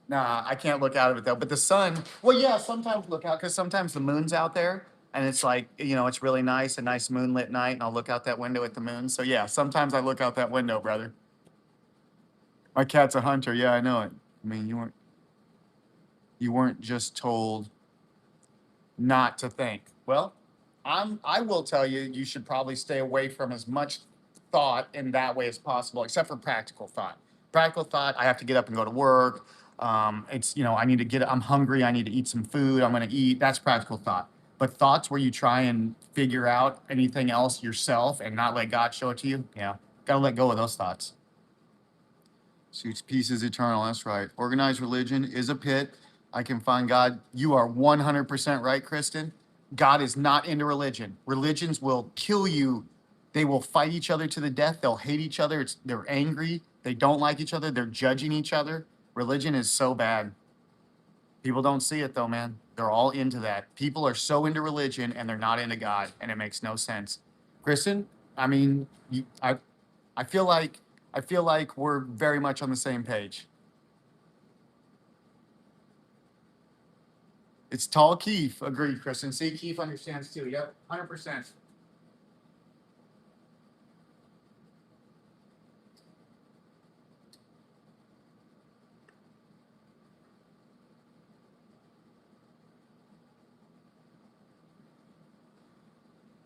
Nah, I can't look out of it though. But the sun, well, yeah, sometimes look out because sometimes the moon's out there and it's like, you know, it's really nice, a nice moonlit night, and I'll look out that window at the moon. So yeah, sometimes I look out that window, brother. My cat's a hunter. Yeah, I know it. I mean, you weren't just told not to think. Well, I will tell you, you should probably stay away from as much thought in that way as possible, except for practical thought. Practical thought, I have to get up and go to work. It's, you know, I need to get, I'm hungry, I need to eat some food, I'm going to eat. That's practical thought. But thoughts where you try and figure out anything else yourself and not let God show it to you, yeah, got to let go of those thoughts. Suits peace is eternal. That's right. Organized religion is a pit. I can find God. You are 100% right, Kristen. God is not into religion. Religions will kill you. They will fight each other to the death. They'll hate each other. They're angry. They don't like each other. They're judging each other. Religion is so bad. People don't see it though, man. They're all into that. People are so into religion and they're not into God, and it makes no sense. Kristen, I mean, I feel like we're very much on the same page. It's tall Keith. Agreed, Kristen. See, Keith understands too. Yep, 100%.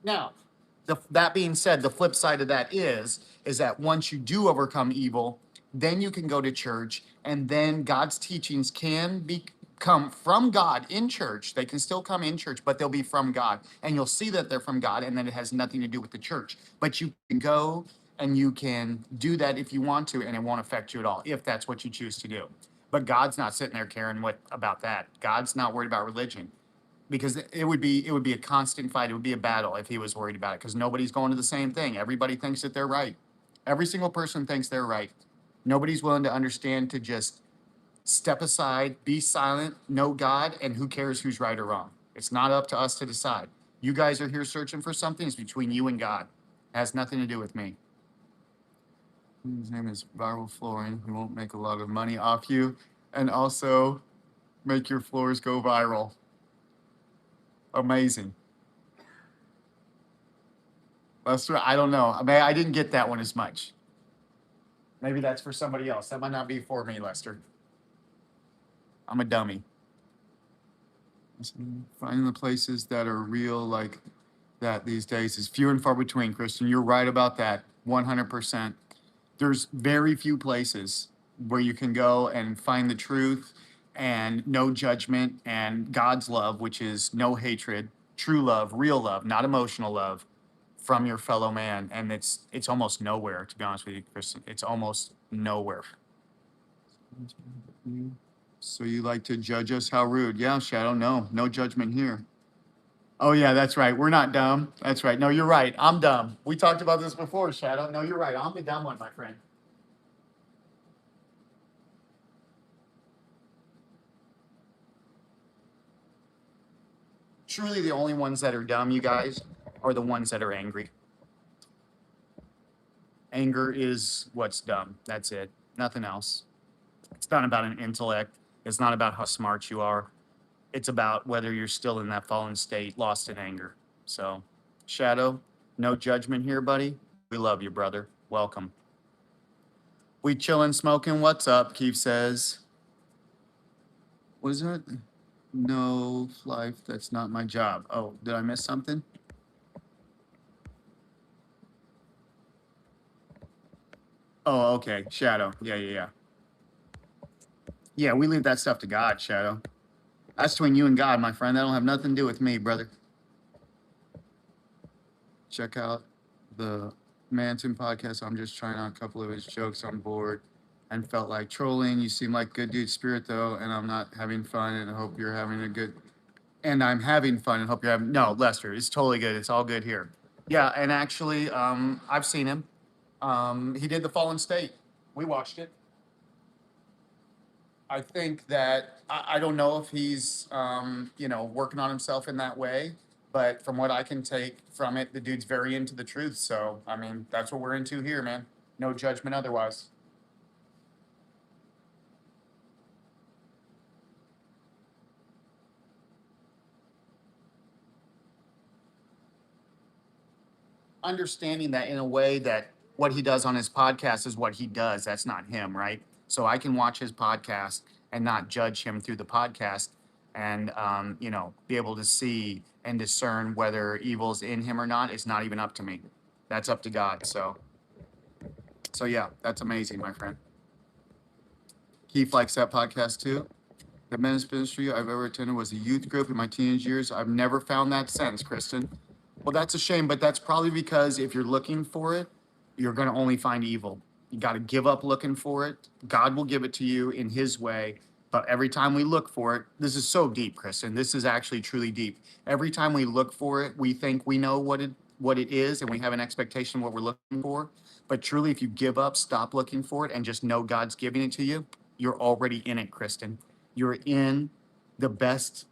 Now, that being said, the flip side of that is that once you do overcome evil, then you can go to church, and then God's teachings can come from God in church. They can still come in church, but they'll be from God, and you'll see that they're from God, and then it has nothing to do with the church. But you can go and you can do that if you want to, and it won't affect you at all if that's what you choose to do. But God's not sitting there caring what about that. God's not worried about religion, because it would be a constant fight. It would be a battle if he was worried about it, because nobody's going to the same thing. Everybody thinks that they're right. Every single person thinks they're right. Nobody's willing to understand, to just step aside, be silent, know God, and who cares who's right or wrong. It's not up to us to decide. You guys are here searching for something. It's between you and God. It has nothing to do with me. His name is Viral Flooring. He won't make a lot of money off you, and also make your floors go viral. Amazing. Lester, I don't know. I mean, I didn't get that one as much. Maybe that's for somebody else. That might not be for me, Lester. I'm a dummy. Finding the places that are real like that these days is few and far between, Kristen. You're right about that, 100%. There's very few places where you can go and find the truth and no judgment and God's love, which is no hatred, true love, real love, not emotional love from your fellow man. And it's almost nowhere, to be honest with you, Kristen. It's almost nowhere. So you like to judge us? How rude. Yeah, Shadow, no judgment here. Oh yeah, that's right. We're not dumb. That's right. No, you're right. I'm dumb. We talked about this before, Shadow. No, you're right. I'm the dumb one, my friend. Truly, the only ones that are dumb, you guys, are the ones that are angry. Anger is what's dumb. That's it. Nothing else. It's not about an intellect. It's not about how smart you are. It's about whether you're still in that fallen state, lost in anger. So, Shadow, no judgment here, buddy. We love you, brother. Welcome. We chillin', smoking. What's up? Keith says. What is it? No life. That's not my job. Oh, did I miss something? Oh, okay. Shadow. Yeah. Yeah, we leave that stuff to God, Shadow. That's between you and God, my friend. That don't have nothing to do with me, brother. Check out the Manson podcast. I'm just trying out a couple of his jokes on board and felt like trolling. You seem like good dude spirit though, and I'm not having fun, and I hope you're having a good, and I'm having fun and hope you're having, no, Lester, it's totally good. It's all good here. Yeah, and actually, I've seen him. He did The Fallen State. We watched it. I think that I don't know if he's working on himself in that way, but from what I can take from it, the dude's very into the truth. So I mean, that's what we're into here, man. No judgment otherwise. Understanding that in a way that what he does on his podcast is what he does. That's not him, right? So I can watch his podcast and not judge him through the podcast, and be able to see and discern whether evil's in him or not. It's not even up to me. That's up to God. So yeah, that's amazing, my friend. Keith likes that podcast too. The men's ministry I've ever attended was a youth group in my teenage years. I've never found that since, Kristen. Well, that's a shame, but that's probably because if you're looking for it, you're going to only find evil. You got to give up looking for it. God will give it to you in his way. But every time we look for it, this is so deep, Kristen. This is actually truly deep. Every time we look for it, we think we know what it is, and we have an expectation of what we're looking for. But truly, if you give up, stop looking for it, and just know God's giving it to you, you're already in it, Kristen. You're in the best,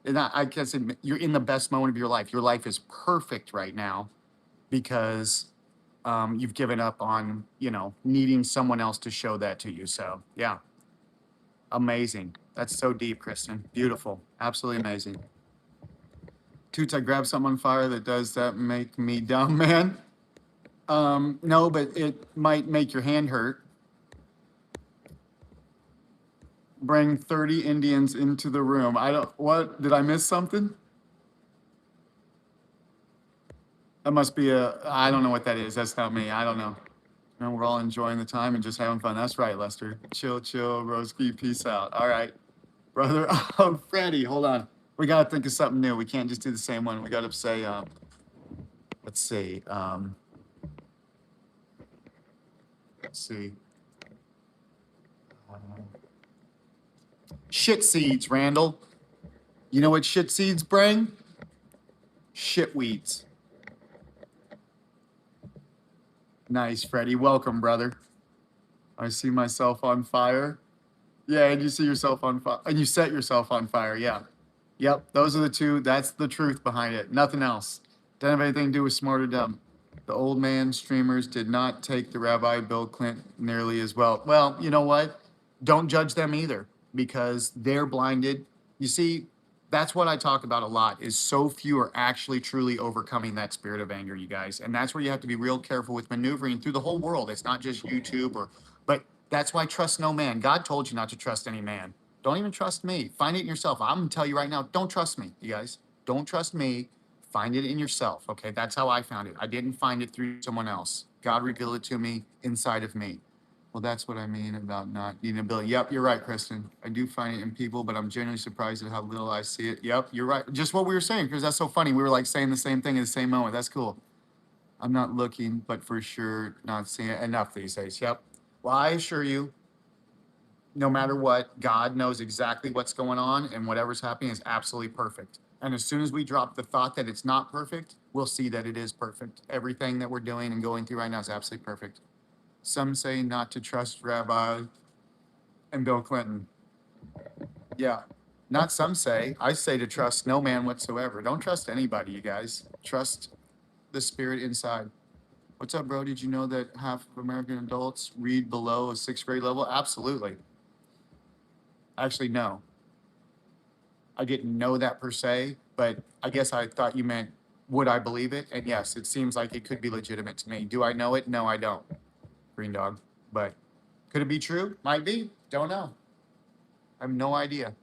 and I guess you're in the best moment of your life. Your life is perfect right now because you've given up on, needing someone else to show that to you. So yeah, amazing. That's so deep, Kristen. Beautiful. Absolutely amazing. Toots, I grabbed something on fire. That does that make me dumb, man? No, but it might make your hand hurt. Bring 30 Indians into the room. What, did I miss something? That must be I don't know what that is. That's not me. I don't know. And we're all enjoying the time and just having fun. That's right, Lester. Chill, chill, Roski, peace out. All right, brother. Oh, Freddie, hold on. We got to think of something new. We can't just do the same one. We got to say, let's see. Let's see. Shit seeds, Randall. You know what shit seeds bring? Shit weeds. Nice, Freddie. Welcome, brother. I see myself on fire. Yeah, and you see yourself on fire. And you set yourself on fire. Yeah. Yep. Those are the two. That's the truth behind it. Nothing else. Doesn't have anything to do with smart or dumb. The old man streamers did not take the Rabbi Bill Clinton nearly as well. Well, you know what? Don't judge them either because they're blinded. You see, that's what I talk about a lot is so few are actually truly overcoming that spirit of anger, you guys. And that's where you have to be real careful with maneuvering through the whole world. It's not just YouTube but that's why trust no man. God told you not to trust any man. Don't even trust me. Find it in yourself. I'm gonna tell you right now, don't trust me, you guys. Don't trust me. Find it in yourself. Okay. That's how I found it. I didn't find it through someone else. God revealed it to me inside of me. Well, that's what I mean about not needing ability. Yep, you're right, Kristen. I do find it in people, but I'm genuinely surprised at how little I see it. Yep, you're right. Just what we were saying, because that's so funny. We were like saying the same thing in the same moment. That's cool. I'm not looking, but for sure not seeing it enough these days. Yep. Well, I assure you, no matter what, God knows exactly what's going on, and whatever's happening is absolutely perfect. And as soon as we drop the thought that it's not perfect, we'll see that it is perfect. Everything that we're doing and going through right now is absolutely perfect. Some say not to trust Rabbi and Bill Clinton. Yeah. Not some say. I say to trust no man whatsoever. Don't trust anybody, you guys. Trust the spirit inside. What's up, bro? Did you know that half of American adults read below a sixth grade level? Absolutely. Actually, no. I didn't know that per se, but I guess I thought you meant, would I believe it? And yes, it seems like it could be legitimate to me. Do I know it? No, I don't. Green dog. But could it be true? Might be. Don't know. I have no idea.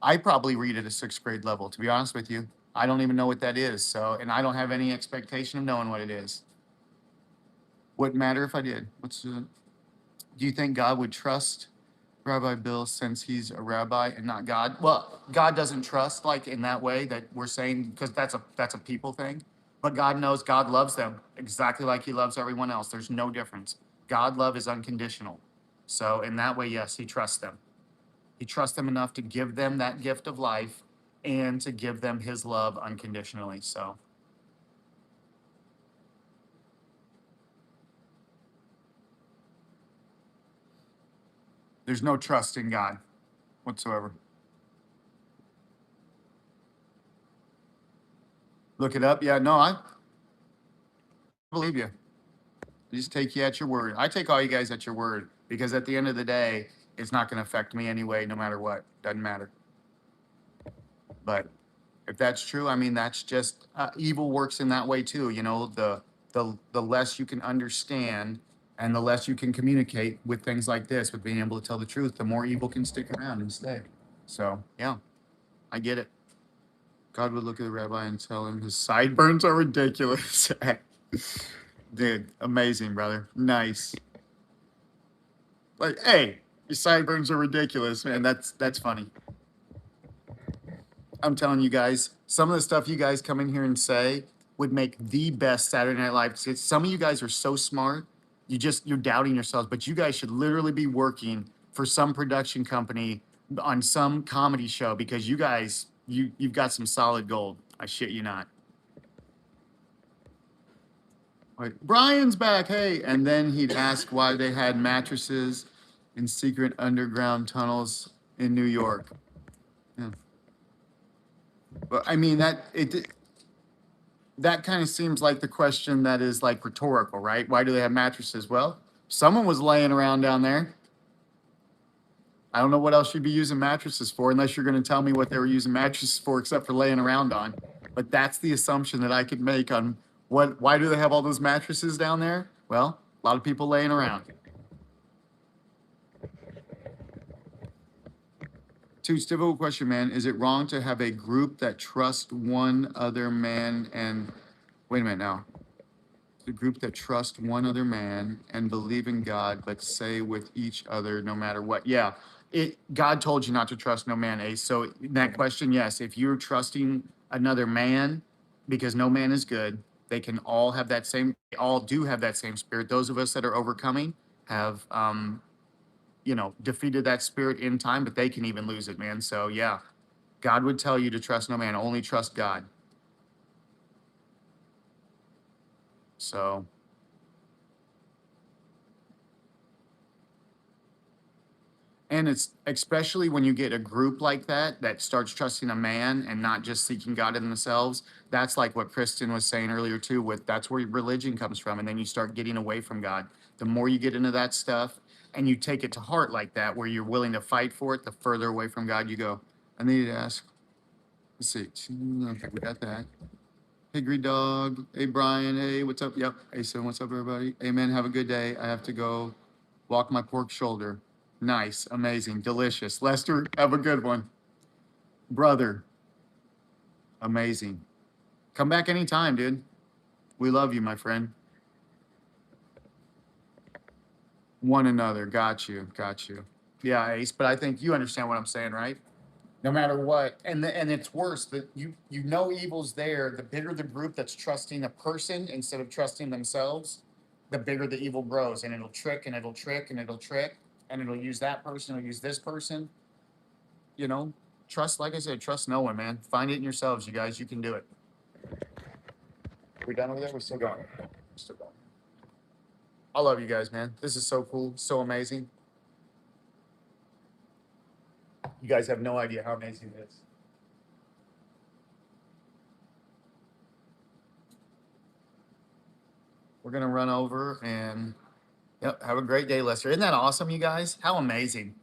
I probably read at a sixth grade level, to be honest with you. I don't even know what that is. So, and I don't have any expectation of knowing what it is. Wouldn't matter if I did. Do you think God would trust Rabbi Bill since he's a rabbi and not God? Well, God doesn't trust like in that way that we're saying because that's a people thing. But God knows God loves them exactly like he loves everyone else. There's no difference. God love is unconditional. So in that way, yes, he trusts them. He trusts them enough to give them that gift of life and to give them his love unconditionally. So there's no trust in God whatsoever. Look it up. Yeah, no, I believe you. I just take you at your word. I take all you guys at your word because at the end of the day, it's not going to affect me anyway, no matter what. Doesn't matter. But if that's true, I mean, that's just evil works in that way too. You know, the less you can understand and the less you can communicate with things like this, with being able to tell the truth, the more evil can stick around and stay. So yeah, I get it. God would look at the rabbi and tell him his sideburns are ridiculous. Dude, amazing, brother. Nice. Like, hey, your sideburns are ridiculous, man. That's funny. I'm telling you guys, some of the stuff you guys come in here and say would make the best Saturday Night Live. Some of you guys are so smart, you're doubting yourselves, but you guys should literally be working for some production company on some comedy show because you guys you've got some solid gold. I shit you not. Like, Brian's back, hey. And then he'd ask why they had mattresses in secret underground tunnels in New York. Yeah. But I mean that kind of seems like the question that is like rhetorical, right? Why do they have mattresses? Well, someone was laying around down there. I don't know what else you'd be using mattresses for, unless you're going to tell me what they were using mattresses for, except for laying around on. But that's the assumption that I could make on why do they have all those mattresses down there? Well, a lot of people laying around. Too difficult question, man. Is it wrong to have a group that trusts one other man and Wait a minute now. The group that trust one other man and believe in God, but say with each other no matter what. Yeah, God told you not to trust no man, Ace. So in that question, yes, if you're trusting another man, because no man is good, they can all have that same, they all do have that same spirit. Those of us that are overcoming have defeated that spirit in time, but they can even lose it, man. So yeah, God would tell you to trust no man, only trust God. So and it's especially when you get a group like that that starts trusting a man and not just seeking God in themselves. That's like what Kristen was saying earlier too, with that's where religion comes from. And then you start getting away from God. The more you get into that stuff and you take it to heart like that, where you're willing to fight for it, the further away from God you go. I need to ask. Let's see. Okay, we got that. Hey, Green Dog. Hey, Brian. Hey, what's up? Yep. Hey, so what's up, everybody? Amen. Have a good day. I have to go walk my pork shoulder. Nice. Amazing. Delicious. Lester, have a good one. Brother, amazing. Come back anytime, dude. We love you, my friend. One another. Got you. Got you. Yeah, Ace, but I think you understand what I'm saying, right? No matter what, and it's worse that you know evil's there. The bigger the group that's trusting a person instead of trusting themselves, the bigger the evil grows, and it'll trick and it'll trick and it'll trick and it'll use that person, it'll use this person. You know, trust. Like I said, trust no one, man. Find it in yourselves, you guys. You can do it. We're done over there. We're still going. We're still going. I love you guys, man. This is so cool, so amazing. You guys have no idea how amazing it is. We're gonna run over and yep, have a great day, Lester. Isn't that awesome, you guys? How amazing.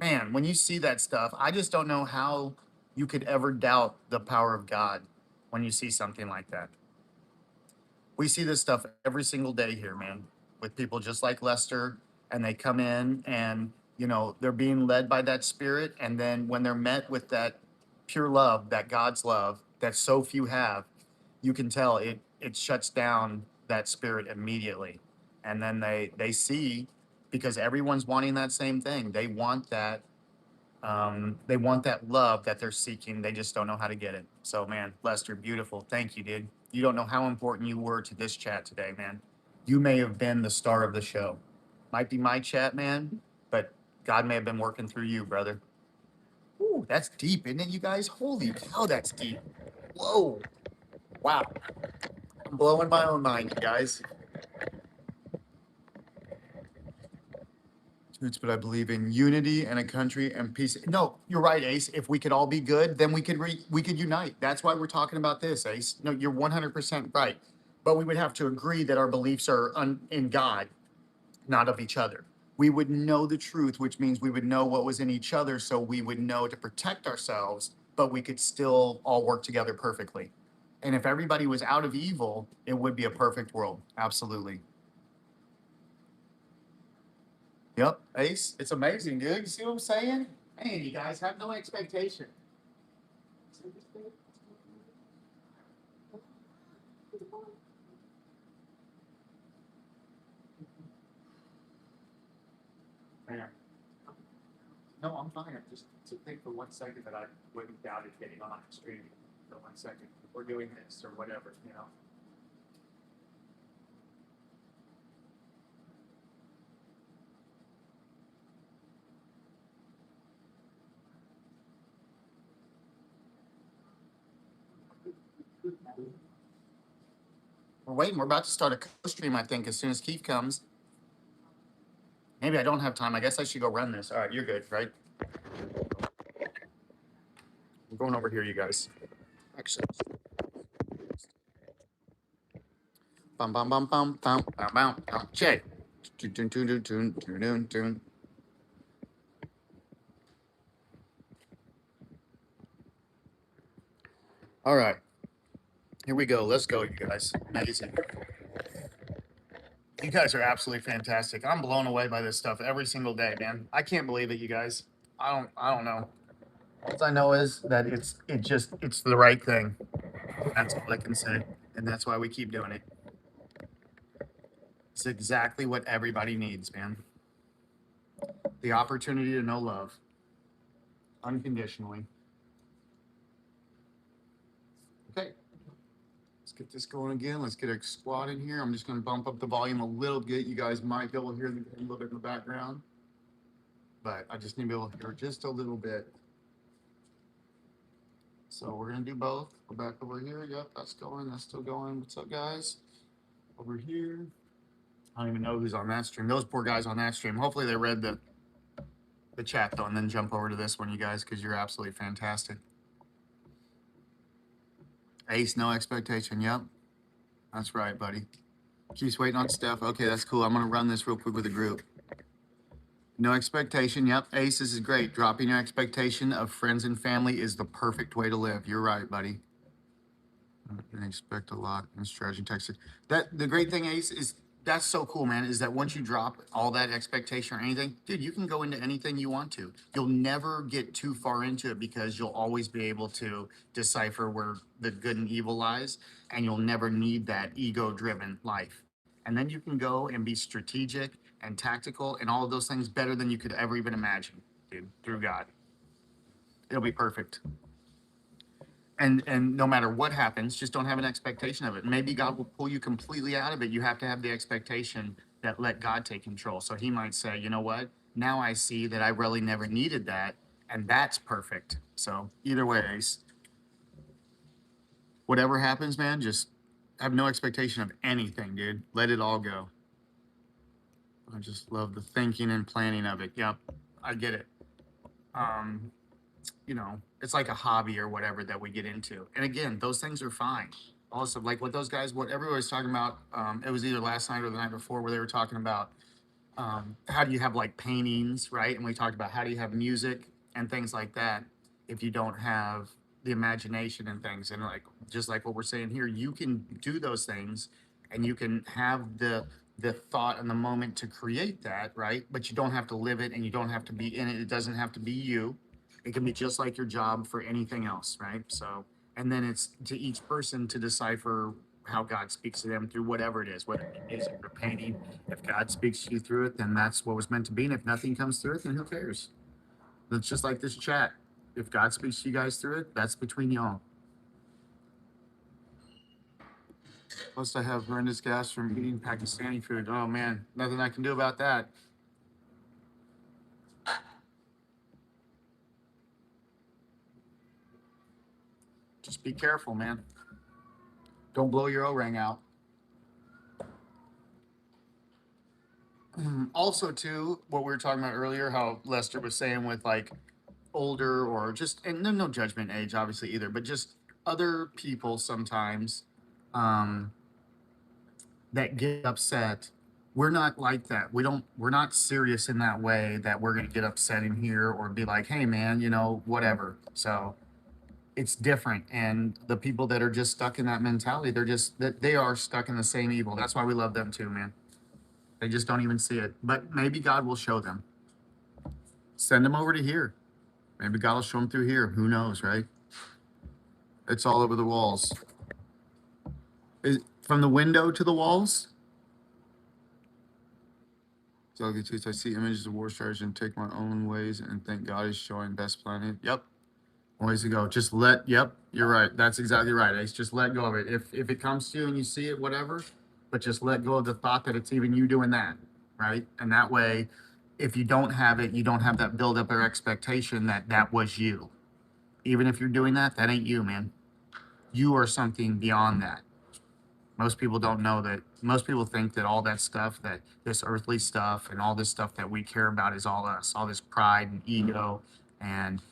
Man, when you see that stuff, I just don't know how you could ever doubt the power of God when you see something like that. We see this stuff every single day here, man, with people just like Lester, and they come in and, they're being led by that spirit. And then when they're met with that pure love, that God's love that so few have, you can tell it shuts down that spirit immediately. And then they see, because everyone's wanting that same thing. They want that love that they're seeking. They just don't know how to get it. So, man, Lester, beautiful. Thank you, dude. You don't know how important you were to this chat today, man. You may have been the star of the show. Might be my chat, man, but God may have been working through you, brother. Ooh, that's deep, isn't it, you guys? Holy cow, that's deep. Whoa. Wow. I'm blowing my own mind, you guys. But I believe in unity and a country and peace. No, you're right, Ace. If we could all be good, then we could unite. That's why we're talking about this, Ace. No, you're 100% right. But we would have to agree that our beliefs are in God, not of each other. We would know the truth, which means we would know what was in each other, so we would know to protect ourselves, but we could still all work together perfectly. And if everybody was out of evil, it would be a perfect world. Absolutely. Yep, Ace. It's amazing, dude. You see what I'm saying? Man, you guys have no expectation. Man. No, I'm fine. I'm just to think for 1 second that I wouldn't doubt it getting on the stream for 1 second. We're doing this or whatever. We're waiting. We're about to start a co-stream, I think, as soon as Keith comes. Maybe I don't have time. I guess I should go run this. All right, you're good, right? We're going over here, you guys. Actually. Bum bum bum bum bum bum bum bum. Jay. Tune tune tune tune tune tune tune. All right. Here we go. Let's go, you guys. Amazing. You guys are absolutely fantastic. I'm blown away by this stuff every single day, man. I can't believe it, you guys. I don't know. All I know is that it's the right thing. That's all I can say. And that's why we keep doing it. It's exactly what everybody needs, man. The opportunity to know love unconditionally. Okay. Let's get this going again. Let's get a squad in here. I'm just going to bump up the volume a little bit. You guys might be able to hear a little bit in the background, but I just need to be able to hear just a little bit. So we're going to do both. Go back over here. Yep, that's going. That's still going. What's up, guys? Over here. I don't even know who's on that stream. Those poor guys on that stream. Hopefully they read the chat, though, and then jump over to this one, you guys, because you're absolutely fantastic. Ace, no expectation. Yep. That's right, buddy. Keeps waiting on Steph. Okay, that's cool. I'm going to run this real quick with the group. No expectation. Yep. Ace, this is great. Dropping your expectation of friends and family is the perfect way to live. You're right, buddy. I expect a lot in strategy texted. The great thing, Ace, is that's so cool, man, is that once you drop all that expectation or anything, dude, you can go into anything you want to. You'll never get too far into it because you'll always be able to decipher where the good and evil lies, and you'll never need that ego-driven life. And then you can go and be strategic and tactical and all of those things better than you could ever even imagine, dude, through God. It'll be perfect. And no matter what happens, just don't have an expectation of it. Maybe God will pull you completely out of it. You have to have the expectation that let God take control. So he might say, you know what? Now I see that I really never needed that. And that's perfect. So either way, Ace, whatever happens, man, just have no expectation of anything, dude. Let it all go. I just love the thinking and planning of it. Yep, I get it. You know, it's like a hobby or whatever that we get into. And again, those things are fine. Also, like what those guys, what everybody's talking about, it was either last night or the night before where they were talking about how do you have like paintings, right? And we talked about how do you have music and things like that if you don't have the imagination and things. And like, just like what we're saying here, you can do those things and you can have the thought and the moment to create that, right? But you don't have to live it and you don't have to be in it. It doesn't have to be you. It can be just like your job for anything else, right? So, and then it's to each person to decipher how God speaks to them through whatever it is, whether it be music or painting. If God speaks to you through it, then that's what was meant to be. And if nothing comes through it, then who cares? It's just like this chat. If God speaks to you guys through it, that's between y'all. Plus, I have horrendous gas from eating Pakistani food. Oh man, nothing I can do about that. Just be careful, man. Don't blow your O-ring out. Also, too, what we were talking about earlier, how Lester was saying with like older or just, and no judgment age, obviously, either, but just other people sometimes that get upset. We're not like that. We're not serious in that way that we're going to get upset in here or be like, hey, man, you know, whatever. So it's different. And the people that are just stuck in that mentality, they are stuck in the same evil. That's why we love them too, man. They just don't even see it. But maybe God will show them. Send them over to here. Maybe God will show them through here. Who knows, right? It's all over the walls. Is from the window to the walls? So I see images of war strategy and take my own ways and think God is showing best planning. Yep. Ways to go. Just yep, you're right. That's exactly right, Ace. Just let go of it. If it comes to you and you see it, whatever, but just let go of the thought that it's even you doing that, right? And that way, if you don't have it, you don't have that buildup or expectation that was you. Even if you're doing that, that ain't you, man. You are something beyond that. Most people don't know that. Most people think that all that stuff, that this earthly stuff and all this stuff that we care about is all us, all this pride and ego and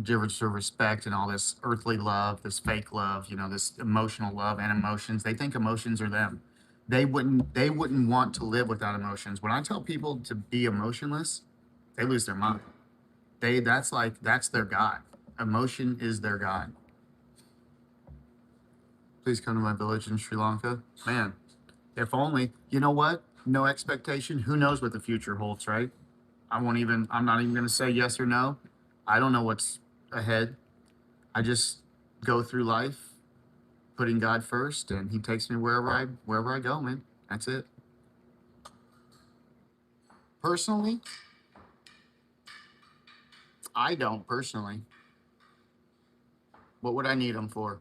difference of respect and all this earthly love, this fake love, you know, this emotional love and emotions. They think emotions are them. They wouldn't want to live without emotions. When I tell people to be emotionless, they lose their mind. That's their God. Emotion is their God. Please come to my village in Sri Lanka. Man, if only. You know what? No expectation. Who knows what the future holds, right? I'm not even going to say yes or no. I don't know what's ahead. I just go through life putting God first, and He takes me wherever I go, man. That's it. Personally, I don't personally. What would I need Him for?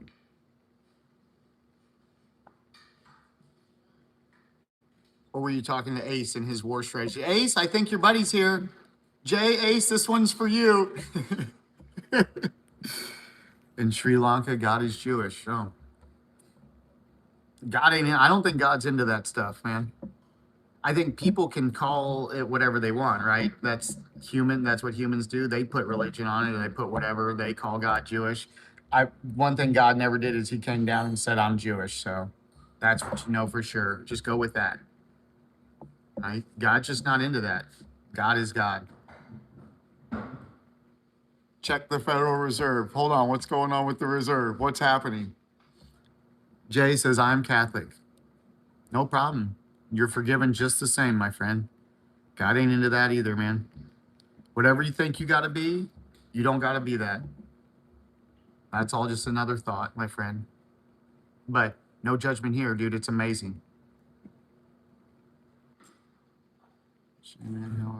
Or were you talking to Ace and his war strategy? Ace, I think your buddy's here. Jay, Ace, this one's for you. In Sri Lanka, God is Jewish. Oh, God ain't. I don't think God's into that stuff, man. I think people can call it whatever they want, right? That's human. That's what humans do. They put religion on it, and they put whatever they call God Jewish. One thing God never did is He came down and said, "I'm Jewish." So that's what you know for sure. Just go with that. Right? God's just not into that. God is God. Check the Federal Reserve. Hold on. What's going on with the Reserve? What's happening? Jay says, I'm Catholic. No problem. You're forgiven just the same, my friend. God ain't into that either, man. Whatever you think you got to be, you don't got to be that. That's all just another thought, my friend. But no judgment here, dude. It's amazing.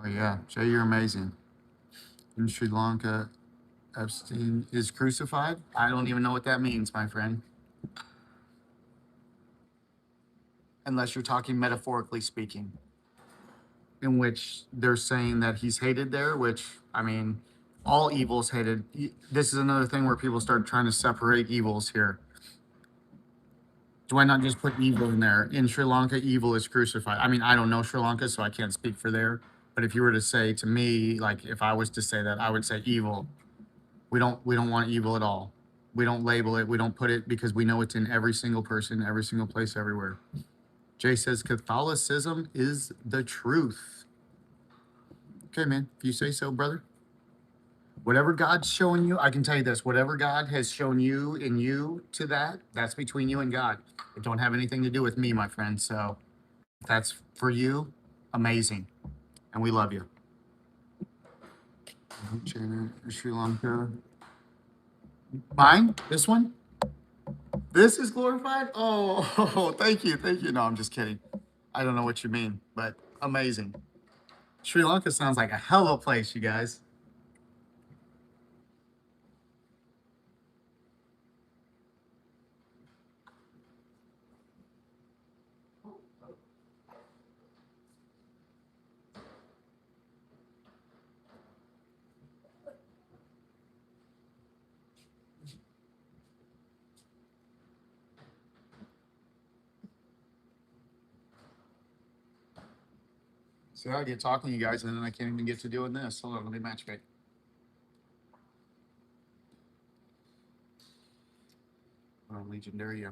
Yeah, Jay, you're amazing. In Sri Lanka, Epstein is crucified? I don't even know what that means, my friend. Unless you're talking metaphorically speaking, in which they're saying that he's hated there, which, I mean, all evil's hated. This is another thing where people start trying to separate evils here. Do I not just put evil in there? In Sri Lanka, evil is crucified. I mean, I don't know Sri Lanka, so I can't speak for there. But if you were to say to me, like if I was to say that, I would say evil. We don't want evil at all. We don't label it. We don't put it because we know it's in every single person, every single place, everywhere. Jay says Catholicism is the truth. Okay, man. If you say so, brother. Whatever God's showing you, I can tell you this. Whatever God has shown you in you to that, that's between you and God. It don't have anything to do with me, my friend. So if that's for you, amazing. And we love you. Sri Lanka. Mine? This one? This is glorified? Oh, thank you. Thank you. No, I'm just kidding. I don't know what you mean, but amazing. Sri Lanka sounds like a hell of a place, you guys. See, I get talking to you guys, and then I can't even get to doing this. Hold on, let me match make. Oh, legendary, yeah.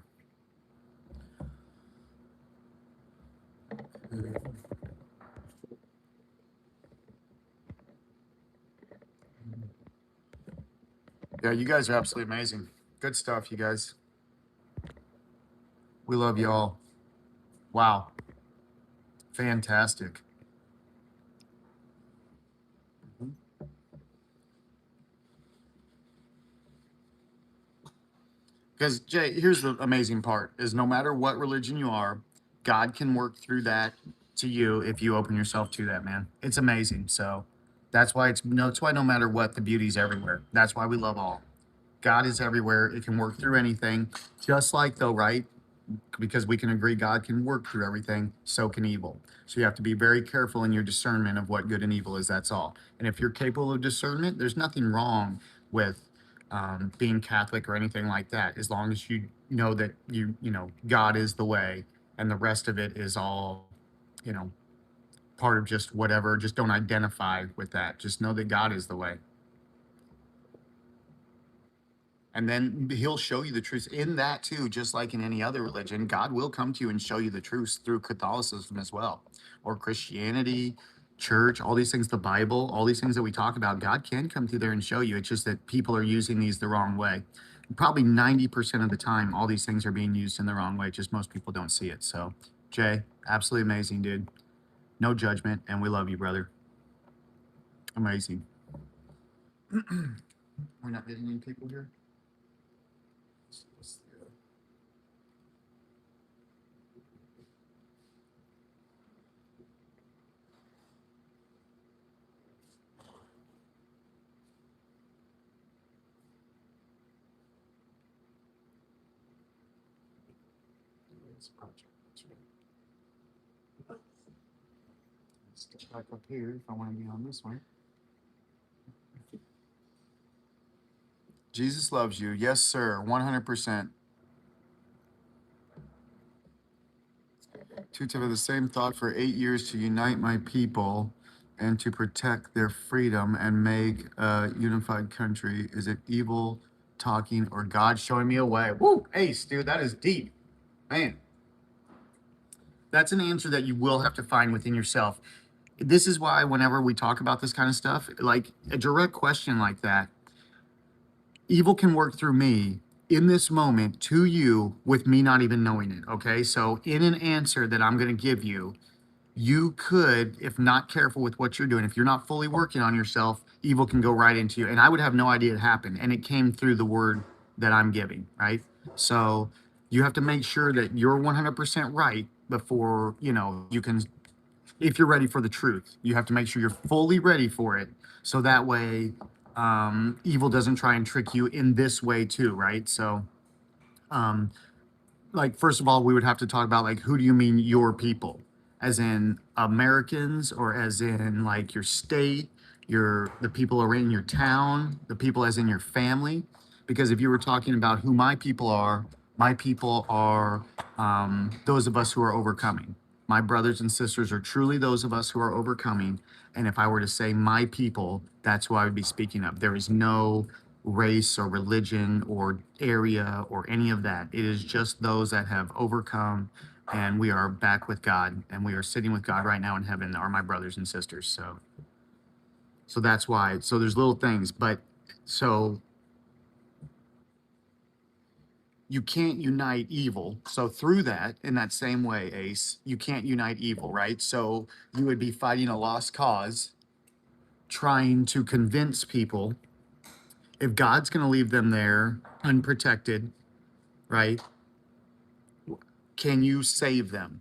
Yeah, you guys are absolutely amazing. Good stuff, you guys. We love you all. Wow. Fantastic. Because Jay, here's the amazing part: is no matter what religion you are, God can work through that to you if you open yourself to that, man. It's amazing. So that's why it's why no matter what, the beauty's everywhere. That's why we love all. God is everywhere. It can work through anything. Just like though, right? Because we can agree God can work through everything, so can evil. So you have to be very careful in your discernment of what good and evil is. That's all. And if you're capable of discernment, there's nothing wrong with being Catholic or anything like that, as long as you know that you know God is the way, and the rest of it is all, you know, part of just whatever. Just don't identify with that. Just know that God is the way. And then he'll show you the truth in that too, just like in any other religion. God will come to you and show you the truth through Catholicism as well, or Christianity, church, all these things, the Bible, all these things that we talk about. God can come through there and show you. It's just that people are using these the wrong way. Probably 90% of the time, all these things are being used in the wrong way. Just most people don't see it. So, Jay, absolutely amazing, dude. No judgment, and we love you, brother. Amazing. We're not getting any people here. this project. Let's get back up here if I want to be on this one. Jesus loves you. Yes, sir. 100%. Two have the same thought for 8 years to unite my people and to protect their freedom and make a unified country. Is it evil talking or God showing me a way? Woo, Ace, dude, that is deep. Man. That's an answer that you will have to find within yourself. This is why whenever we talk about this kind of stuff, like a direct question like that, evil can work through me in this moment to you with me not even knowing it. Okay. So in an answer that I'm going to give you, you could, if not careful with what you're doing, if you're not fully working on yourself, evil can go right into you. And I would have no idea it happened. And it came through the word that I'm giving, right? So you have to make sure that you're 100% right before, you can, if you're ready for the truth, you have to make sure you're fully ready for it. So that way, evil doesn't try and trick you in this way too, right? So, like, first of all, we would have to talk about, like, who do you mean your people? As in Americans, or as in like your state, the people around your town, the people as in your family? Because if you were talking about who my people are those of us who are overcoming. My brothers and sisters are truly those of us who are overcoming. And if I were to say my people, that's who I would be speaking of. There is no race or religion or area or any of that. It is just those that have overcome, and we are back with God, and we are sitting with God right now in heaven, are my brothers and sisters. So that's why. So there's little things, but so you can't unite evil. So through that, in that same way, Ace, you can't unite evil, right? So you would be fighting a lost cause, trying to convince people, if God's going to leave them there unprotected, right? Can you save them?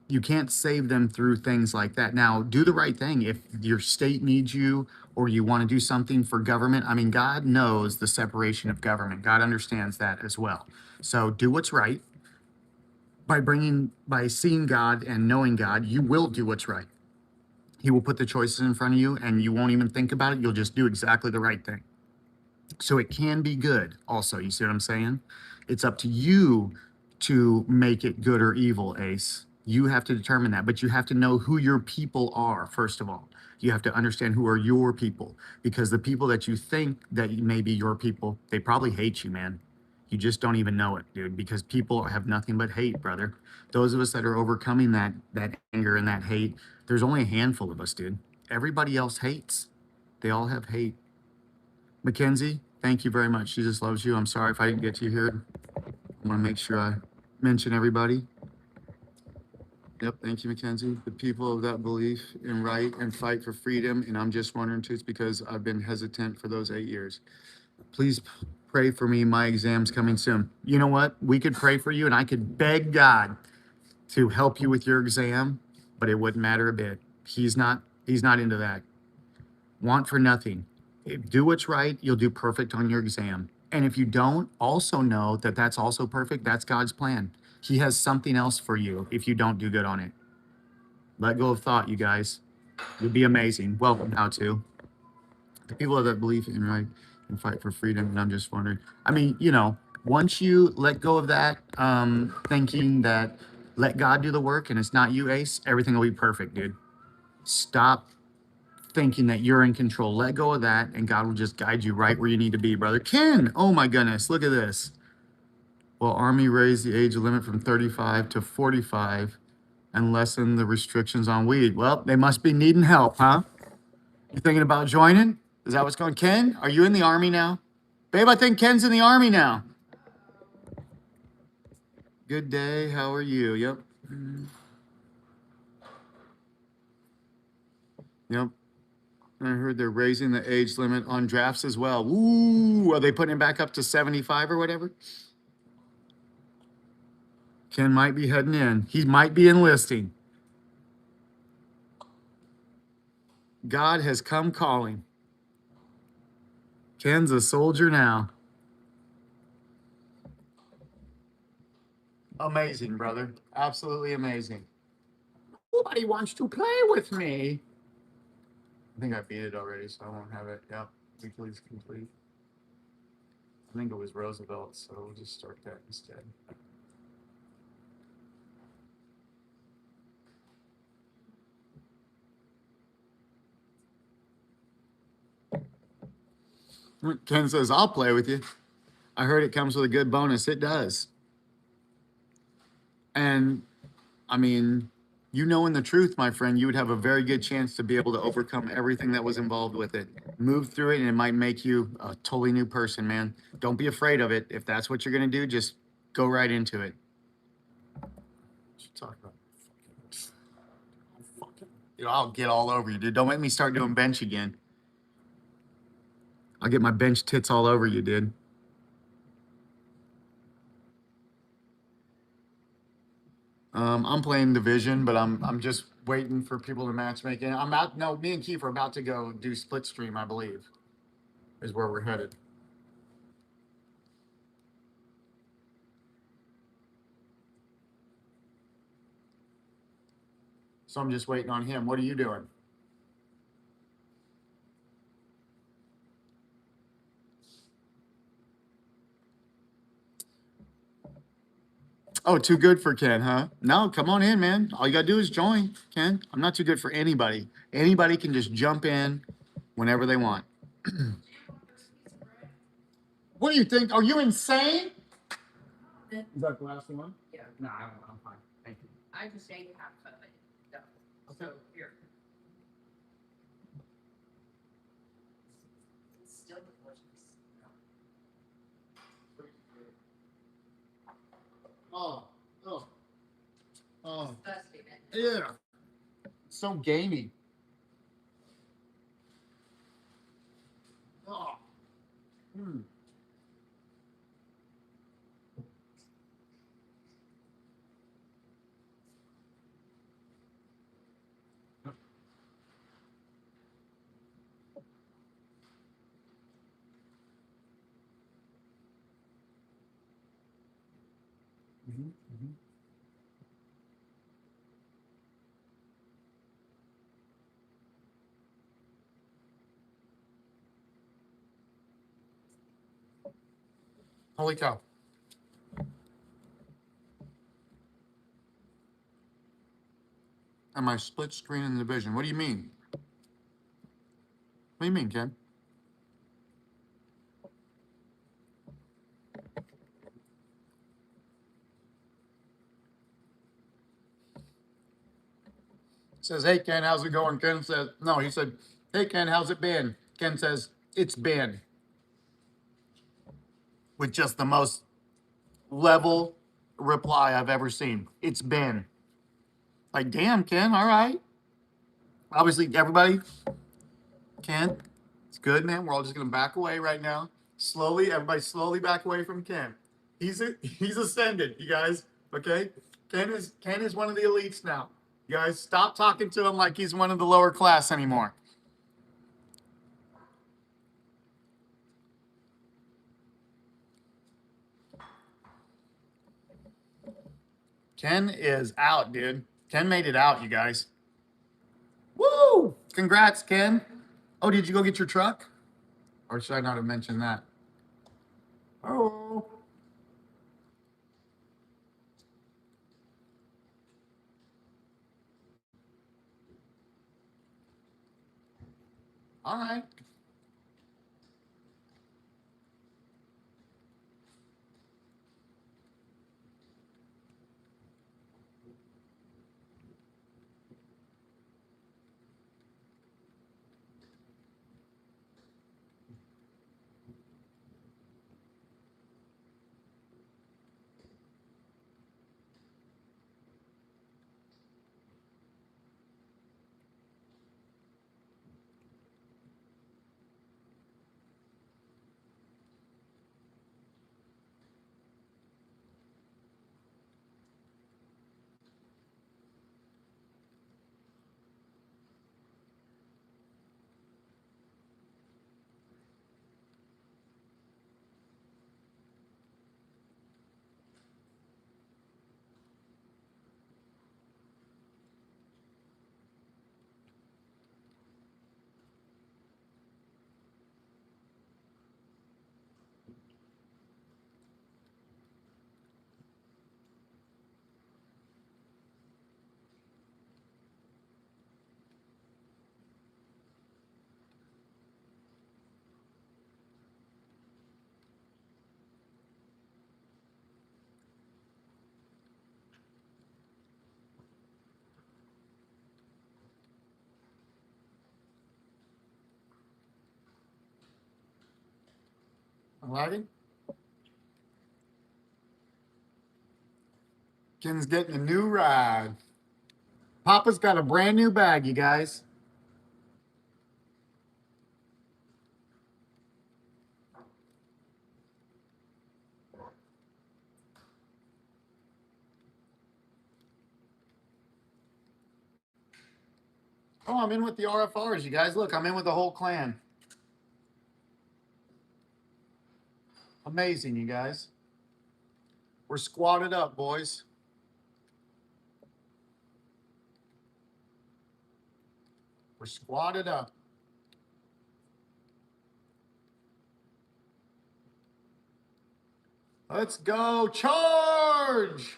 You can't save them through things like that. Now, do the right thing. If your state needs you or you want to do something for government, I mean, God knows the separation of government. God understands that as well. So do what's right. By seeing God and knowing God, you will do what's right. He will put the choices in front of you and you won't even think about it. You'll just do exactly the right thing. So it can be good also. You see what I'm saying? It's up to you to make it good or evil, Ace. You have to determine that, but you have to know who your people are, first of all. You have to understand who are your people, because the people that you think that may be your people, they probably hate you, man. You just don't even know it, dude, because people have nothing but hate, brother. Those of us that are overcoming that anger and that hate, there's only a handful of us, dude. Everybody else hates. They all have hate. Mackenzie, thank you very much. Jesus loves you. I'm sorry if I didn't get to you here. I want to make sure I mention everybody. Yep, thank you, Mackenzie. The people of that belief in right and fight for freedom, and I'm just wondering too, it's because I've been hesitant for those 8 years. Please pray for me. My exam's coming soon. You know what? We could pray for you, and I could beg God to help you with your exam, but it wouldn't matter a bit. He's not into that. Want for nothing. Do what's right, you'll do perfect on your exam. And if you don't, also know that that's also perfect. That's God's plan. He has something else for you if you don't do good on it. Let go of thought, you guys. You'll be amazing. Welcome now to the people that believe in right and fight for freedom. And I'm just wondering, I mean, once you let go of that, thinking that let God do the work and it's not you, Ace, everything will be perfect, dude. Stop thinking that you're in control. Let go of that, and God will just guide you right where you need to be, brother. Ken, oh my goodness, look at this. Well, Army raised the age limit from 35 to 45 and lessen the restrictions on weed. Well, they must be needing help, huh? You thinking about joining? Is that what's going? Ken, are you in the Army now? Babe, I think Ken's in the Army now. Good day. How are you? Yep. Yep. I heard they're raising the age limit on drafts as well. Ooh, are they putting it back up to 75 or whatever? Ken might be heading in. He might be enlisting. God has come calling. Ken's a soldier now. Amazing, brother. Absolutely amazing. Nobody wants to play with me. I think I beat it already, so I won't have it. Yep. Weekly is complete. I think it was Roosevelt, so we'll just start that instead. Ken says, I'll play with you. I heard it comes with a good bonus. It does. And I mean, you knowing the truth, my friend, you would have a very good chance to be able to overcome everything that was involved with it. Move through it, and it might make you a totally new person, man. Don't be afraid of it. If that's what you're going to do, just go right into it. Talk about I'll get all over you, dude. Don't make me start doing bench again. I'll get my bench tits all over you, dude. I'm playing division, but I'm just waiting for people to matchmake. And I'm out. No, me and Keith are about to go do split stream, I believe, is where we're headed. So I'm just waiting on him. What are you doing? Oh, too good for Ken, huh? No, come on in, man. All you gotta do is join, Ken. I'm not too good for anybody. Anybody can just jump in whenever they want. What do you think? Are you insane? Is that the last one? Yeah. No, I don't know. I'm fine. Thank you. I just ate half of it. No. So here. It's still delicious. Oh, Disgusting, isn't it? yeah. So gamey. Oh. Hmm. Holy cow. Am I split screen in the division? What do you mean? What do you mean, Ken? Says, hey, Ken, how's it going? Ken says, no, he said, hey, Ken, how's it been? Ken says, it's been. With just the most level reply I've ever seen. It's been. Like, damn, Ken, all right. Obviously, everybody, Ken, it's good, man. We're all just going to back away right now. Slowly, everybody slowly back away from Ken. He's ascended, you guys, okay? Ken is one of the elites now. You guys, stop talking to him like he's one of the lower class anymore. Ken is out, dude. Ken made it out, you guys. Woo! Congrats, Ken. Oh, did you go get your truck? Or should I not have mentioned that? Oh. All right. 11? Ken's getting a new ride. Papa's got a brand new bag, you guys. Oh, I'm in with the RFRs, you guys. Look, I'm in with the whole clan. Amazing, you guys. We're squatted up, boys. We're squatted up. Let's go. Charge!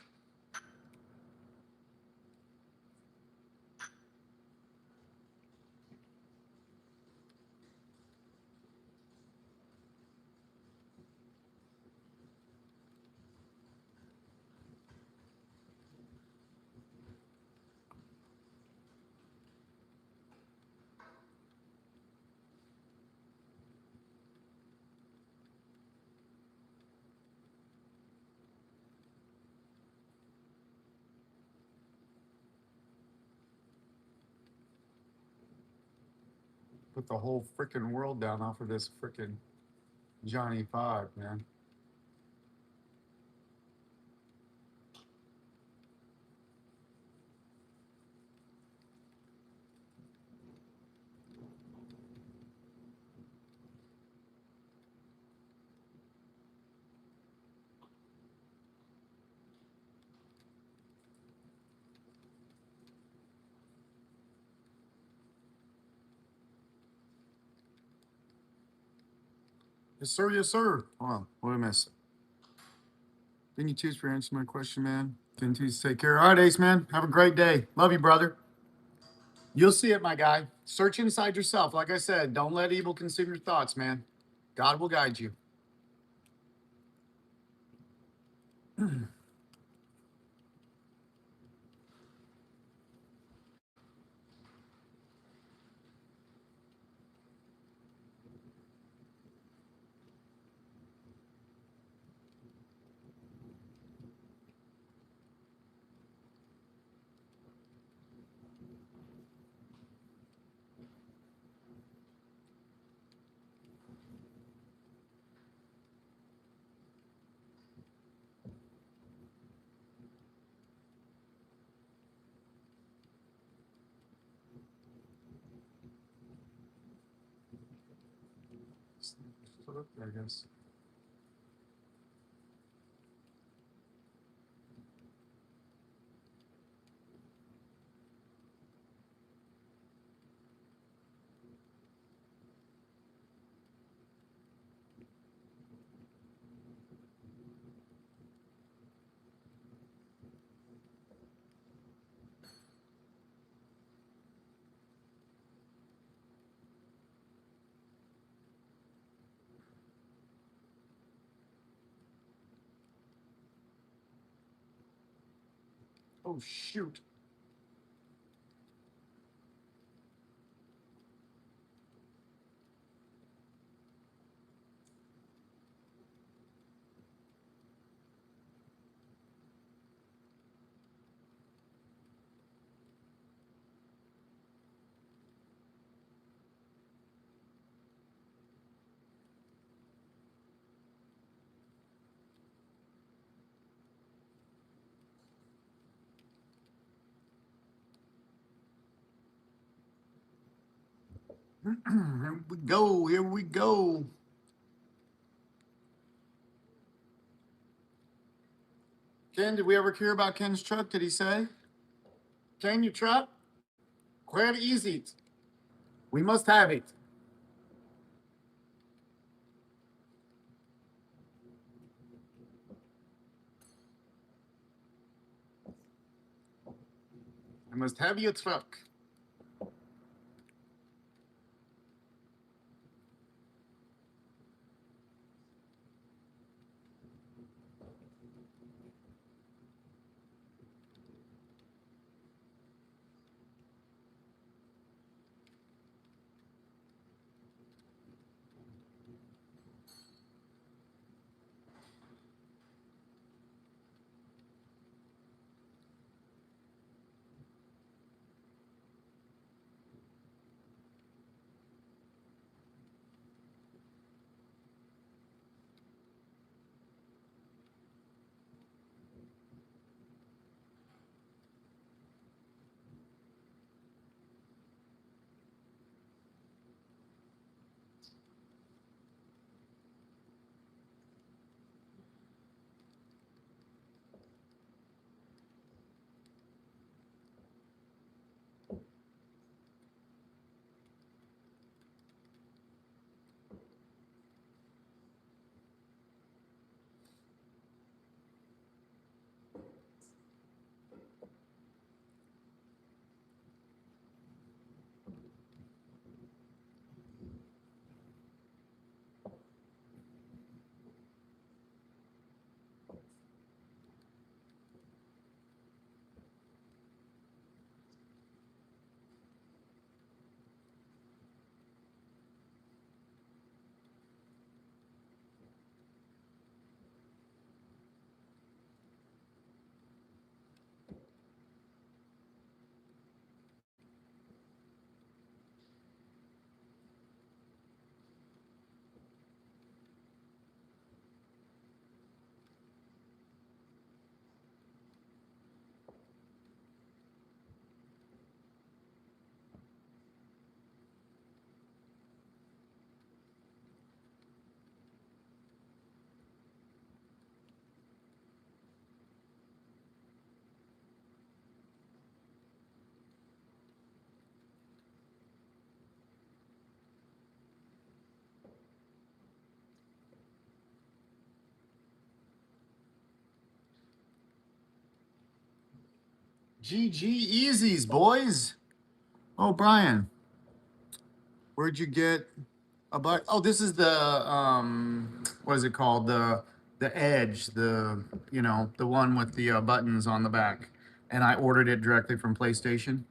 Put the whole freaking world down off of this freaking Johnny Five, man. Yes, sir. Yes, sir. Hold on. What did I miss? Didn't you choose for answering my question, man? Didn't you take care? All right, Ace, man. Have a great day. Love you, brother. You'll see it, my guy. Search inside yourself. Like I said, don't let evil consume your thoughts, man. God will guide you. I guess. Oh, shoot. Here we go. Here we go. Ken, did we ever hear about Ken's truck? Did he say? Ken, your truck? Where is it? We must have it. I must have your truck. GG Easies, boys. Oh, Brian, where'd you get a butt? Oh, this is the what is it called? The Edge, the one with the buttons on the back. And I ordered it directly from PlayStation.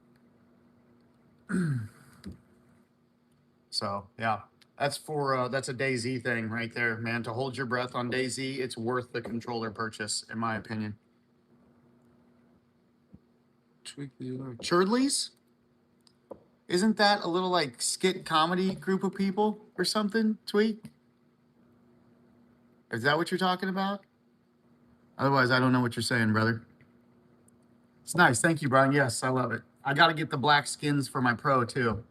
So yeah, that's a DayZ thing right there, man. To hold your breath on DayZ, it's worth the controller purchase, in my opinion. Churdleys? Isn't that a little like skit comedy group of people or something? Tweak? Is that what you're talking about? Otherwise, I don't know what you're saying, brother. It's nice. Thank you, Brian. Yes, I love it. I got to get the black skins for my Pro too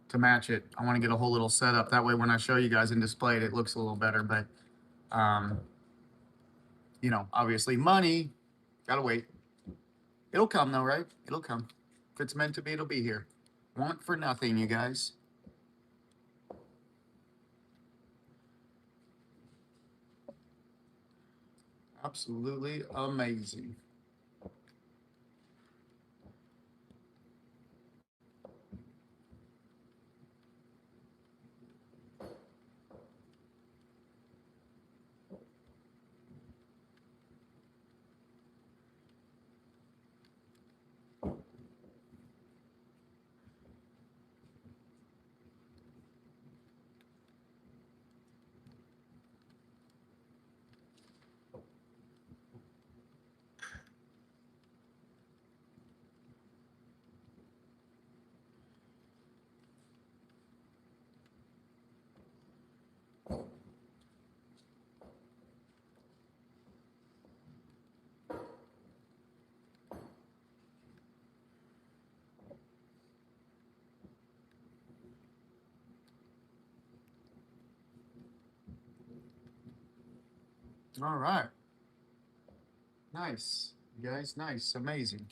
to match it. I want to get a whole little setup. That way, when I show you guys and display it, it looks a little better. But, obviously money, got to wait. It'll come though, right? It'll come. If it's meant to be, it'll be here. Want for nothing, you guys. Absolutely amazing. All right. Nice. You guys, nice. Amazing.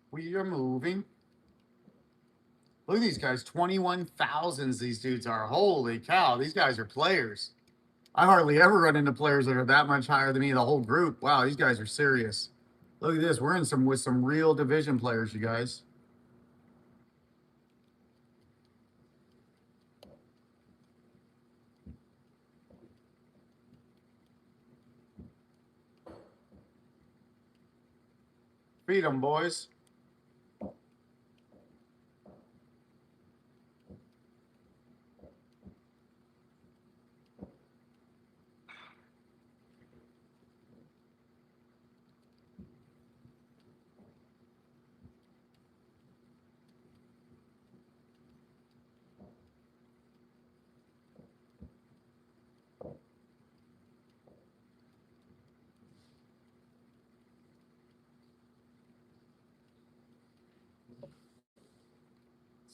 We are moving. Look at these guys. 21,000s these dudes are. Holy cow. These guys are players. I hardly ever run into players that are that much higher than me, the whole group. Wow, these guys are serious. Look at this. We're in with some real division players, you guys. Feed them, boys.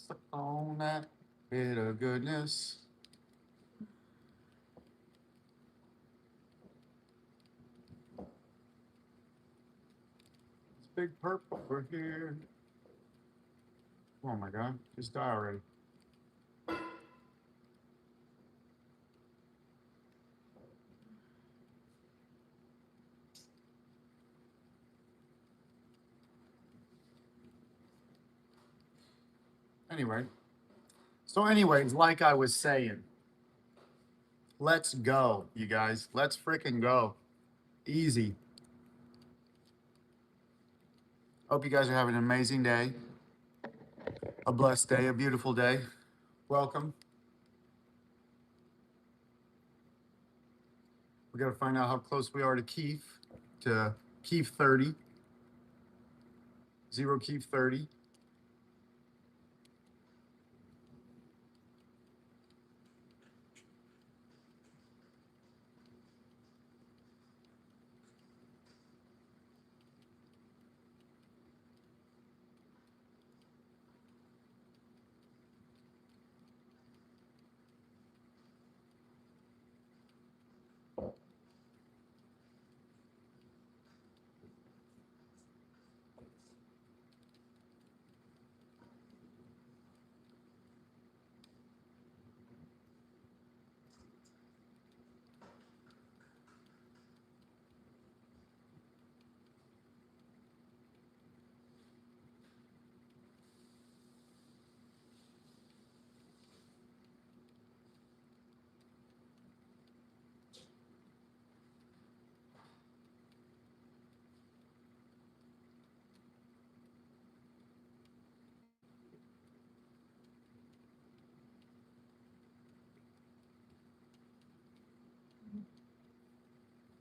Suck on that bit of goodness. It's big purple over here. Oh my god, just die already. Anyway. So, anyways, like I was saying, let's go, you guys. Let's freaking go. Easy. Hope you guys are having an amazing day, a blessed day, a beautiful day. Welcome. We got to find out how close we are to Keith 30. Zero Keith 30.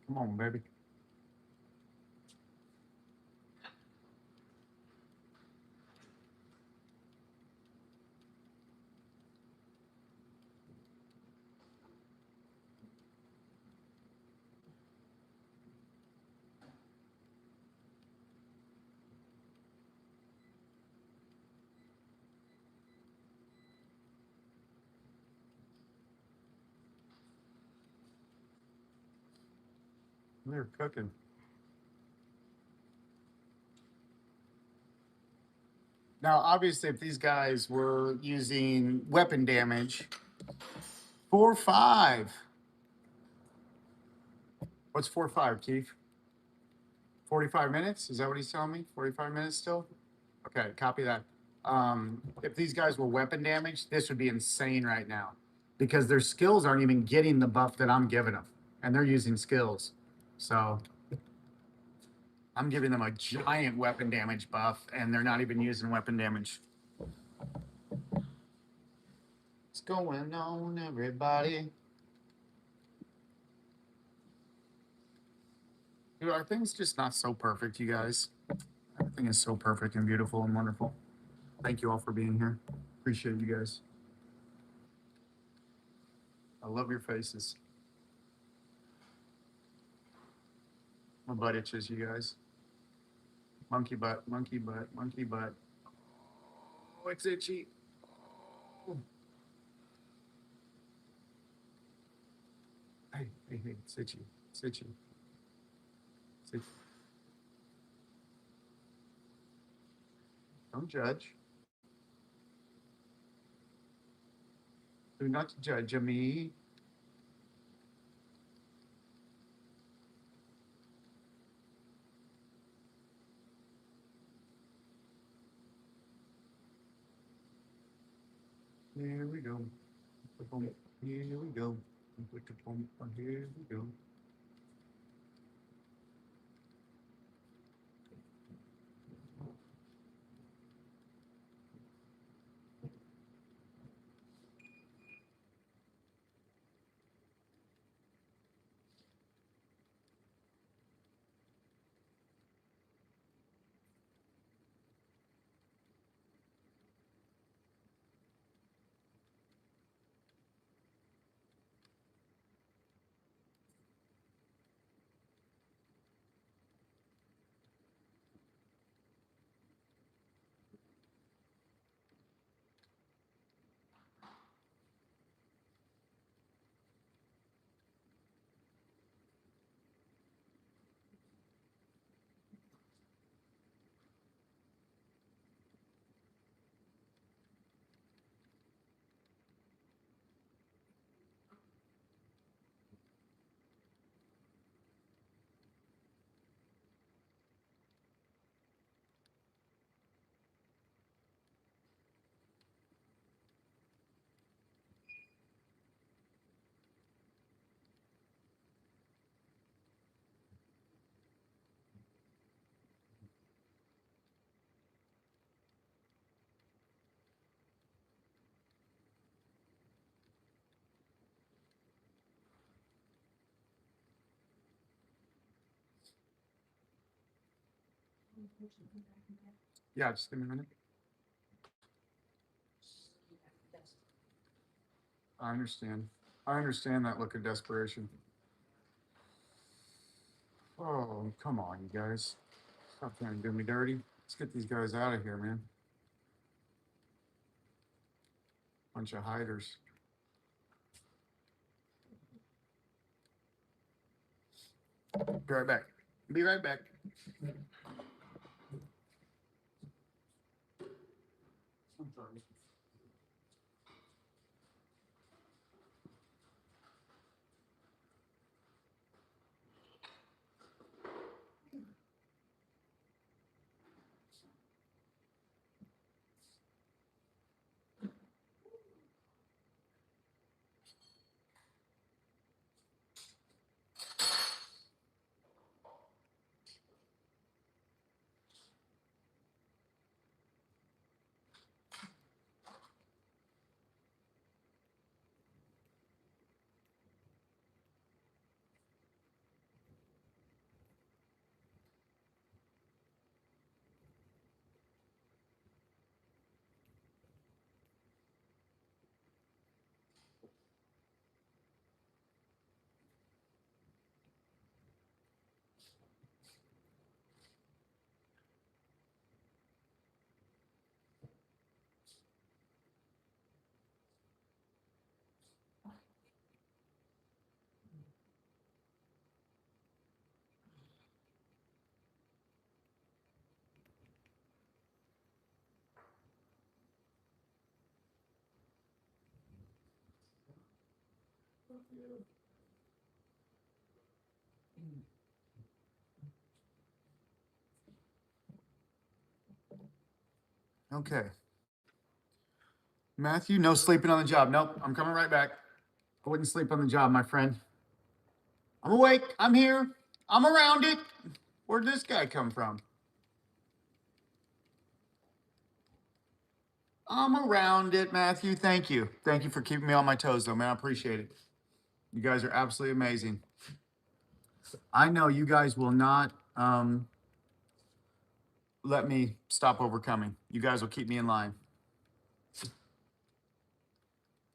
Come on, baby. They're cooking. Now, obviously, if these guys were using weapon damage, 4-5. What's 4-5, Keith? 45 minutes? Is that what he's telling me? 45 minutes still? Okay, copy that. If these guys were weapon damage, this would be insane right now because their skills aren't even getting the buff that I'm giving them, and they're using skills. So I'm giving them a giant weapon damage buff, and they're not even using weapon damage. What's going on, everybody? Dude, are things just not so perfect, you guys? Everything is so perfect and beautiful and wonderful. Thank you all for being here. Appreciate you guys. I love your faces. My butt itches, you guys. Monkey butt, monkey butt, monkey butt. Oh, it's itchy. Oh. Hey, it's itchy. It's itchy. It's itchy. Don't judge. Do not judge me. Here we go. Here we go. Here we go. Yeah, just give me a minute. I understand. I understand that look of desperation. Oh, come on, you guys. Stop trying to do me dirty. Let's get these guys out of here, man. Bunch of hiders. Be right back. Be right back. I'm sorry. Okay. Matthew, no sleeping on the job. Nope, I'm coming right back. I wouldn't sleep on the job, my friend. I'm awake. I'm here. I'm around it. Where'd this guy come from? I'm around it, Matthew. Thank you. Thank you for keeping me on my toes, though, man. I appreciate it. You guys are absolutely amazing. I know you guys will not let me stop overcoming. You guys will keep me in line.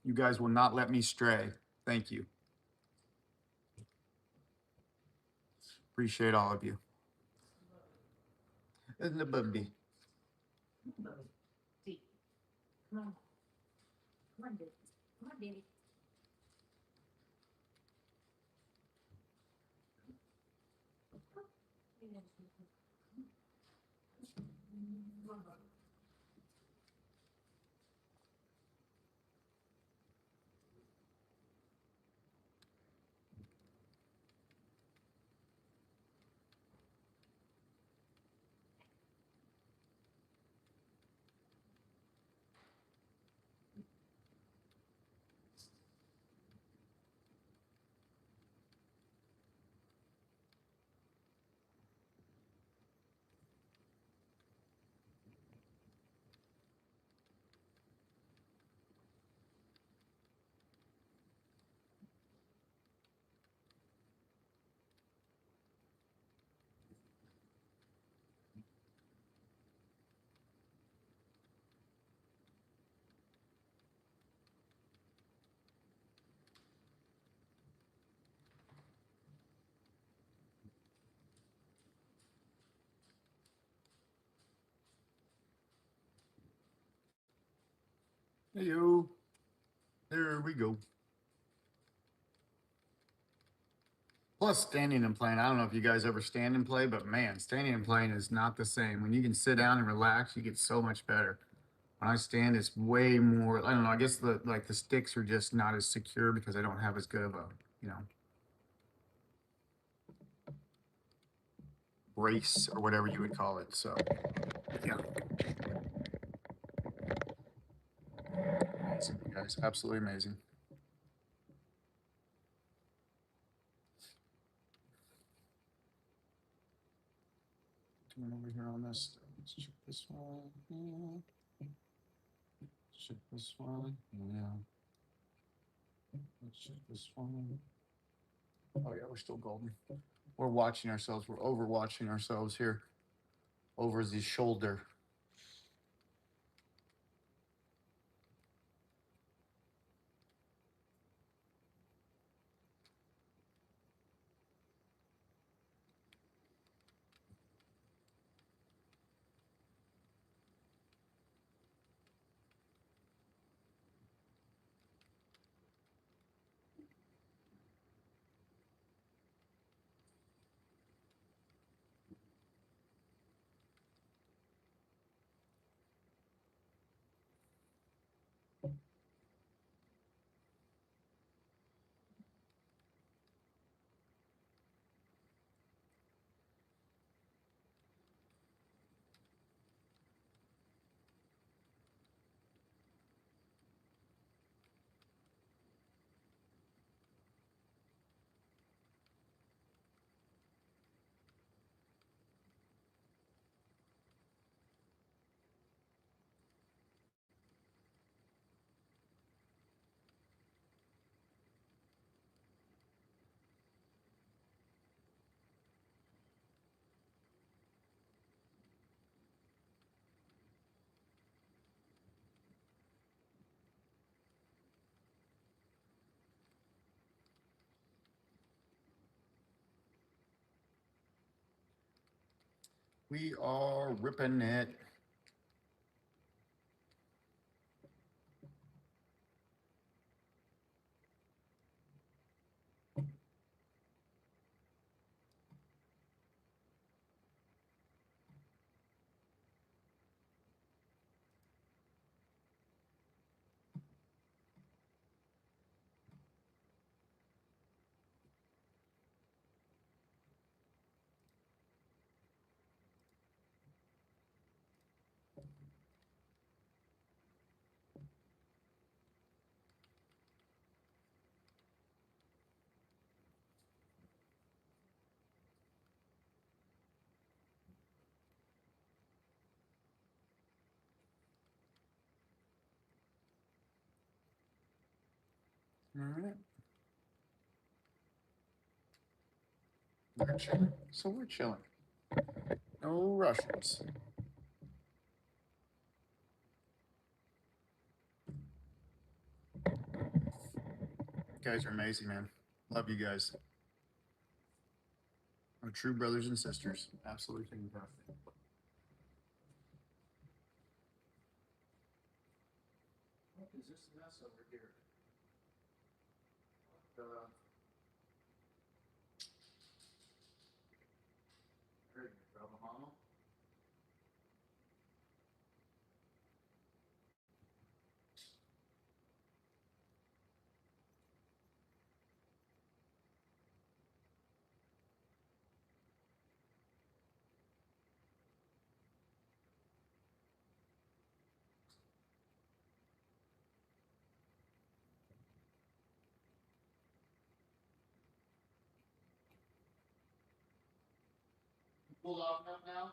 You guys will not let me stray. Thank you. Appreciate all of you. Isn't it, Bubby? See, come on. Come on, Daddy. Come on, Daddy. Hey, yo. There we go. Plus, standing and playing. I don't know if you guys ever stand and play, but man, standing and playing is not the same. When you can sit down and relax, you get so much better. When I stand, it's way more. I don't know. I guess the sticks are just not as secure because I don't have as good of a brace or whatever you would call it. So yeah, amazing, you guys, absolutely amazing. Doing over here on this. Let's check this one. Yeah. Check this one. Yeah. Let's check this one. Oh yeah, we're still golden. We're watching ourselves. We're overwatching ourselves here. Over the shoulder. We are ripping it. All right. They're chilling. So we're chilling. No Russians. You guys are amazing, man. Love you guys. Our true brothers and sisters. Absolutely fantastic. What is this mess over here? There you go, Mama. Pulled off enough now?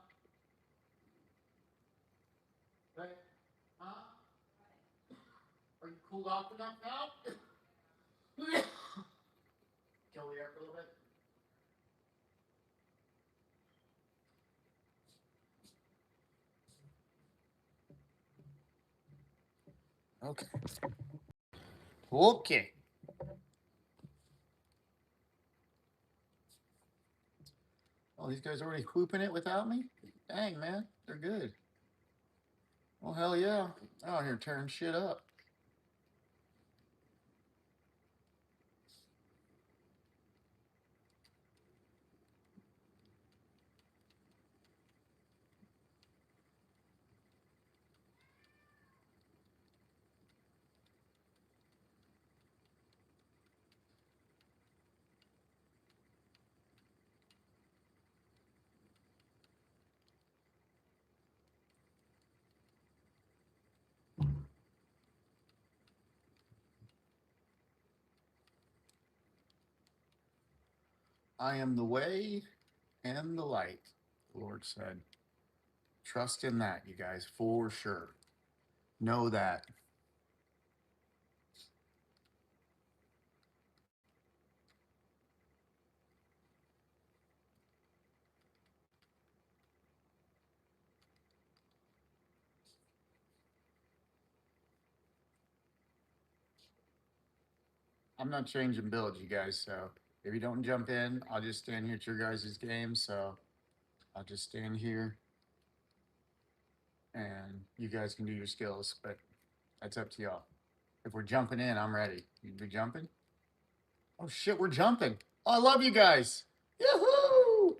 Hey, huh? Are you cooled off enough now? Kill the air for a little bit. Okay. Okay. Oh, these guys already whooping it without me? Dang, man. They're good. Well, hell yeah. I'm out here tearing shit up. I am the way and the light, the Lord said. Trust in that, you guys, for sure. Know that. I'm not changing builds, you guys, so if you don't jump in, I'll just stand here at your guys' game, so I'll just stand here and you guys can do your skills, but that's up to y'all. If we're jumping in, I'm ready. You be jumping? Oh shit, we're jumping. Oh, I love you guys. Yahoo!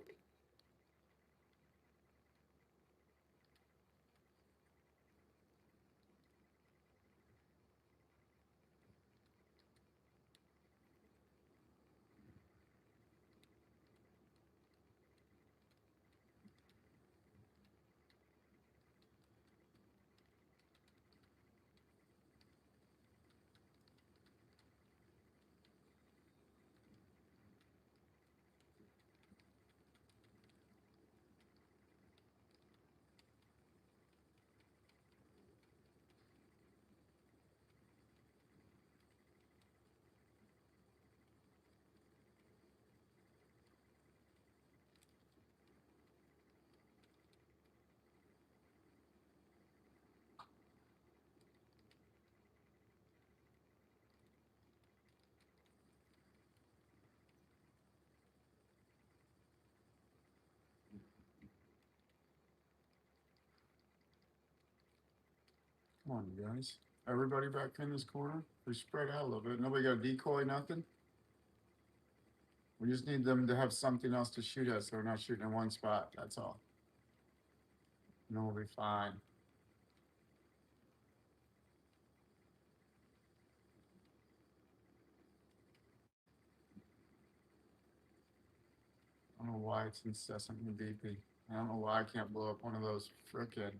Come on, you guys. Everybody back in this corner. We spread out a little bit. Nobody got a decoy, nothing. We just need them to have something else to shoot at so we're not shooting in one spot. That's all. And then we'll be fine. I don't know why it's incessantly beeping. I don't know why I can't blow up one of those frickin'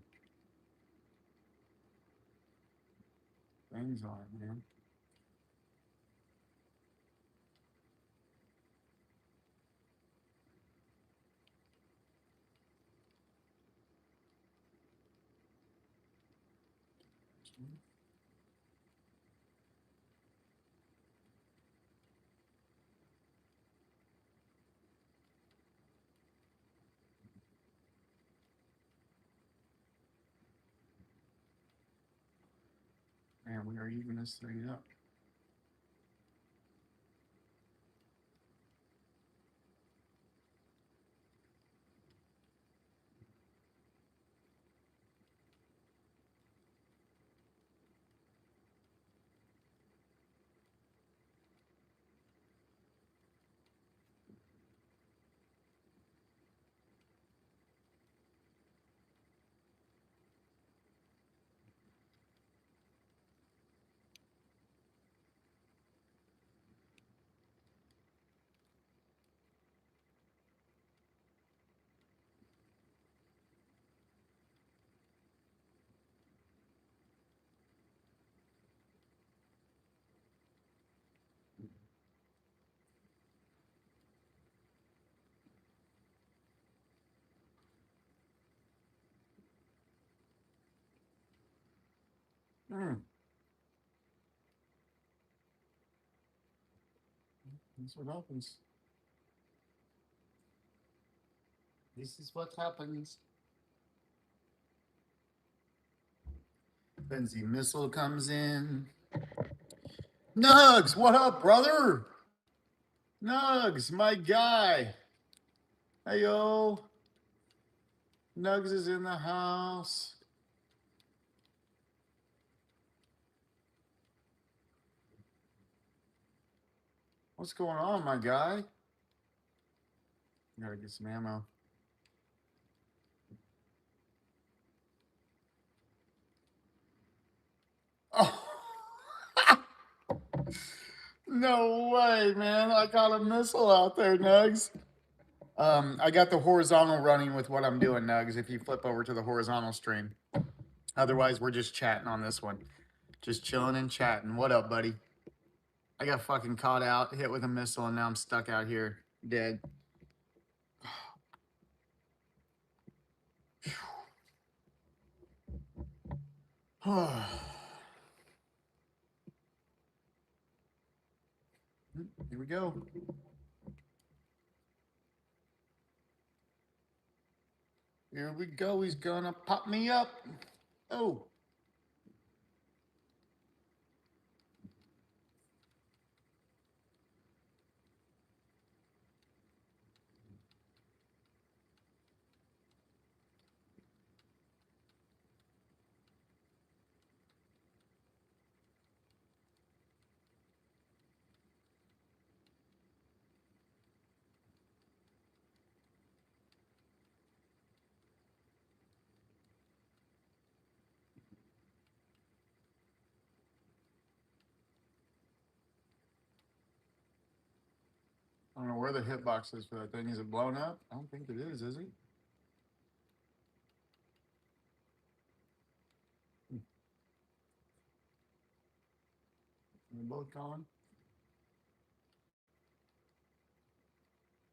things on it, man. Man, we are even this thing up. Hmm. That's what happens. This is what happens. Benzie missile comes in. Nugs, what up, brother? Nugs, my guy. Hey yo. Nugs is in the house. What's going on, my guy? Gotta get some ammo. Oh. No way, man. I got a missile out there, Nugs. I got the horizontal running with what I'm doing, Nugs, if you flip over to the horizontal stream. Otherwise, we're just chatting on this one. Just chilling and chatting. What up, buddy? I got fucking caught out, hit with a missile, and now I'm stuck out here, dead. Here we go. Here we go. He's gonna pop me up. Oh. I don't know where the hitbox is for that thing. Is it blown up? I don't think it is it? They're both gone?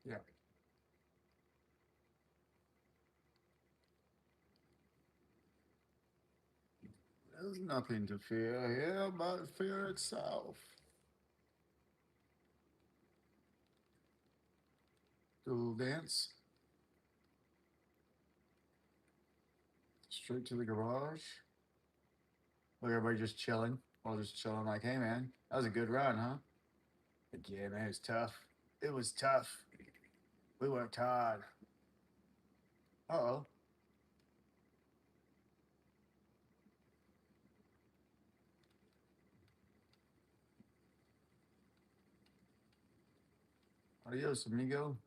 Yeah. There's nothing to fear here but fear itself. Little dance. Straight to the garage. Look, everybody just chilling. All just chilling like, hey man, that was a good run, huh? Like, yeah, man, it was tough. It was tough. We worked hard. Uh-oh. Adios, amigo.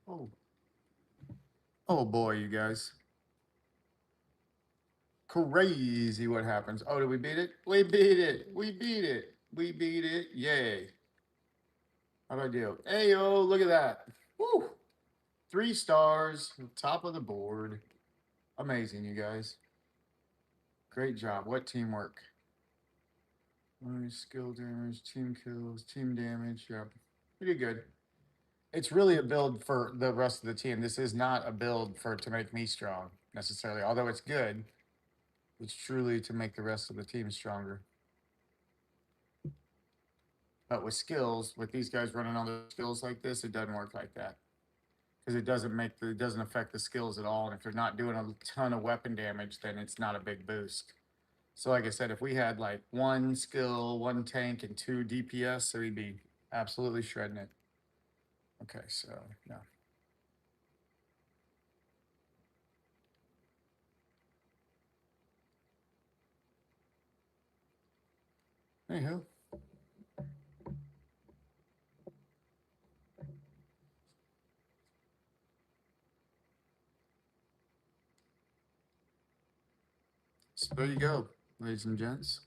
Oh. Oh boy, you guys. Crazy what happens. Oh, did we beat it? We beat it. We beat it. We beat it. Yay. How'd I do? Hey, yo, look at that. Woo. 3 stars. Top of the board. Amazing, you guys. Great job. What teamwork? Skill damage, team kills, team damage. Yep. We did good. It's really a build for the rest of the team. This is not a build for to make me strong necessarily, although it's good. It's truly to make the rest of the team stronger. But with skills, with these guys running all their skills like this, it doesn't work like that. Because it doesn't affect the skills at all. And if they're not doing a ton of weapon damage, then it's not a big boost. So like I said, if we had like one skill, one tank, and two DPS, so we'd be absolutely shredding it. Okay, so yeah. Anywho. So there you go, ladies and gents.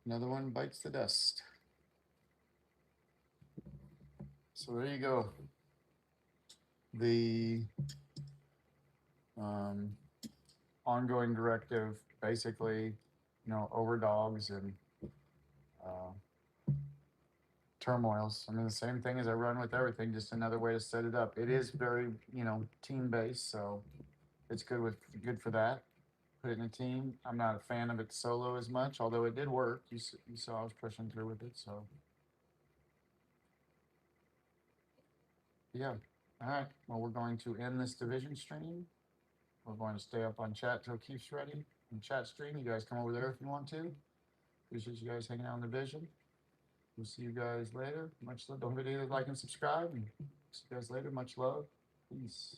Another one bites the dust. So there you go. The ongoing directive, basically, over dogs and turmoils. I mean, the same thing as I run with everything, just another way to set it up. It is very, team based, so it's good for that. Put it in a team. I'm not a fan of it solo as much, although it did work. You saw I was pushing through with it, so yeah. All right. Well, we're going to end this division stream. We're going to stay up on chat till Keith's ready. And chat stream, you guys come over there if you want to. Appreciate you guys hanging out in the division. We'll see you guys later. Much love. Don't forget to like and subscribe. And see you guys later. Much love. Peace.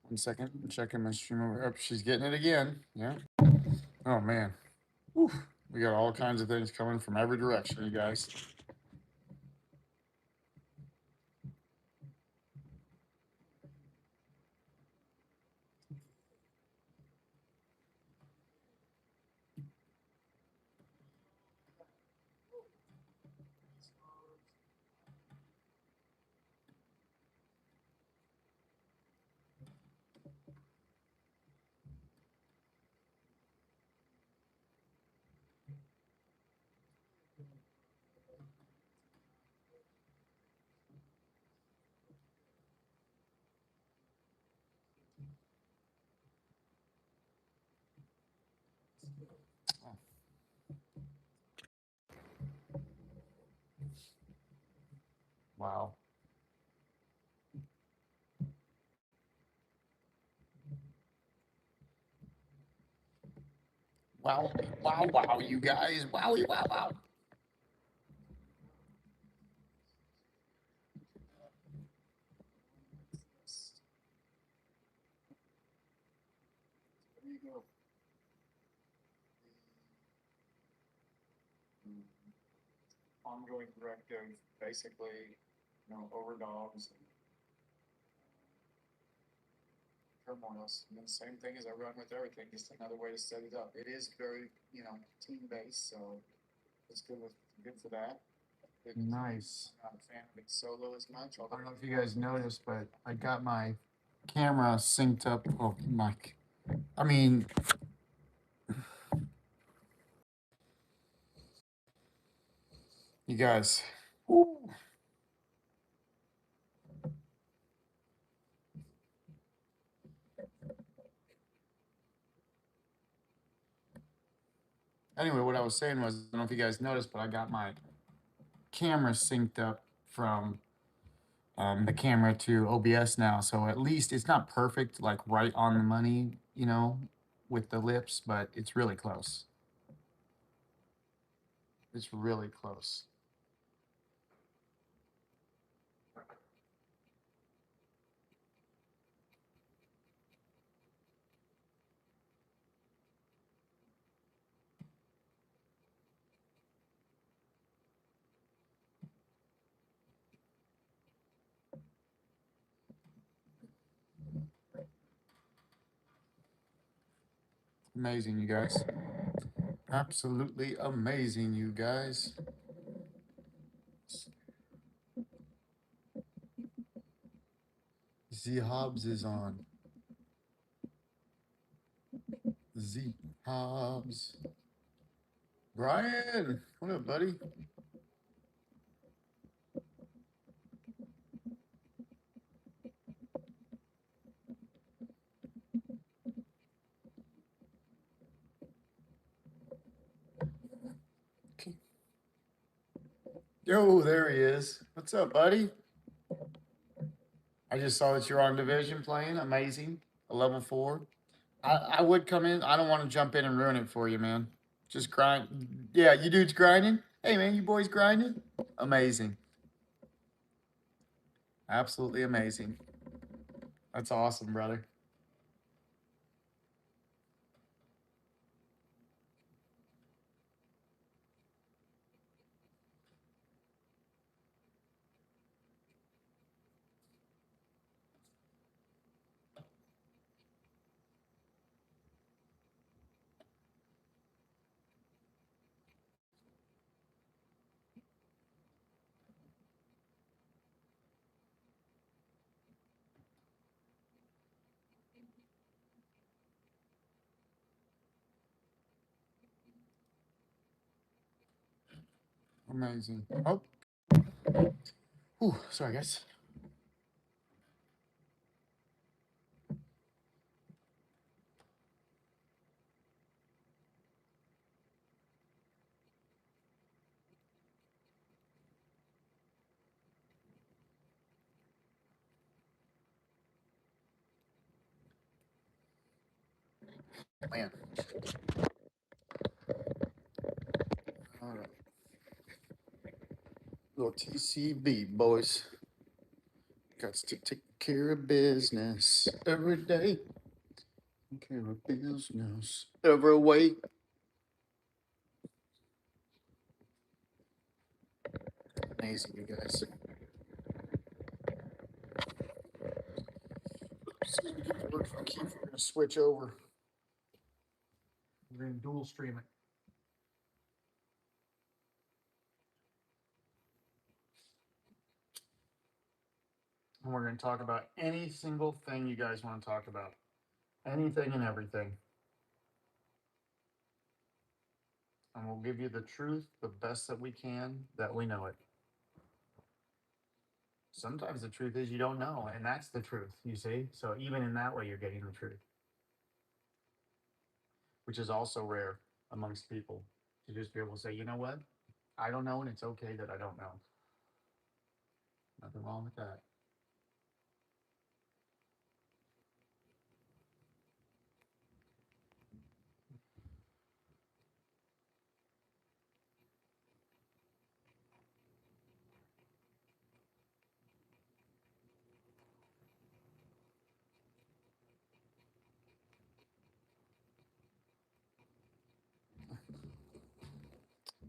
One second. I'm checking my stream over. Oh, she's getting it again. Yeah. Oh man. Whew. We got all kinds of things coming from every direction, you guys. Wow. Wow. Wow. Wow. You guys. Wowie. Wow. Wow. There you go. Ongoing directive, basically, over dogs and turmoils. And the same thing as I run with everything, just another way to set it up. It is very, team based, so it's good for that. Nice. I'm not a fan of it solo as much. I don't know if you guys noticed, but I got my camera synced up. Oh, Mike. I mean, you guys. Woo. Anyway, what I was saying was, I don't know if you guys noticed, but I got my camera synced up from the camera to OBS now. So at least it's not perfect, like right on the money, with the lips, but it's really close. It's really close. Amazing, you guys. Absolutely amazing, you guys. Z Hobbs is on. Z Hobbs. Brian, what up, buddy? Okay. Yo, there he is. What's up, buddy? I just saw that you're on division playing. Amazing. A level 4. I would come in. I don't want to jump in and ruin it for you, man. Just grind. Yeah, you dudes grinding. Hey, man, you boys grinding. Amazing. Absolutely amazing. That's awesome, brother. Amazing. Oh. Whew, sorry, guys. Man. All right. Little TCB, boys. Got to take care of business every day. Take care of business every way. Amazing, you guys. As soon as we get to work for Keith, we're gonna switch over. We're gonna dual stream it. And we're gonna talk about any single thing you guys want to talk about. Anything and everything. And we'll give you the truth the best that we can, that we know it. Sometimes the truth is you don't know, and that's the truth, you see? So even in that way, you're getting the truth, which is also rare amongst people to just be able to say, you know what? I don't know, and it's okay that I don't know. Nothing wrong with that.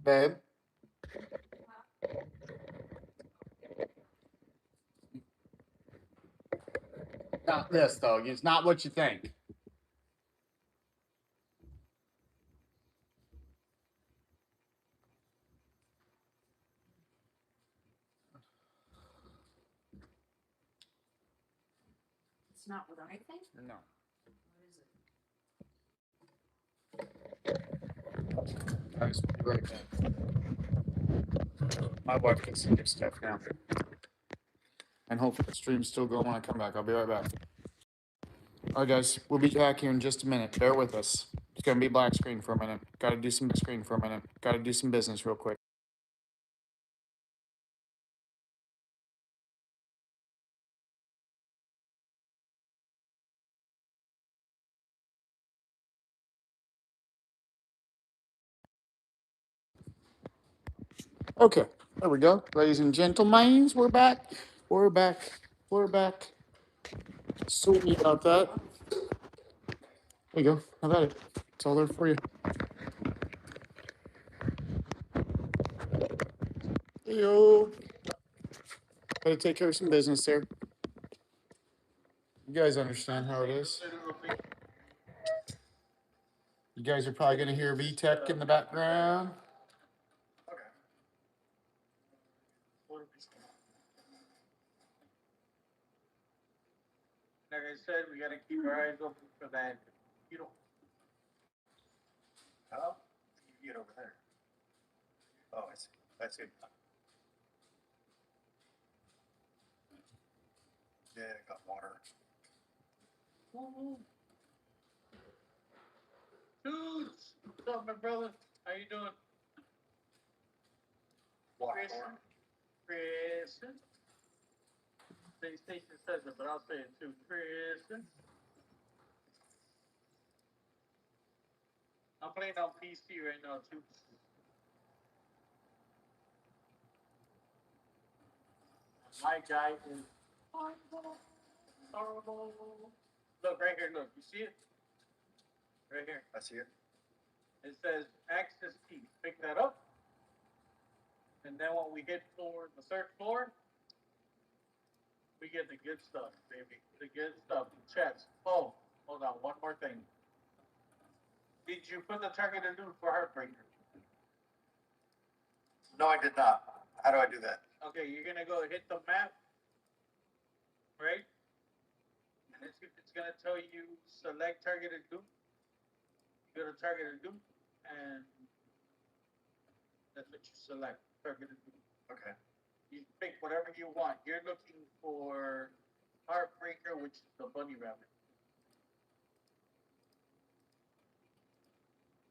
Babe? Not this, though. It's not what you think. It's not what I think. No. What is it? Guys, we'll be right back. My wife can see your stuff now. And hopefully the stream's still going when I come back. I'll be right back. All right, guys, we'll be back here in just a minute. Bear with us. It's going to be black screen for a minute. Got to do some screen for a minute. Got to do some business real quick. Okay, there we go. Ladies and gentlemen, we're back. We're back. We're back. Sorry about that. There you go. How about it? It's all there for you. Yo. Gotta take care of some business there. You guys understand how it is. You guys are probably gonna hear VTech in the background. Okay. Like I said, we gotta keep our eyes open for that. You know, Oh, you get over there. Oh, I see. I see. Yeah, I got water. dudes, what's up, my brother? How you doing? Water. Chris. Kristen. Station says it, but I'll say it too. Kristen. I'm playing on PC right now too. My guy is horrible. Look right here, look. You see it? Right here. I see it. It says access key. Pick that up. And then when we hit floor, the third floor, we get the good stuff, baby. The good stuff. Chest. Oh, hold on. One more thing. Did you put the targeted loot for Heartbreaker? No, I did not. How do I do that? Okay, you're gonna go hit the map, right? And it's gonna tell you select targeted loot. You go to targeted loot, and that's what you select. Targeted loot. Okay. You pick whatever you want. You're looking for Heartbreaker, which is the bunny rabbit.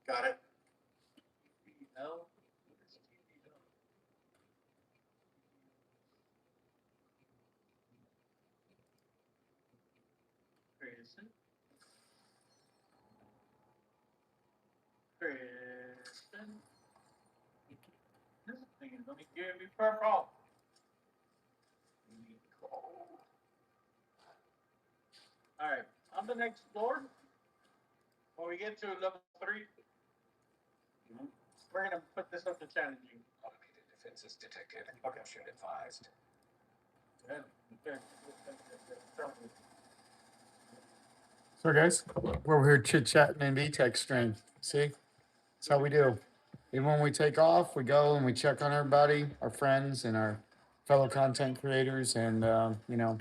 Got it. TVL? What is TVL? Kristen. Kristen. This thing is only giving me purple. Alright, on the next floor, when we get to level 3, we're gonna put this up to challenging. Automated defenses detected. Okay. Should advised. So guys, we're over here chit chatting in VTech stream. See, that's how we do. Even when we take off, we go and we check on everybody, our friends and our fellow content creators, and you know,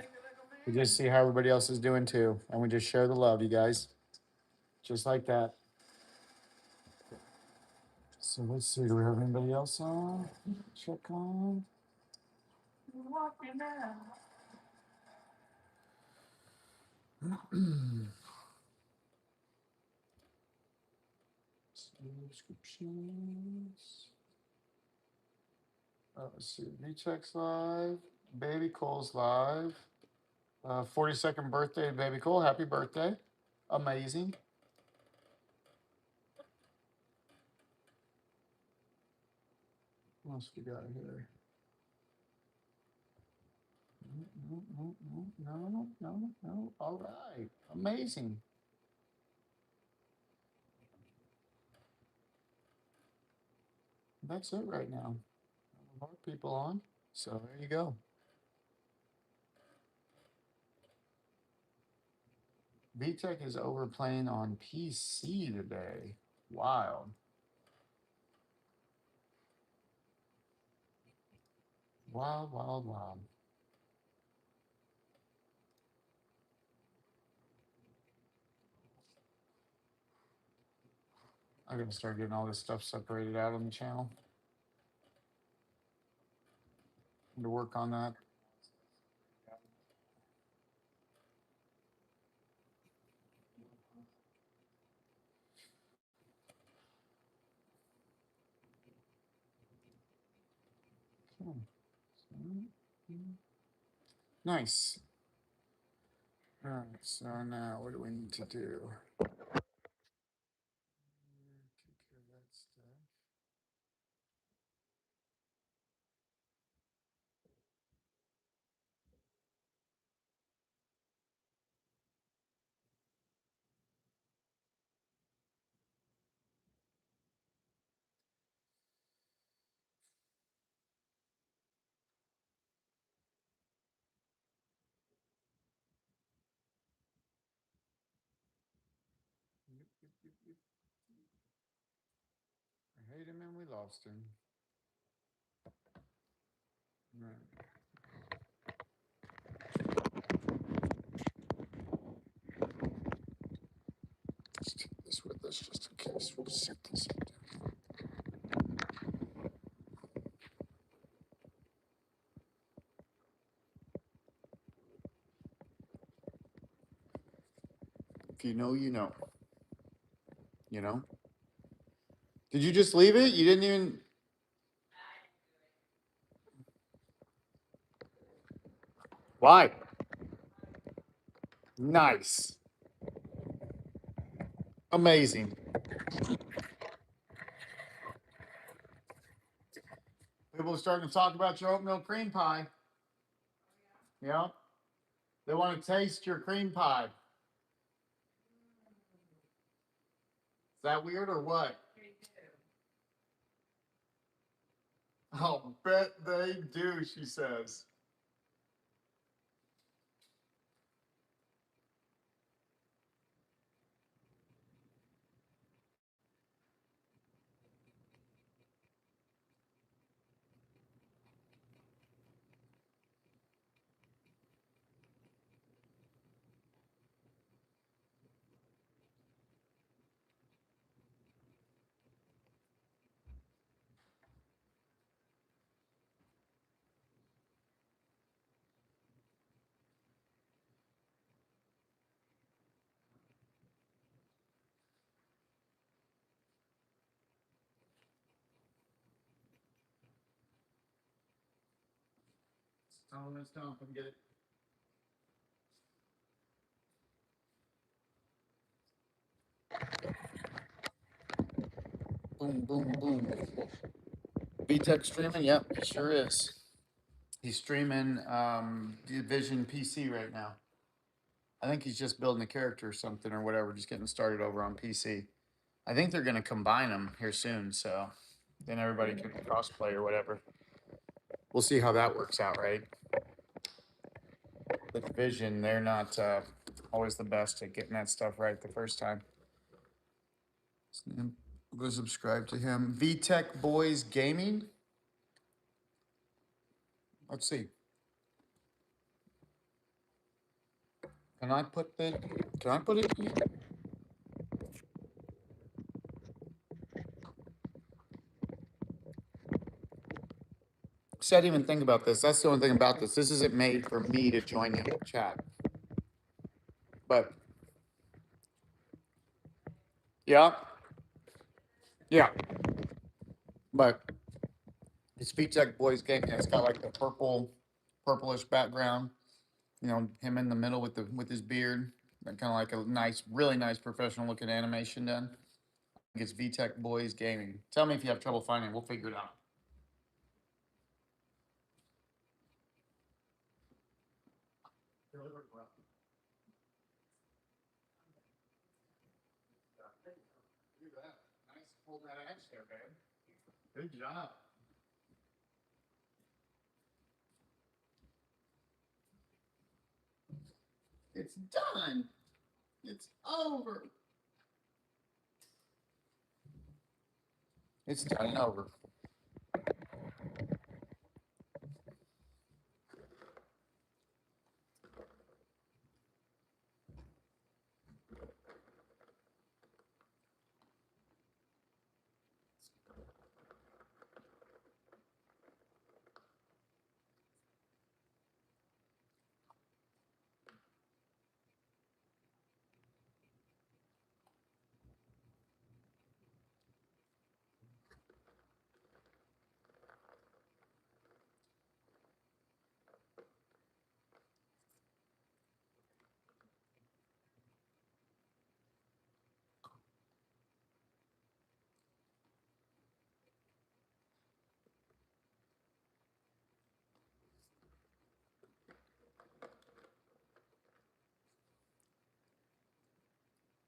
we just see how everybody else is doing too, and we just share the love, you guys, just like that. So let's see, do we have anybody else on? Check on. Subscriptions. Let's see, VTech's live. Baby Cole's live. 42nd birthday, Baby Cole. Happy birthday. Amazing. What else we got here? No. All right. Amazing. That's it right now. More people on. So there you go. VTech is overplaying on PC today. Wild. Wild. I'm gonna start getting all this stuff separated out on the channel. To work on that. Okay. Nice. All right, so now what do we need to do? Take care of that stuff. I hate him and we lost him. Right. Let's take this with us just in case. We'll set this down. If you know, you know. You know? Did you just leave it? You didn't even. Why? Nice. Amazing. People are starting to talk about your oatmeal cream pie. Yeah. They want to taste your cream pie. Is that weird or what? I'll bet they do, she says. Tell them it's time. Come get it. Boom, boom, boom. VTech streaming? Yep, he sure is. He's streaming Division PC right now. I think he's just building a character or something or whatever, just getting started over on PC. I think they're going to combine them here soon, so then everybody can crossplay or whatever. We'll see how that works out, right? The Division, they're not always the best at getting that stuff right the first time. Go subscribe to him. VTech Boys Gaming. Let's see. Can I put it? See, I didn't even think about this. That's the only thing about this. This isn't made for me to join in the chat. But yeah. Yeah. But it's VTech Boys Gaming. It's got like the purplish background. You know, him in the middle with his beard. Kind of like a nice, really nice professional looking animation done. I think it's VTech Boys Gaming. Tell me if you have trouble finding it. We'll figure it out. Do that. Nice holding that axe there, man. Good job. It's done. It's over. It's done and over.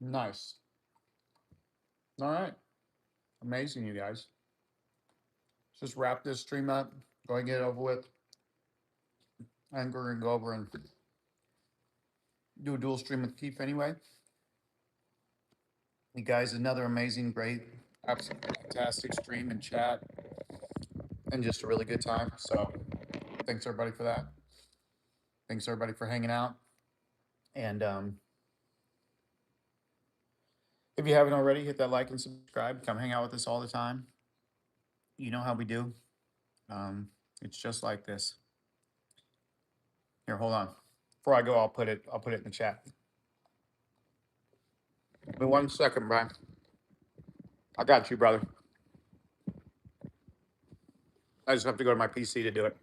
Nice. All right. Amazing, you guys. Let's just wrap this stream up. Go ahead and get it over with. And we're going to go over and do a dual stream with Keith anyway. You guys, another amazing, great, absolutely fantastic stream and chat, and just a really good time. So, thanks everybody for that. Thanks everybody for hanging out. And if you haven't already, hit that like and subscribe. Come hang out with us all the time. You know how we do. It's just like this. Here, hold on. Before I go, I'll put it in the chat. Give me 1 second, Brian. I got you, brother. I just have to go to my PC to do it.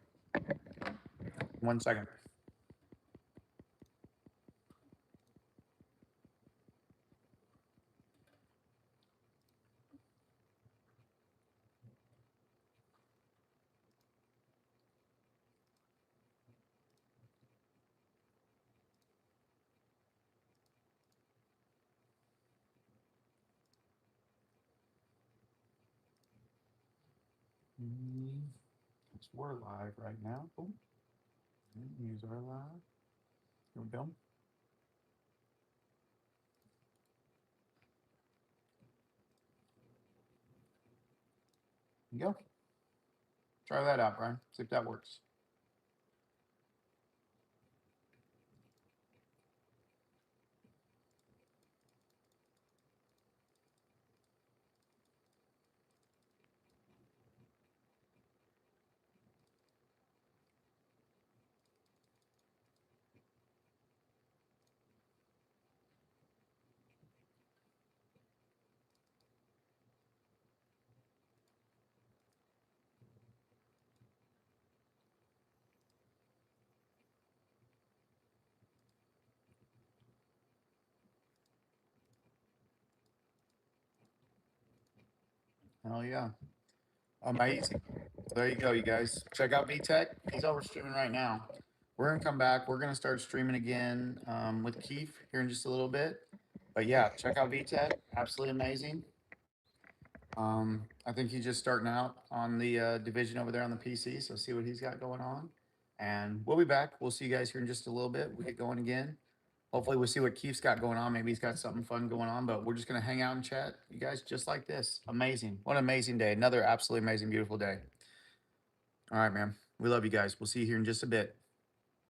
1 second. Yes, we're live right now. Boom. News are live. Here we go. Here you go. Try that out, Brian. See if that works. Hell yeah. Amazing. There you go, you guys. Check out VTech. He's over streaming right now. We're gonna come back. We're gonna start streaming again with Keith here in just a little bit. But yeah, check out VTech. Absolutely amazing. I think he's just starting out on the division over there on the PC. So see what he's got going on. And we'll be back. We'll see you guys here in just a little bit. We'll get going again. Hopefully we'll see what Keith's got going on. Maybe he's got something fun going on, but we're just going to hang out and chat. You guys, just like this. Amazing. What an amazing day. Another absolutely amazing, beautiful day. All right, man. We love you guys. We'll see you here in just a bit.